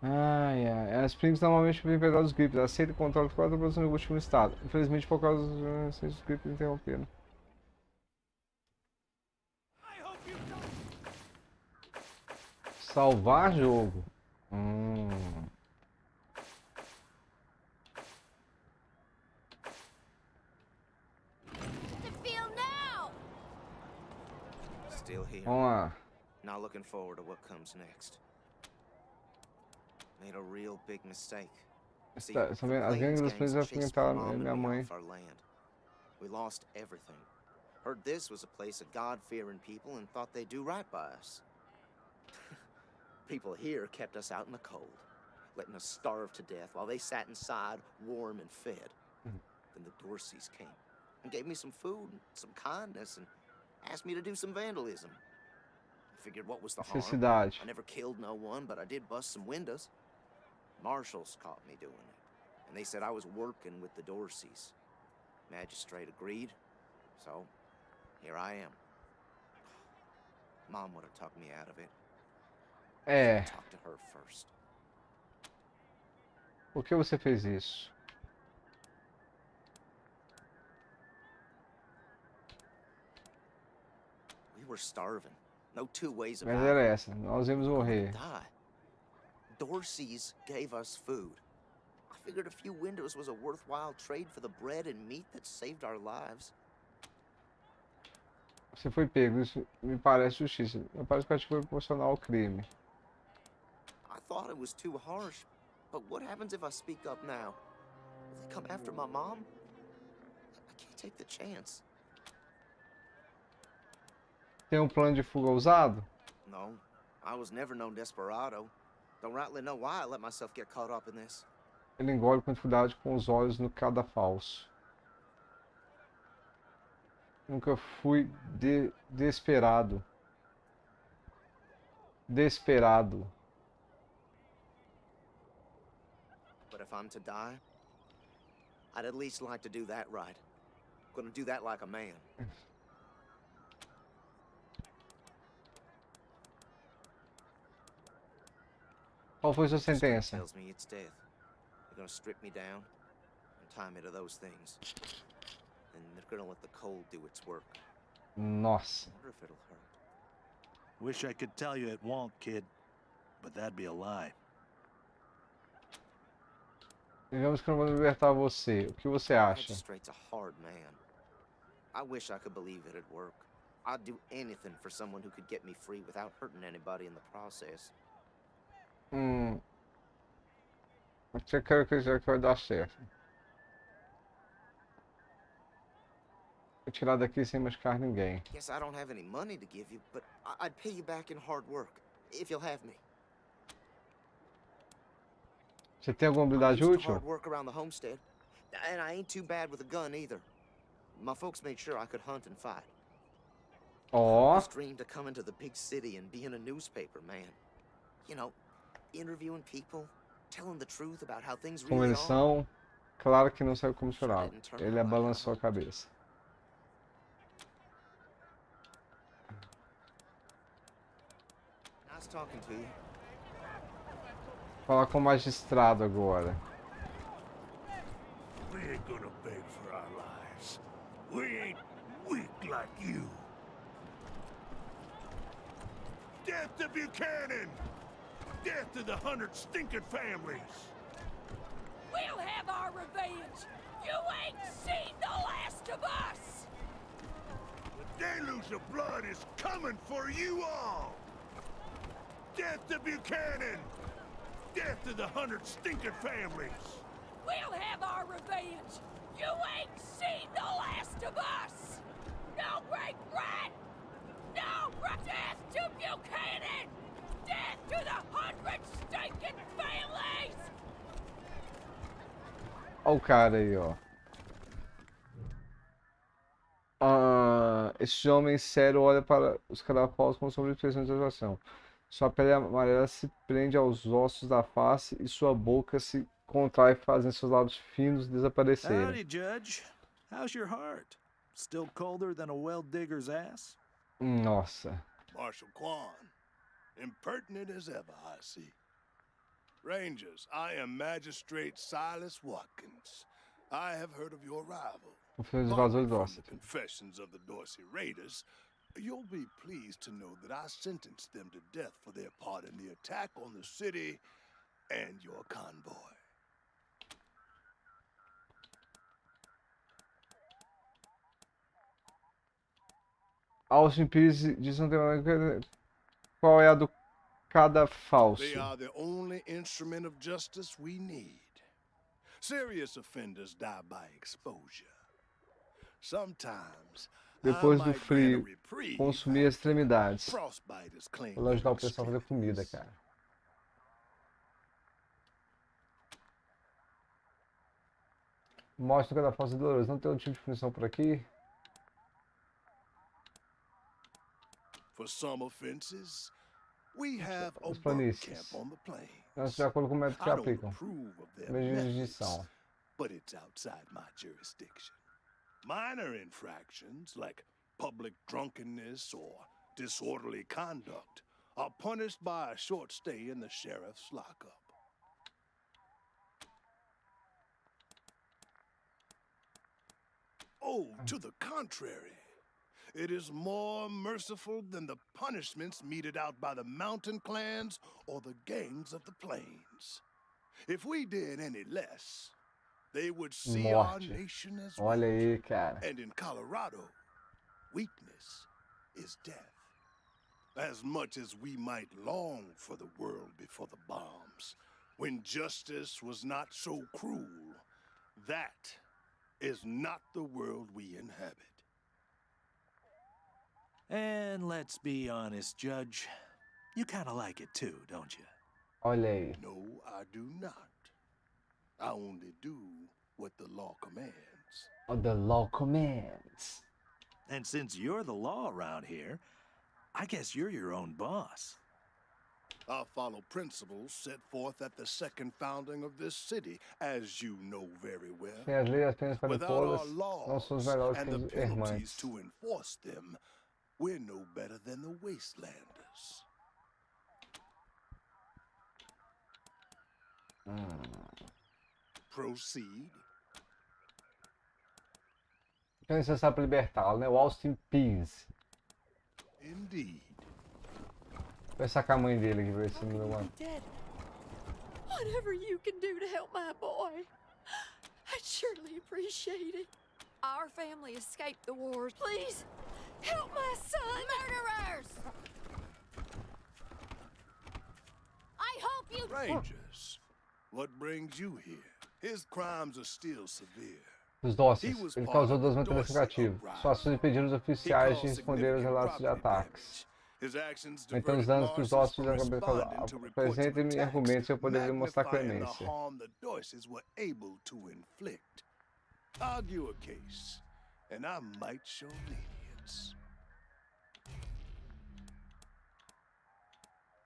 Ai, ai. As Springs normalmente vêm pegar os grips. Aceita o controle de 4% no último estado. Infelizmente, por causa dos grips interromperam. Salvar jogo. The field now! Still here. Vamos lá. Not looking forward to what comes next. Made a real big mistake. See, As the gangues Plains das gangs Plains chased my apunhetaram mom and minha me mãe. off our land. We lost everything. Heard this was a place of God-fearing people and thought they'd do right by us. People here kept us out in the cold, letting us starve to death while they sat inside, warm and fed. Then the Dorseys came and gave me some food and some kindness and asked me to do some vandalism. I figured what was the harm? Necessidade. I never killed no one, but I did bust some windows. Marshals caught me doing it, and they said I was working with the Dorseys. Magistrate agreed, so here I am. Mom would have talked me out of it. É. Talk to her first. Por que você fez isso? We were starving. No two ways Mas about era it. essa. Nós íamos morrer. Die. Dorseys gave us food. I figured a few windows was a worthwhile trade for the bread and meat that saved our lives. Você foi pego. Isso me parece justiça. Me parece que foi proporcional ao crime. I thought it was too harsh, but what happens if I speak up now? Will they come after my mom? I can't take the chance. Tem plano de fuga ousado? No, I was never no desperado. Don't rightly know why I let myself get caught up in this. Ele engole com dificuldade com os olhos no cadafalso. Nunca fui desesperado. Desesperado. But if I'm to die, I'd at least like to do that right. Gonna do that like a man. Qual foi sua sentença? Tells me it's death. They're gonna strip me down and tie me to those things. And they're gonna let the cold do its work. Nossa. I wonder if it'll hurt. Wish I could tell you it won't, kid. But that'd be a lie. Digamos que eu não vou libertar você. O que você acha? Magistrate's a hard man. I wish I could believe it'd work. I'd do anything for someone who could get me free without hurting anybody in the process. Eu quero acreditar que vai dar certo. Vou tirar daqui sem machucar ninguém. Guess I don't have any money to give you, but I'd pay you back in hard work, if you'll have me. Você tem alguma habilidade útil? Hard work around the homestead, and I ain't too bad with a gun either. My folks made sure I could hunt and fight. Ó. I dreamed of coming to the big city and being a newspaper man. You know, interviewing people, telling the truth about how things really are. Convenção. Claro que não saiu como chorava. Ele balançou a cabeça. Nice talking to you. Falar com o magistrado agora. We ain't gonna beg for our lives. We ain't weak like you. Death to Buchanan! Death to the 100 stinking families! We'll have our revenge! You ain't seen the last of us! The deluge of blood is coming for you all! Death to Buchanan! Death to the 100 stinking families! We'll have our revenge! You ain't seen the last of us! No regret! No death to Buchanan! Death to the 100 stinking families! Olha o cara aí, ó. Esse homem sério olha para os cadafalsos com sombra de expressão de exaustão. Sua pele amarela se prende aos ossos da face e sua boca se contrai, fazendo seus lábios finos desaparecerem. Howdy, Judge. How's your heart? Still colder than a well digger's ass? Nossa. Marshal Quan, impertinent as ever, I see. Rangers, I am Magistrate Silas Watkins. I have heard of your arrival. O filho dos Partly invasores from Dorset. the confessions of the Dorsey Raiders, you'll be pleased to know that I sentenced them to death for their part in the attack on the city and your convoy. Austin Pease diz não tem qual é a do cada falso. They are the only instrument of justice we need. Serious offenders die by exposure. Sometimes Depois do frio, consumir as extremidades. Vou ajudar o pessoal a fazer comida, cara. Mostra cada falso e doloroso. Não tem outro tipo de punição por aqui? For some offenses, we have a As work planícies. camp on the plains. Nós de acordo com o método que I don't aplicam. approve of their Mesma methods, jurisdição. but it's outside my jurisdiction. Minor infractions like public drunkenness or disorderly conduct are punished by a short stay in the sheriff's lockup. Oh, to the contrary. It is more merciful than the punishments meted out by the mountain clans or the gangs of the plains. If we did any less, they would see our Morte. nation as Olha weak. aí, cara. And in Colorado, weakness is death. As much as we might long for the world before the bombs, when justice was not so cruel, that is not the world we inhabit. And let's be honest, Judge. You kind of like it too, don't you? Olha aí. No, I do not. I only do what the law commands. The law commands. And since you're the law around here, I guess you're your own boss. I follow principles set forth at the second founding of this city, as you know very well. Sem as leis apenas para Without our todas, não laws somos melhores and que the os penalties irmãs. to enforce them, we're no better than the Wastelanders. Proceed. Quem você sabe libertá-lo, né? O Austin Pease. Indeed. Vou sacar a mãe dele aqui pra ver se me dá uma... Whatever you can do to help my boy, I'd surely appreciate it. Our family escaped the wars. Please, help my son! Murderers! I hope you... Rangers, what brings you here? His crimes are still severe. Os Dóceis. Ele causou 2 mantimentos negativos. Suas ações impediram os oficiais de responder aos relatos de ataques. Aumentando os danos que os Dóceis fizeram com a causar. Apresente-me argumentos e eu poderia mostrar clemência. Argue a case, and I might show lenience.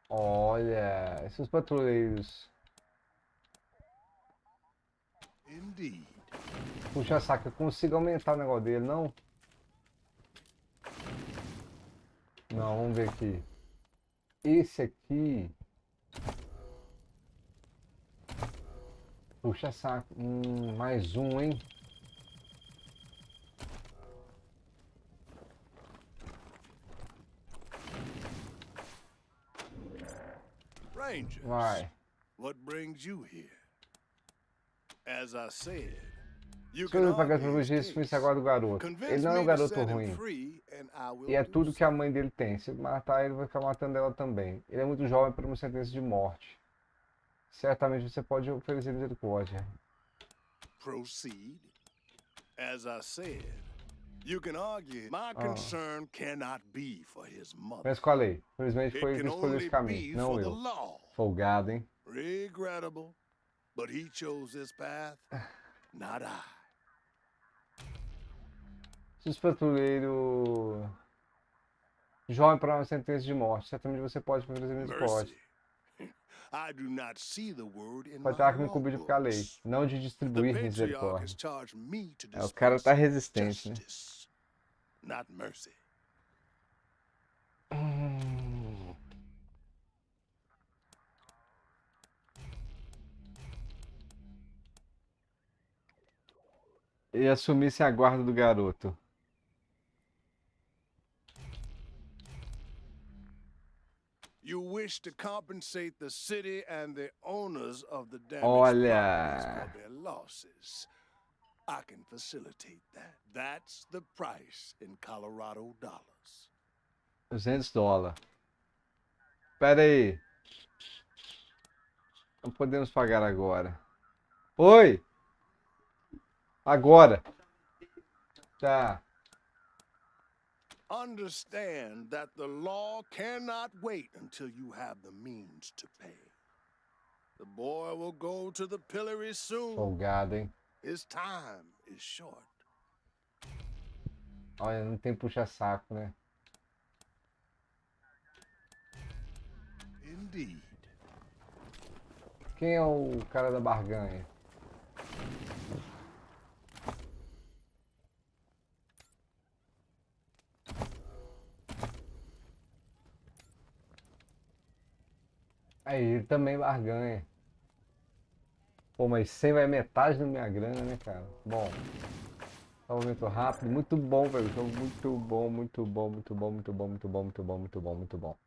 Olha, esses patrulheiros. Indeed. Puxa saco, eu consigo aumentar o negócio dele, não? Não, vamos ver aqui. Esse aqui. Puxa saco. Mais um, hein? Rangers, Vai. what brings you here? As I said, you Se eu can não pagar argue pelo his juízo, case. isso agora do garoto. Ele não é um garoto ruim. E é tudo que a mãe dele tem. Se matar ele, vai ficar matando ela também. Ele é muito jovem para uma sentença de morte. Certamente você pode oferecer misericórdia. Proceed. As I said, you can argue. My concern cannot be for his mother. Mas qual a lei? Infelizmente It foi ele que can escolheu esse only caminho, be não for the eu. law. Folgado, hein? Regrettable, but he chose this path, not I. Se os patrulheiros jovem para uma sentença de morte, certamente você pode oferecer misericórdia. I do not see the word in Pode my ter que me law cobrir de ficar lei, books. não de The distribuir patriarch misericórdia. has charged me to O dispense cara tá resistente, né? justice, not mercy. E assumissem a guarda do garoto. You wish to compensate the city and the owners of the damaged properties Olha. for their losses. I can facilitate that. That's the price in Colorado dollars. $200. Pera aí. Não podemos pagar agora. Oi! Agora. Tá. Understand that the law cannot wait until you have the means to pay. The boy will go to the pillory soon. Folgado, hein? His time is short. Olha, não tem puxa-saco, né? Indeed. Quem é o cara da barganha? Aí, ele também barganha. Pô, mas 100 vai metade da minha grana, né, cara? Bom. Aumento rápido. Muito bom, velho. Jogo muito bom, muito bom, muito bom, muito bom, muito bom, muito bom, muito bom, muito bom.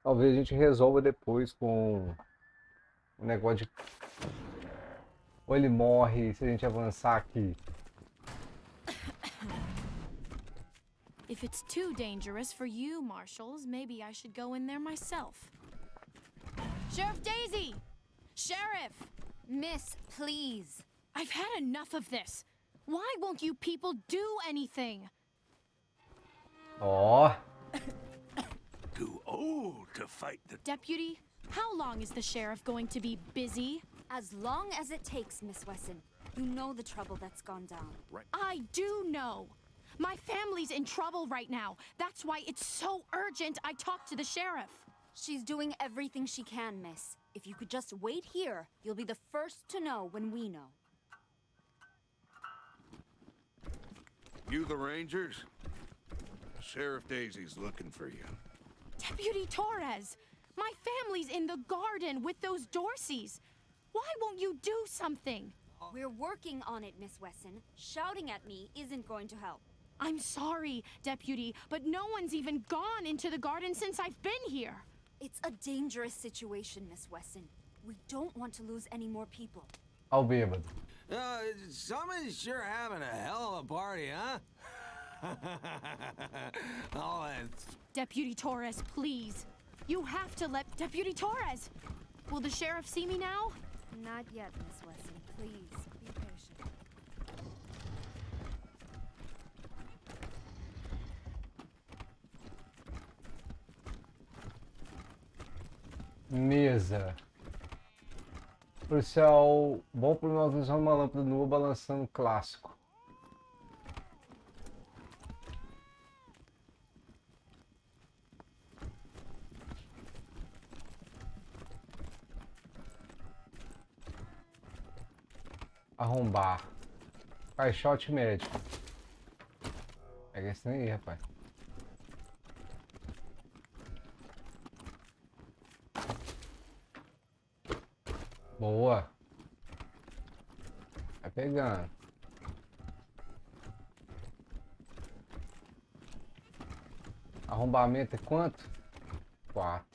Talvez a gente resolva depois com o negócio de... Ou ele morre se a gente avançar aqui. If it's too dangerous for you, Marshals, maybe I should go in there myself. Sheriff Daisy! Sheriff! Miss, please. I've had enough of this. Why won't you people do anything? Ó. Too old to fight the... Deputy, how long is the sheriff going to be busy? As long as it takes, Miss Wesson. You know the trouble that's gone down. Right. I do know. My family's in trouble right now. That's why it's so urgent I talk to the sheriff. She's doing everything she can, miss. If you could just wait here, you'll be the first to know when we know. You the Rangers? Sheriff Daisy's looking for you. Deputy Torres, my family's in the garden with those Dorseys. Why won't you do something? We're working on it, Miss Wesson. Shouting at me isn't going to help. I'm sorry, Deputy, but no one's even gone into the garden since I've been here. It's a dangerous situation, Miss Wesson. We don't want to lose any more people. Ao bêbado. Someone's sure having a hell of a party, huh? Oh, that's... Deputy Torres, please. You have to let Deputy Torres. Will the sheriff see me now? Not yet, Miss Wesson. Please, be patient. Mesa. Policial, bom para nós usar uma lâmpada nua balançando clássico. Arrombar. Caixote médico. Pega esse aí, rapaz. Boa. Vai pegando. Arrombamento é quanto? 4.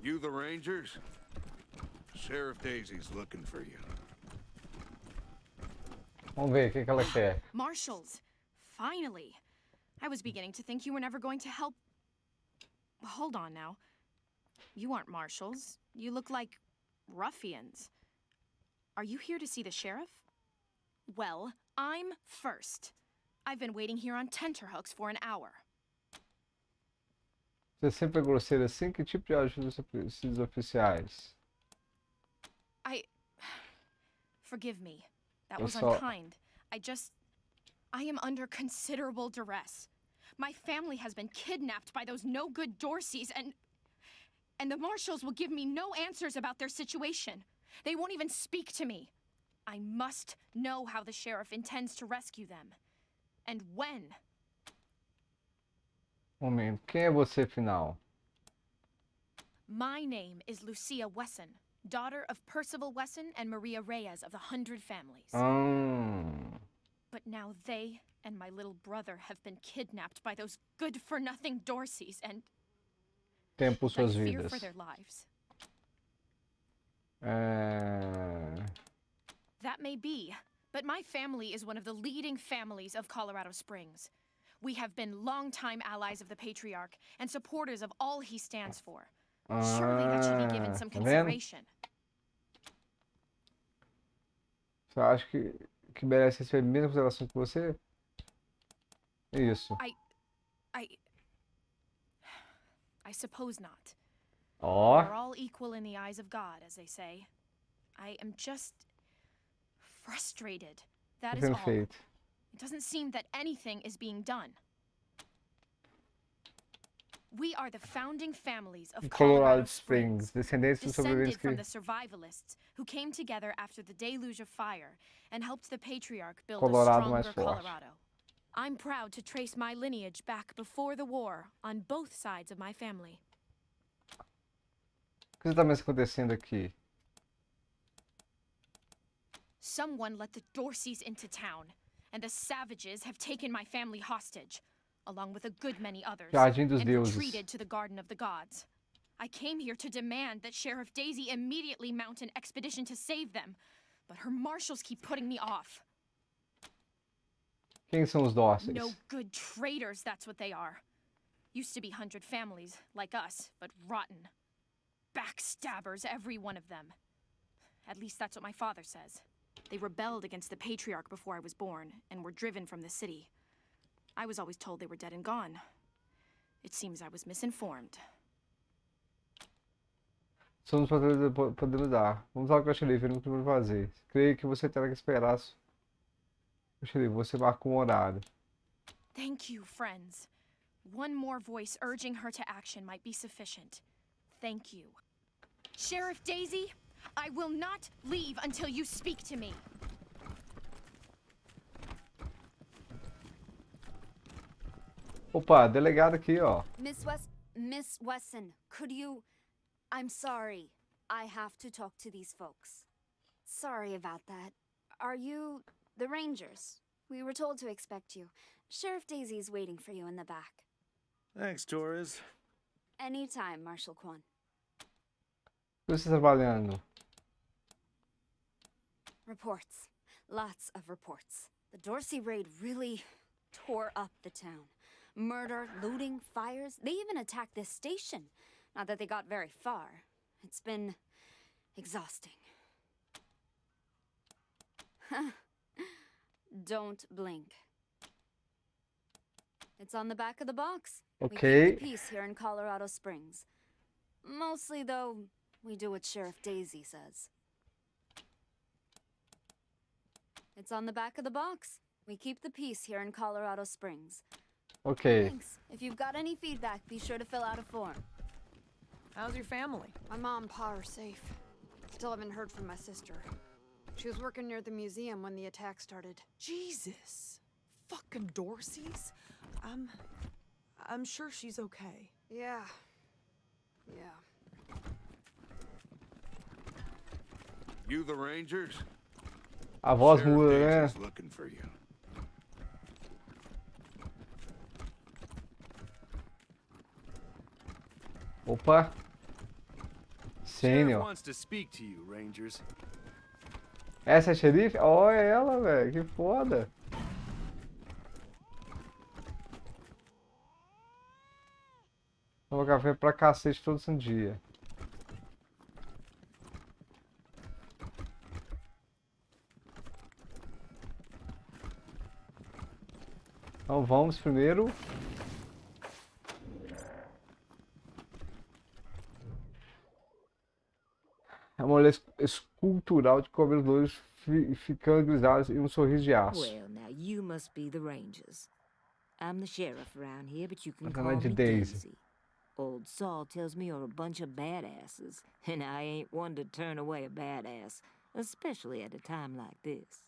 You the Rangers? Sheriff Daisy's looking for you. Vamos ver o que ela quer. Marshals, finally. I was beginning to think you were never going to help. Hold on now. You aren't marshals. You look like ruffians. Are you here to see the sheriff? Well, I'm first. I've been waiting here on tenterhooks for an hour. Você sempre é grosseira assim? Que tipo de ajuda você precisa oficiais? Forgive me. That Eu was só- unkind. I am under considerable duress. My family has been kidnapped by those no-good Dorseys, and the marshals will give me no answers about their situation. They won't even speak to me. I must know how the sheriff intends to rescue them. And when. Momento. Quem é você, afinal? My name is Lucia Wesson, daughter of Percival Wesson and Maria Reyes of the 100 Families. But now they and my little brother have been kidnapped by those good-for-nothing Dorseys, and Tempo I suas fear vidas. for their lives. That may be, but my family is one of the leading families of Colorado Springs. We have been longtime allies of the Patriarch and supporters of all he stands for. Surely that should be given some Tá vendo? consideration. Você acha que merece receber a mesma consideração que você? Isso. I suppose not. Ó. We're all equal in the eyes of God, as they say. I am just frustrated. That is all. Perfeito. It doesn't seem that anything is being done. We are the founding families of Colorado Springs, descendentes dos descended sobreviventes from the que survivalists who came together after the deluge of fire and helped the Patriarch build Colorado a mais stronger forte. Colorado. I'm proud to trace my lineage back before the war on both sides of my family. O que está mais acontecendo aqui? Someone let the Dorseys into town, and the savages have taken my family hostage, along with a good many others, Jardim dos and Deuses. retreated to the Garden of the Gods. I came here to demand that Sheriff Daisy immediately mount an expedition to save them, but her marshals keep putting me off. Quem são os dóceis? No good traitors, that's what they are. Used to be 100 families, like us, but rotten. Backstabbers, every one of them. At least that's what my father says. They rebelled against the Patriarch before I was born, and were driven from the city. I was always told they were dead and gone. It seems I was misinformed. Somos podemos dar. Vamos ao caixa livre, não podemos fazer. Creio que você terá que esperar. Caixa livre, você marca um horário. Thank you, friends. One more voice urging her to action might be sufficient. Thank you. Sheriff Daisy, I will not leave until you speak to me. Opa, delegado aqui, ó. Miss Wesson, could you... I'm sorry. I have to talk to these folks. Sorry about that. Are you the Rangers? We were told to expect you. Sheriff Daisy's waiting for you in the back. Thanks, Torres. Anytime, Marshal Quan. O que você está trabalhando? Reports. Lots of reports. The Dorsey raid really tore up the town. Murder, looting, fires. They even attacked this station. Not that they got very far. It's been exhausting. Don't blink. It's on the back of the box. Okay. We keep the peace here in Colorado Springs. Mostly, though, we do what Sheriff Daisy says. It's on the back of the box. We keep the peace here in Colorado Springs. Okay. Thanks. If you've got any feedback, be sure to fill out a form. How's your family? My mom and pa are safe. Still haven't heard from my sister. She was working near the museum when the attack started. Jesus. Fucking Dorseys? I'm sure she's okay. Yeah. Yeah. You the Rangers? A voz Sheriff muda, né? Daisy's looking for you. Opa. Sheriff Sênior. wants to speak to you, Rangers. Essa é a xerife? Olha ela, velho. Que foda. Toma café pra cacete todo santo dia. Então vamos primeiro. É uma mulher escultural de cabelos loiros ficando grisalhos e um sorriso de aço. Well, now you must be the Rangers. I'm the sheriff around here, but you can Mas call ela é de me Daisy. Daisy. Old Saul tells me you're a bunch of badasses, and I ain't one to turn away a badass, especially at a time like this.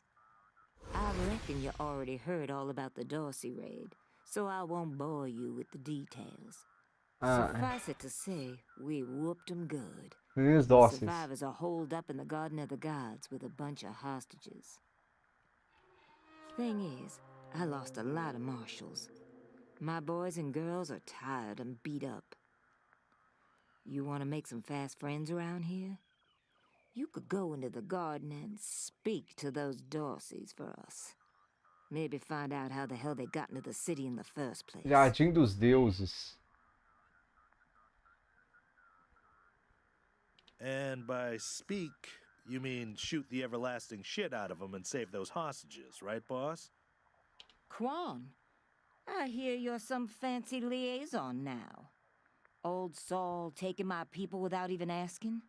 I reckon you already heard all about the Dorsey raid, so I won't bore you with the details. Suffice it to say, we whooped 'em good. Meninos The dóceis. survivors are holed up in the Garden of the Gods with a bunch of hostages. Thing is, I lost a lot of marshals. My boys and girls are tired and beat up. You want to make some fast friends around here? You could go into the garden and speak to those Dorseys for us. Maybe find out how the hell they got into the city in the first place. Jardim dos Deuses. And by speak, you mean shoot the everlasting shit out of them and save those hostages, right, boss? Quan, I hear you're some fancy liaison now. Old Saul taking my people without even asking?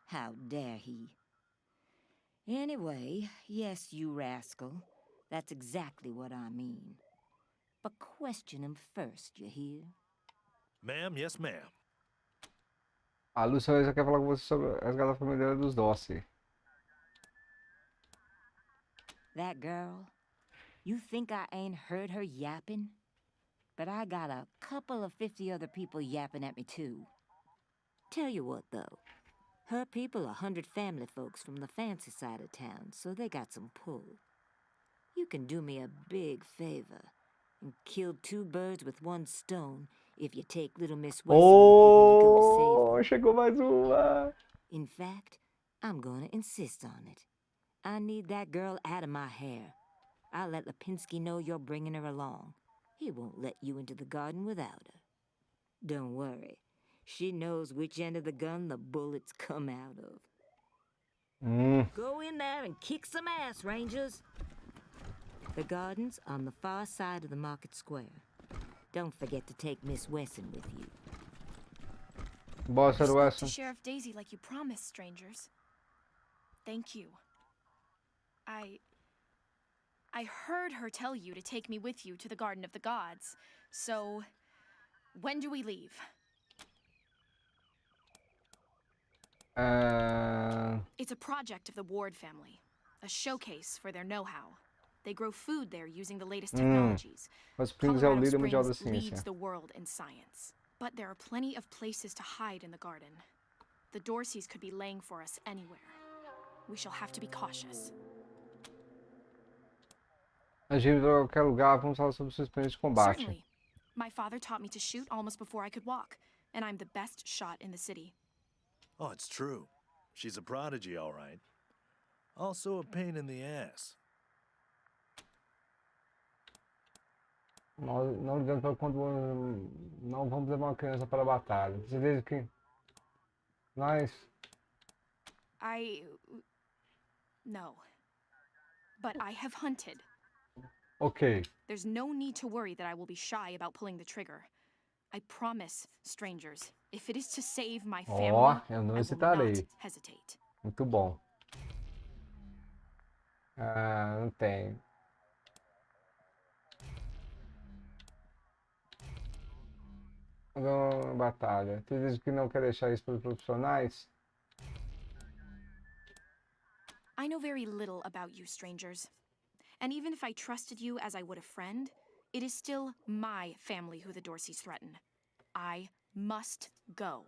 How dare he? Anyway, yes, you rascal. That's exactly what I mean. But question him first, you hear? Ma'am, yes, ma'am. A Lúcia já quer falar com você sobre a resgate da família dos Dorsey. That girl, you think I ain't heard her yapping? But I got a couple of 50 other people yapping at me too. Tell you what, though, Her people are 100 family folks from the fancy side of town, so they got some pull. You can do me a big favor and kill 2 birds with 1 stone if you take little Miss Wesson with you when you go to save Oh, them. chegou mais uma. In fact, I'm gonna insist on it. I need that girl out of my hair. I'll let Lipinski know you're bringing her along. He won't let you into the garden without her. Don't worry. She knows which end of the gun the bullets come out of. Go in there and kick some ass, Rangers. The garden's on the far side of the market square. Don't forget to take Miss Wesson with you. Boa, Sr. To Wesson. Sheriff Daisy like you promised, strangers. Thank you. I heard her tell you to take me with you to the Garden of the Gods. So, when do we leave? It's a project of the Ward family. A showcase for their know-how. They grow food there using the latest technologies. Hot Springs é o Colorado líder mundial da Springs leads ciência. the world in science. But there are plenty of places to hide in the garden. The Dorseys could be laying for us anywhere. We shall have to be cautious. Agir em qualquer lugar, vamos falar sobre sua experiência de combate. Certainly. My father taught me to shoot almost before I could walk, and I'm the best shot in the city. Oh, it's true. She's a prodigy, all right. Also a pain in the ass. Nós não ligamos para quando não vamos levar uma criança para a batalha. Você veja que nós... No. But I have hunted. Ok. There's no need to worry that I will be shy about pulling the trigger. I promise, strangers, if it is to save my family, Eu não I will hesitarei. not hesitate. Muito bom. Não tem. Uma batalha. Você diz que não quer deixar isso para os profissionais? I know very little about you, strangers. And even if I trusted you as I would a friend, it is still my family who the Dorseys threaten. I must go.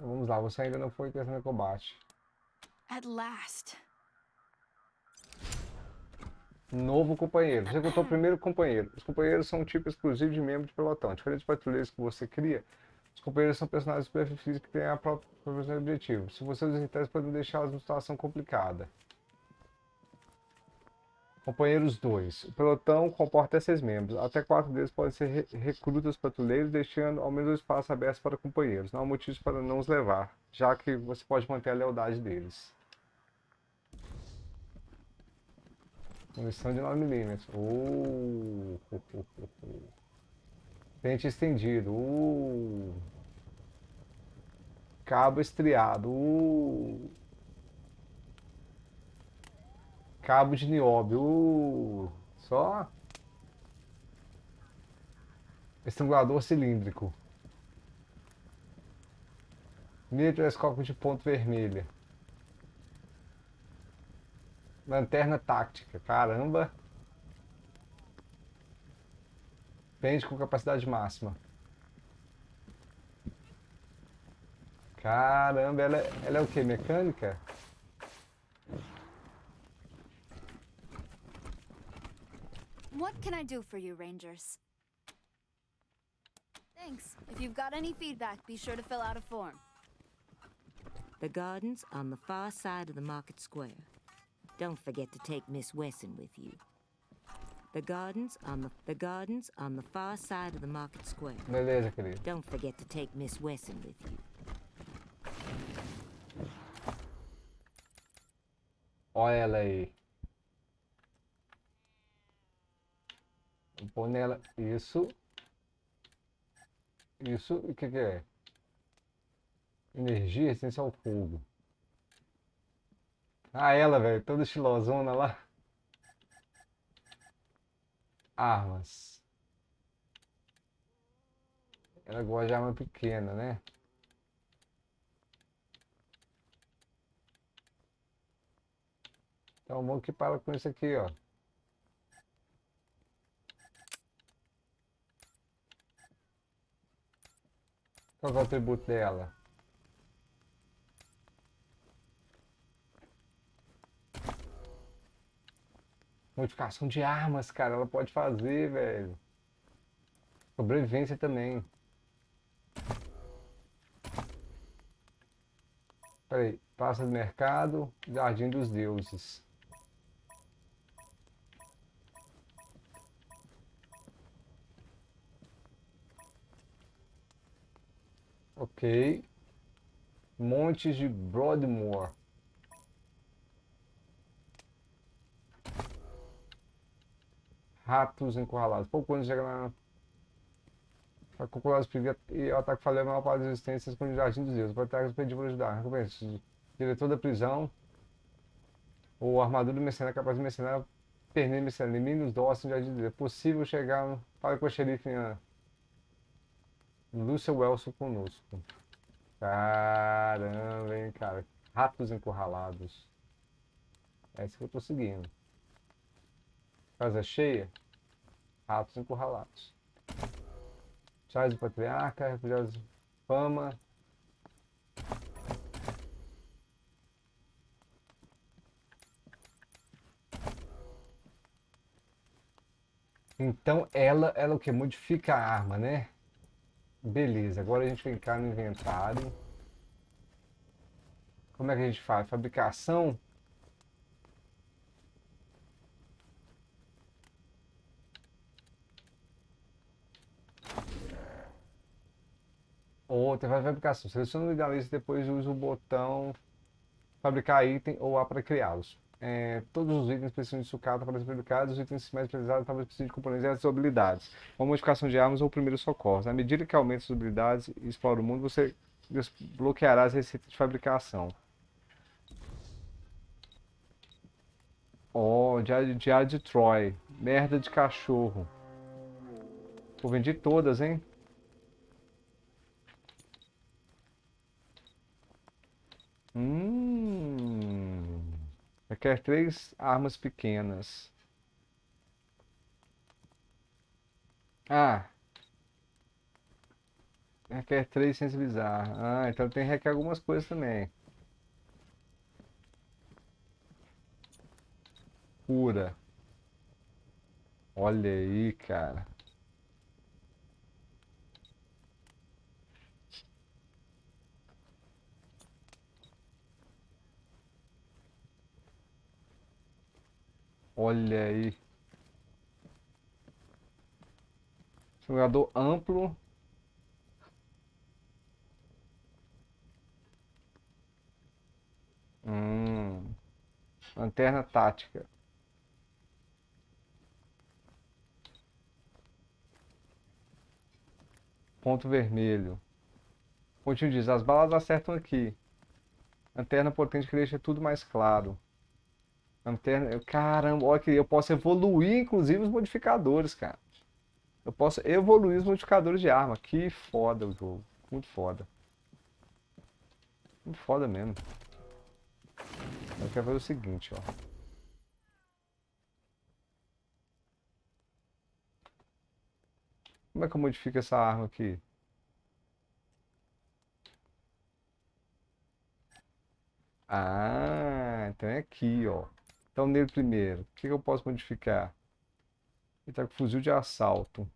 Vamos lá, você ainda não foi interessado no combate. At last. Novo companheiro. Você encontrou o primeiro companheiro. Os companheiros são um tipo exclusivo de membro de pelotão. Diferente dos patrulheiros que você cria, os companheiros são personagens superfícies que têm a própria objetivo. Se você os irritar, podem deixá-los numa situação complicada. Companheiros 2. O pelotão comporta 6 membros. Até 4 deles podem ser recrutas patrulheiros, deixando ao menos um espaço aberto para companheiros. Não há motivos para não os levar, já que você pode manter a lealdade deles. Munição de 9mm. Pente estendido. Cabo estriado. Cabo de nióbio. Só. Estrangulador cilíndrico. Mini-telescópio de ponto vermelha. Lanterna tática. Caramba. Pente com capacidade máxima. Caramba, ela é o que? Mecânica? What can I do for you, Rangers? Thanks. If you've got any feedback, be sure to fill out a form. The garden's on the far side of the market square. Don't forget to take Miss Wesson with you. The garden's on the far side of the market square. Beleza, querido. Don't forget to take Miss Wesson with you. Olha ela aí. Vou pôr nela. Isso. Isso. E o que é? Energia resistência ao fogo. Ah, ela, velho. Toda estilosona lá. Armas. Ela gosta de arma pequena, né? Então vamos equipar com isso aqui, ó. Qual é o atributo dela? Modificação de armas, cara, ela pode fazer, velho. Sobrevivência também. Peraí, praça do mercado, jardim dos deuses. Ok. Montes de Broadmoor. Ratos encurralados. Pouco antes de chegar na... Conculados e o ataque falhou a maior parte das resistências com o Jardim dos Deuses. O ataque pediu para ajudar. Recompensa. Diretor da prisão. O armadura do mercenário capaz de mercenário. Perder mercenário. Elimine os dóceis no Jardim dos Deuses. É possível chegar... Fala com a xerife Lúcia Welson conosco. Caramba, hein, cara. Ratos encurralados. É isso que eu tô seguindo. Casa cheia. Ratos encurralados. Charles do Patriarca, refugiados de fama. Então ela o que? Modifica a arma, né? Beleza, agora a gente vem cá no inventário. Como é que a gente faz? Fabricação? Outra fabricação. Seleciona o idealista e depois usa o botão fabricar item ou A para criá-los. Todos os itens precisam de sucata para ser fabricados, os itens mais precisados talvez precisem de componentes e as habilidades. Uma modificação de armas ou primeiro socorro. Na medida que aumenta suas habilidades e explora o mundo, você desbloqueará as receitas de fabricação. Ó, diário de Troy. Merda de cachorro. Pô, vendi todas, hein? Requer 3 armas pequenas. Ah. Requer 3 sensibilizar. Ah, então tem requer algumas coisas também. Cura. Olha aí, cara. Olha aí. Jogador amplo. Lanterna tática. Ponto vermelho. Pontinho diz, as balas acertam aqui. Lanterna potente que deixa tudo mais claro. Lanterna... Caramba, olha que eu posso evoluir, inclusive, os modificadores, cara. Eu posso evoluir os modificadores de arma. Que foda o jogo. Muito foda. Muito foda mesmo. Eu quero fazer o seguinte, ó. Como é que eu modifico essa arma aqui? Ah, então é aqui, ó. Então nele primeiro. O que eu posso modificar? Ele tá com fuzil de assalto.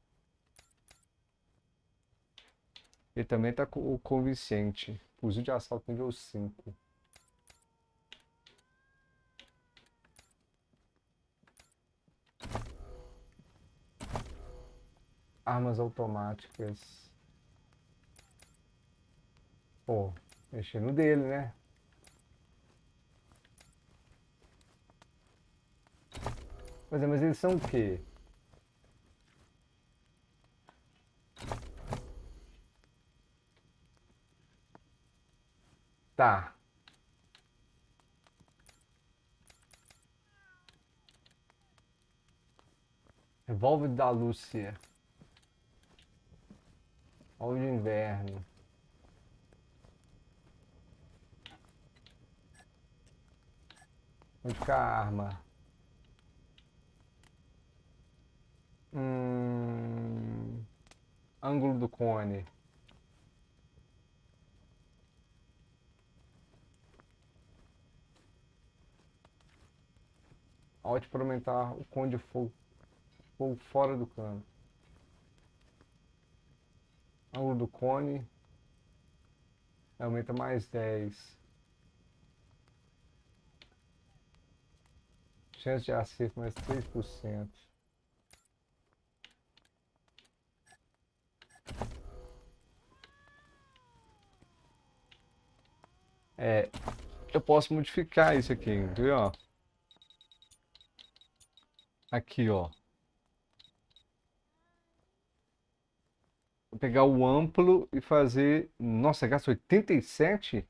Ele também tá com o convincente. Fuzil de assalto nível 5. Armas automáticas. Pô, mexendo dele, né? Mas eles são o quê? Tá. Revólver da Lúcia. Revólver de inverno. Modificar a arma. Ângulo do cone. pote para aumentar o cone de fogo fora do cano. Ângulo do cone aumenta mais 10. Chance de acerto mais 3%. Eu posso modificar isso aqui, entendeu? Aqui, ó. Vou pegar o amplo e fazer... Nossa, gasta 87?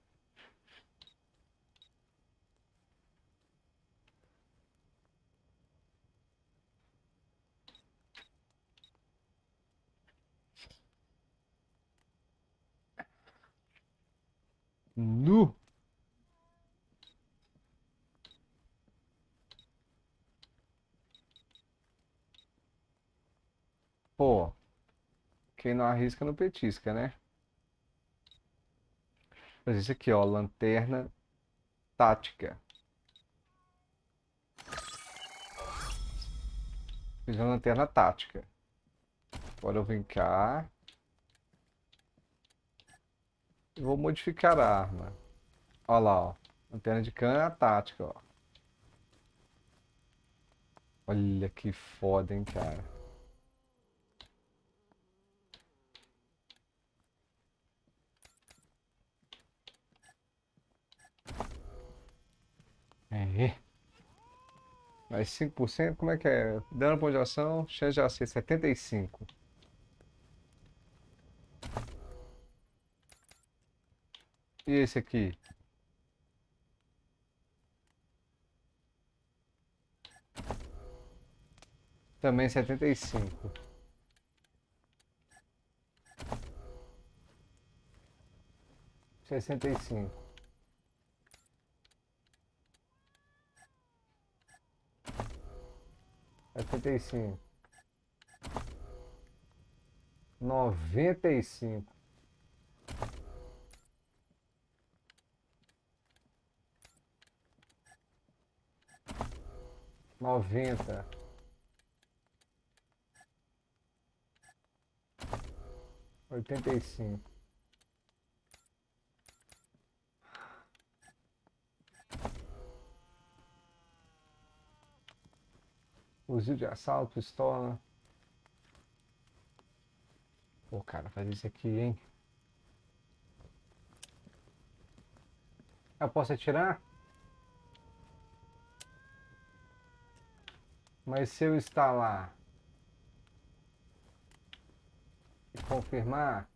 Nu! Pô, quem não arrisca não petisca, né? Mas isso aqui, ó, lanterna tática. Fiz uma lanterna tática. Agora eu venho cá. E vou modificar a arma. Olha lá, ó. Lanterna de cana tática, ó. Olha que foda, hein, cara. É. Mais 5%, como é que é? Dano, ponto de ação, chance de acerto 75. E esse aqui? Também 75. Sessenta e cinco. Setenta e cinco. 95. 90. 85. Fuzil de assalto, pistola. Pô, cara, faz isso aqui, hein? Eu posso atirar? Mas se eu instalar e confirmar...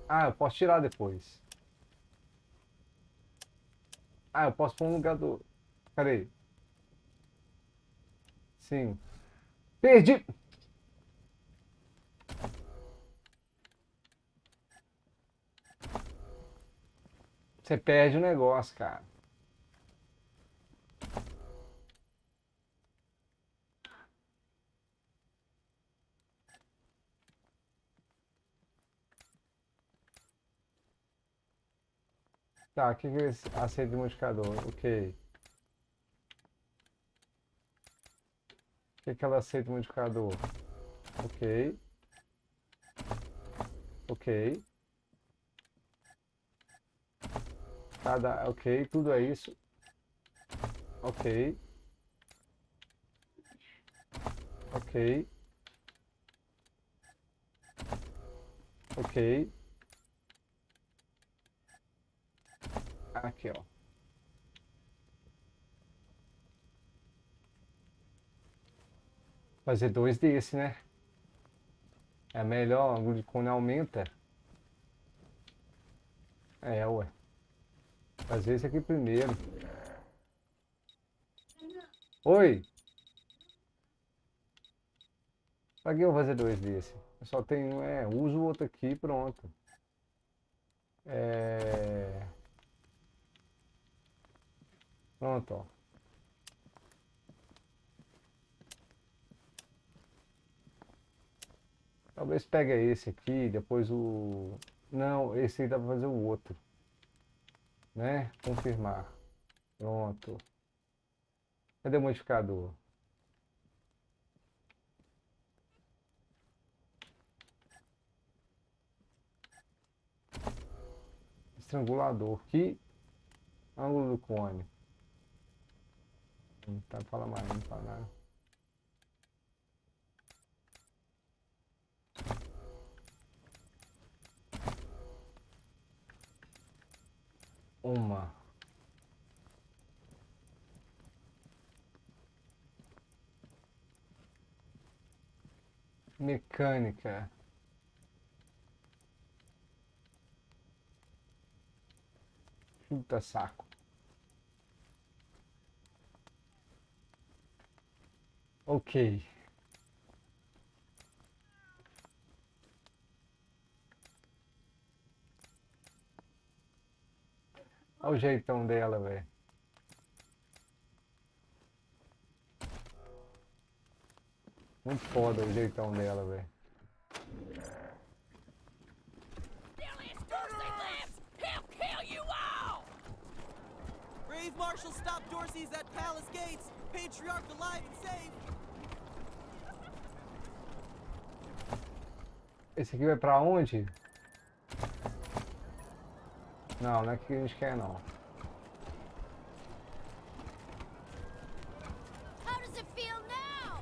Ah, eu posso tirar depois. Ah, eu posso pôr no lugar do... Pera aí. Sim. Perdi! Você perde o negócio, cara. Tá, o que que é aceita de modificador? Ok. O que que ela aceita de modificador? Ok. Ok. Cada... Ok, tudo é isso. Ok. Ok. Ok. Aqui, ó. Fazer dois desse, né? É melhor, o glicone aumenta. É, ué. Fazer esse aqui primeiro. Oi! Pra que eu vou fazer dois desse? Eu só tenho, uso o outro aqui e pronto. Pronto, ó. Talvez pegue esse aqui, depois o... Não, esse aí dá pra fazer o outro. Né? Confirmar. Pronto. Cadê o modificador? Estrangulador. Que ângulo do cone? Não tá fala mais, não fala nada. Uma. Mecânica. Chuta saco. Ok. Olha o jeitão dela, velho. Muito foda o jeitão dela, velho. He'll kill you all! Brave marshals stop Dorsey's at palace gates. Patriarch alive and safe. Esse aqui vai pra onde? Não, não é que a gente quer, não. How does it feel now?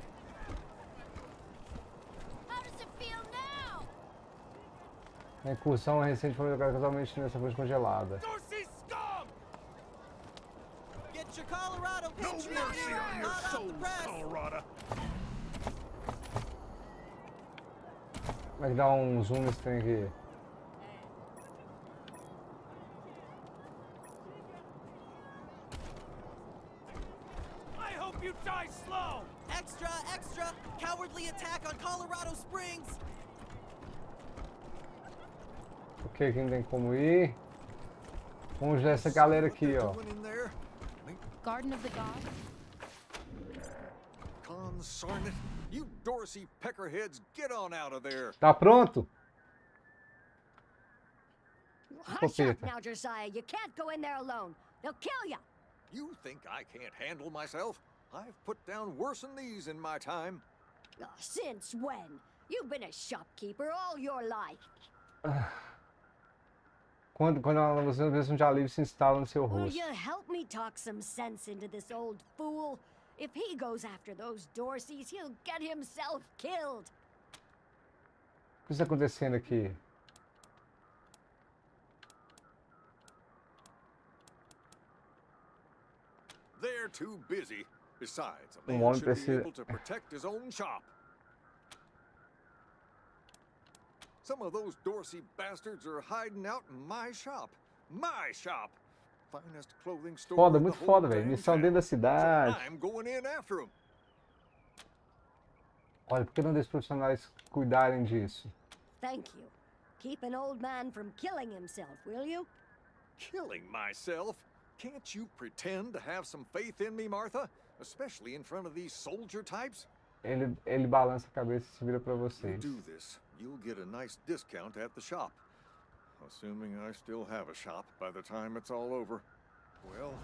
How does it feel now? A incursão recente foi jogada casualmente nessa fonte congelada. Get your Colorado No patriot mercy here. on your Hot off the soul, press. Colorado. Vai dar um zoom nesse trem aqui. I hope you die slow. Extra, extra. Cowardly attack on Colorado Springs. Ok, aqui não tem como ir. Vamos ajudar essa galera aqui, ó. Garden of the Gods? Consarn it. You Dorsey peckerheads, get on out of there. Tá pronto? Hush up now, Josiah. You can't go in there alone. They'll kill you. You think I can't handle myself? I've put down worse than these in my time. Since when? You've been a shopkeeper all your life. Quando você não vê um de alívio se instala no seu Will rosto. you help me talk some sense into this old fool? If he goes after those Dorseys, he'll get himself killed. O que está acontecendo aqui? They're too busy. Besides, a Um man homem should be precisa... able to protect his own shop. Some of those Dorsey bastards are hiding out in my shop. My shop! Finest clothing store Foda, in the muito whole foda, velho. damn Missão town. dentro da cidade. So I'm going in after 'em. Olha, por que não deixa os profissionais cuidarem disso? Thank you. Keep an old man from killing himself, will you? Killing myself? Can't you pretend to have some faith in me, Martha? Especially in front of these soldier types? Ele balança a cabeça e se vira pra You vocês. do this, you'll get a nice discount at the shop. Assuming I still have a shop by the time it's all over. Well,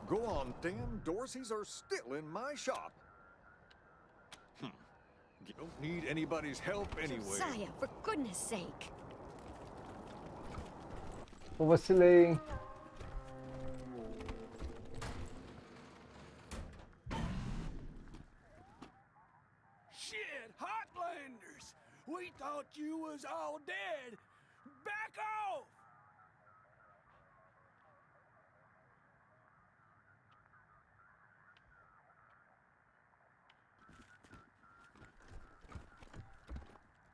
go on, damn Dorseys are still in my shop. You don't need anybody's help anyway. Josiah, for goodness sake. Eu vacilei, hein? Shit, Heartlanders! We thought you was all dead. Back off!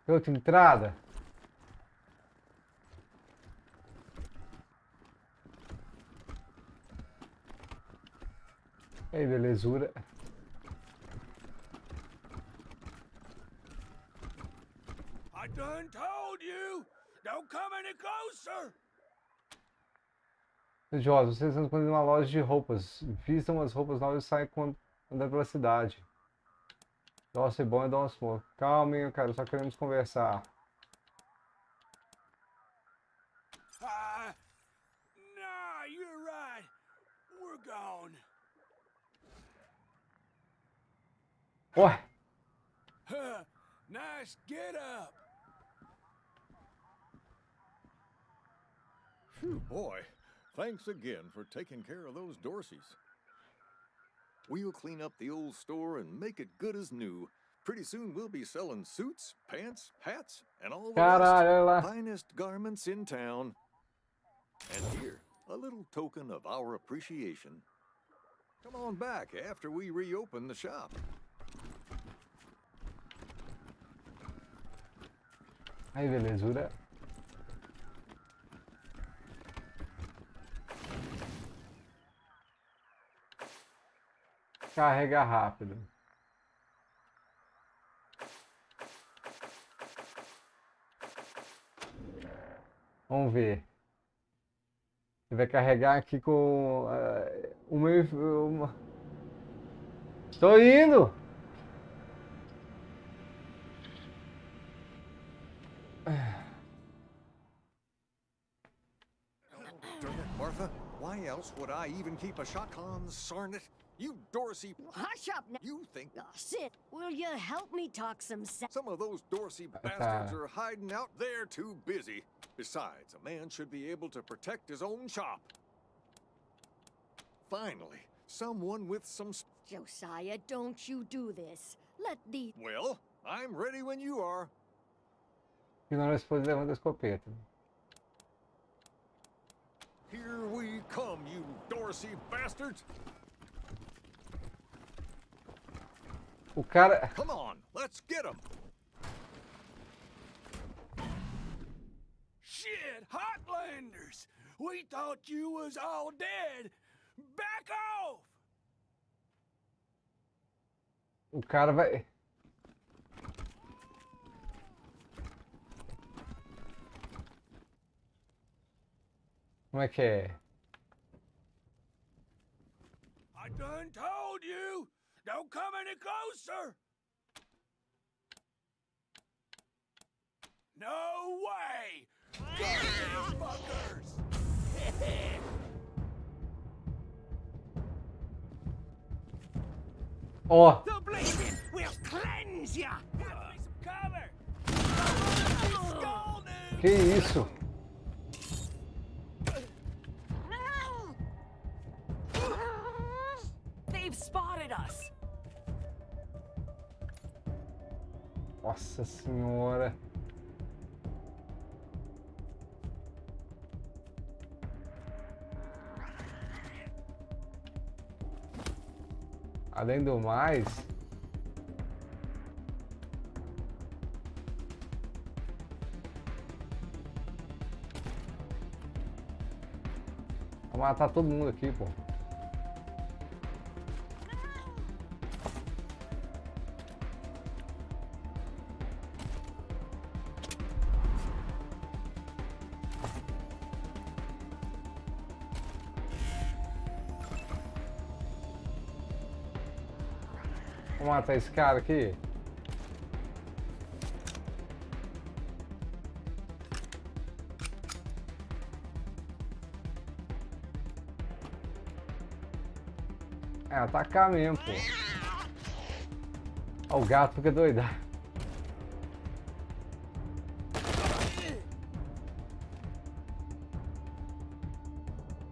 Tem outra entrada? Ei, belezura. I done told you! Don't come any closer! Jovens, vocês estão escondendo uma loja de roupas. Vistam as roupas novas e saem andando pela cidade. Nossa, é bom é dar um smoke. Calma, cara, só queremos conversar. Nah, you're right. We're gone Ué. Nice get up. Phew, boy. Thanks again for taking care of those Dorseys. We'll clean up the old store and make it good as new. Pretty soon we'll be selling suits, pants, hats, and all the rest. Finest garments in town. And here, a little token of our appreciation. Come on back after we reopen the shop. Aí, belezura. Carrega rápido. Vamos ver. Você vai carregar aqui com o meu. Estou indo! Darn it, Martha. Why else would I even keep a shotgun, sarn it? You Dorsey... Hush up now. You think... Sit. Will you help me talk some sense? Some of those Dorsey bastards are hiding out there too busy. Besides, a man should be able to protect his own shop. Finally, someone with some... Josiah, don't you do this. Let the... Well, I'm ready when you are. Ignora a esposa e levanta a escopeta. Here we come, you Dorsey bastards! O cara... Come on, let's get him! Shit, Hotlanders! We thought you was all dead! Back off! O cara vai... Como é que é? I done told you! Don't come any closer! No way! Get these fuckers! Ó! The blazing will cleanse ya! Have me some cover! Que isso? They've spotted us! Nossa senhora. Além do mais, vou matar todo mundo aqui, pô. Vou matar esse cara aqui. É, atacar mesmo, pô. Ó, o gato fica doidado.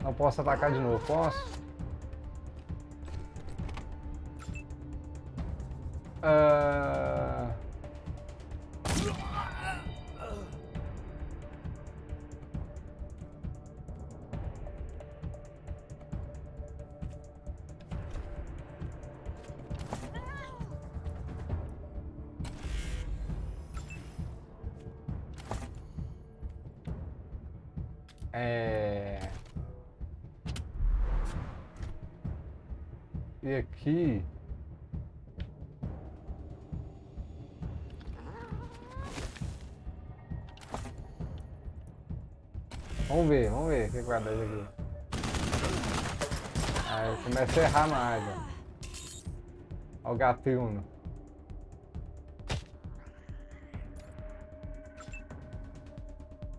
Não posso atacar de novo, posso? E aqui... Vamos ver o que vai dar isso aqui. Aí começa a errar mais, ó. Ó o gatuno.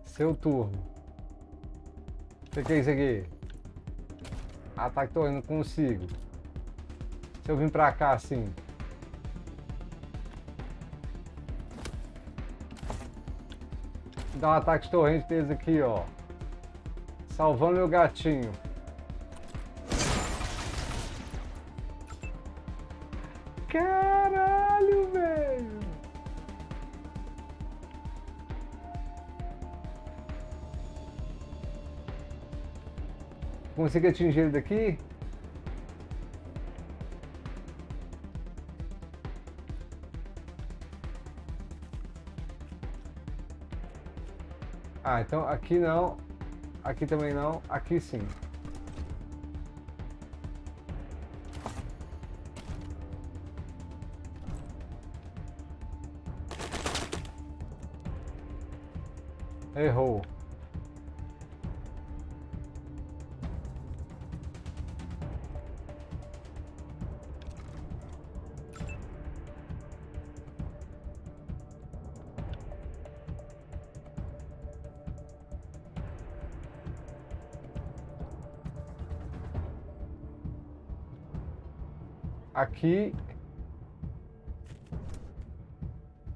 Seu turno. O que é isso aqui? Ataque torre, não consigo. Se eu vim pra cá assim. Dar um ataque de torrente deles aqui, ó. Salvando meu gatinho. Caralho, velho. Consegui atingir ele daqui? Ah, então aqui não. Aqui também não. Aqui sim. Errou. Aqui.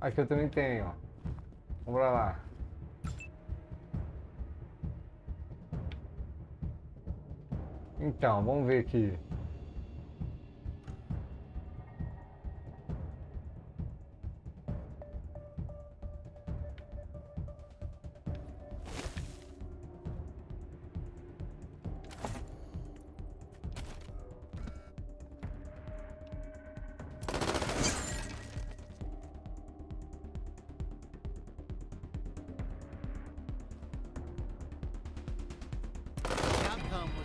Aqui eu também tenho, ó. Vamos pra lá. Então, vamos ver aqui.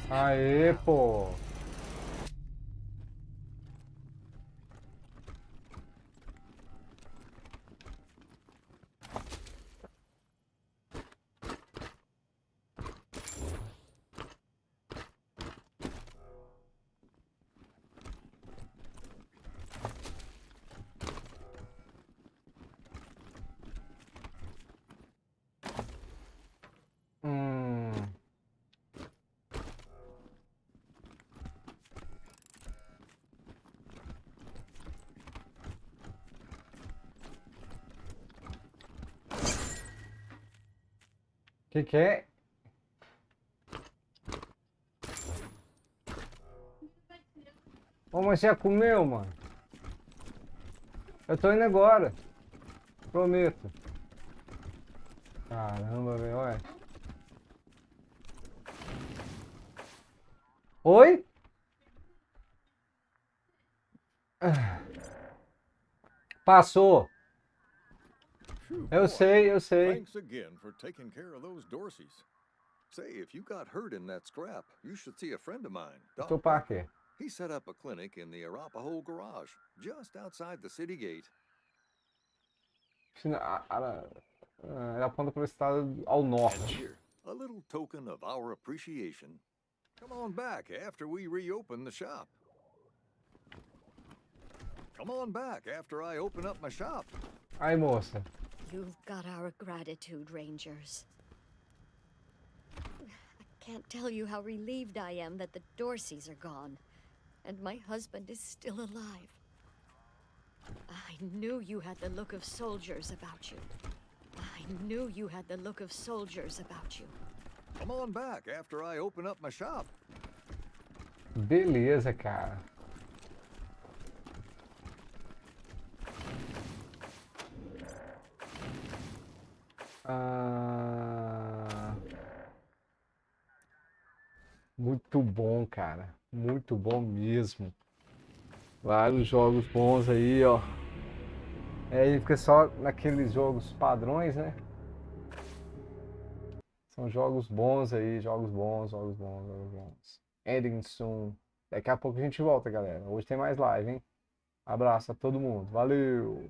Aê, pô. Que é? Ô, mas já comeu, mano? Eu tô indo agora. Prometo. Caramba, velho, olha. Oi? Passou. Eu sei, eu sei. Thanks again for taking care of those Dorseys. Say, if you got hurt in that scrap, you should see a friend of mine, Doc. Tô pra quê? He set up a clinic in the Arapahoe garage, just outside the city gate. Ela aponta para o estado ao And norte. here, a little token of our appreciation. Come on back after we reopen the shop. Come on back after I open up my shop. Aí, moça. You've got our gratitude, Rangers. I can't tell you how relieved I am that the Dorseys are gone, and my husband is still alive. I knew you had the look of soldiers about you. I knew you had the look of soldiers about you. Come on back after I open up my shop. Beleza, cara. Muito bom, cara. Muito bom mesmo. Vários jogos bons aí, ó. Aí fica só naqueles jogos padrões, né? São jogos bons aí, jogos bons, jogos bons, jogos bons. Ending soon. Daqui a pouco a gente volta, galera. Hoje tem mais live, hein? Abraço a todo mundo. Valeu!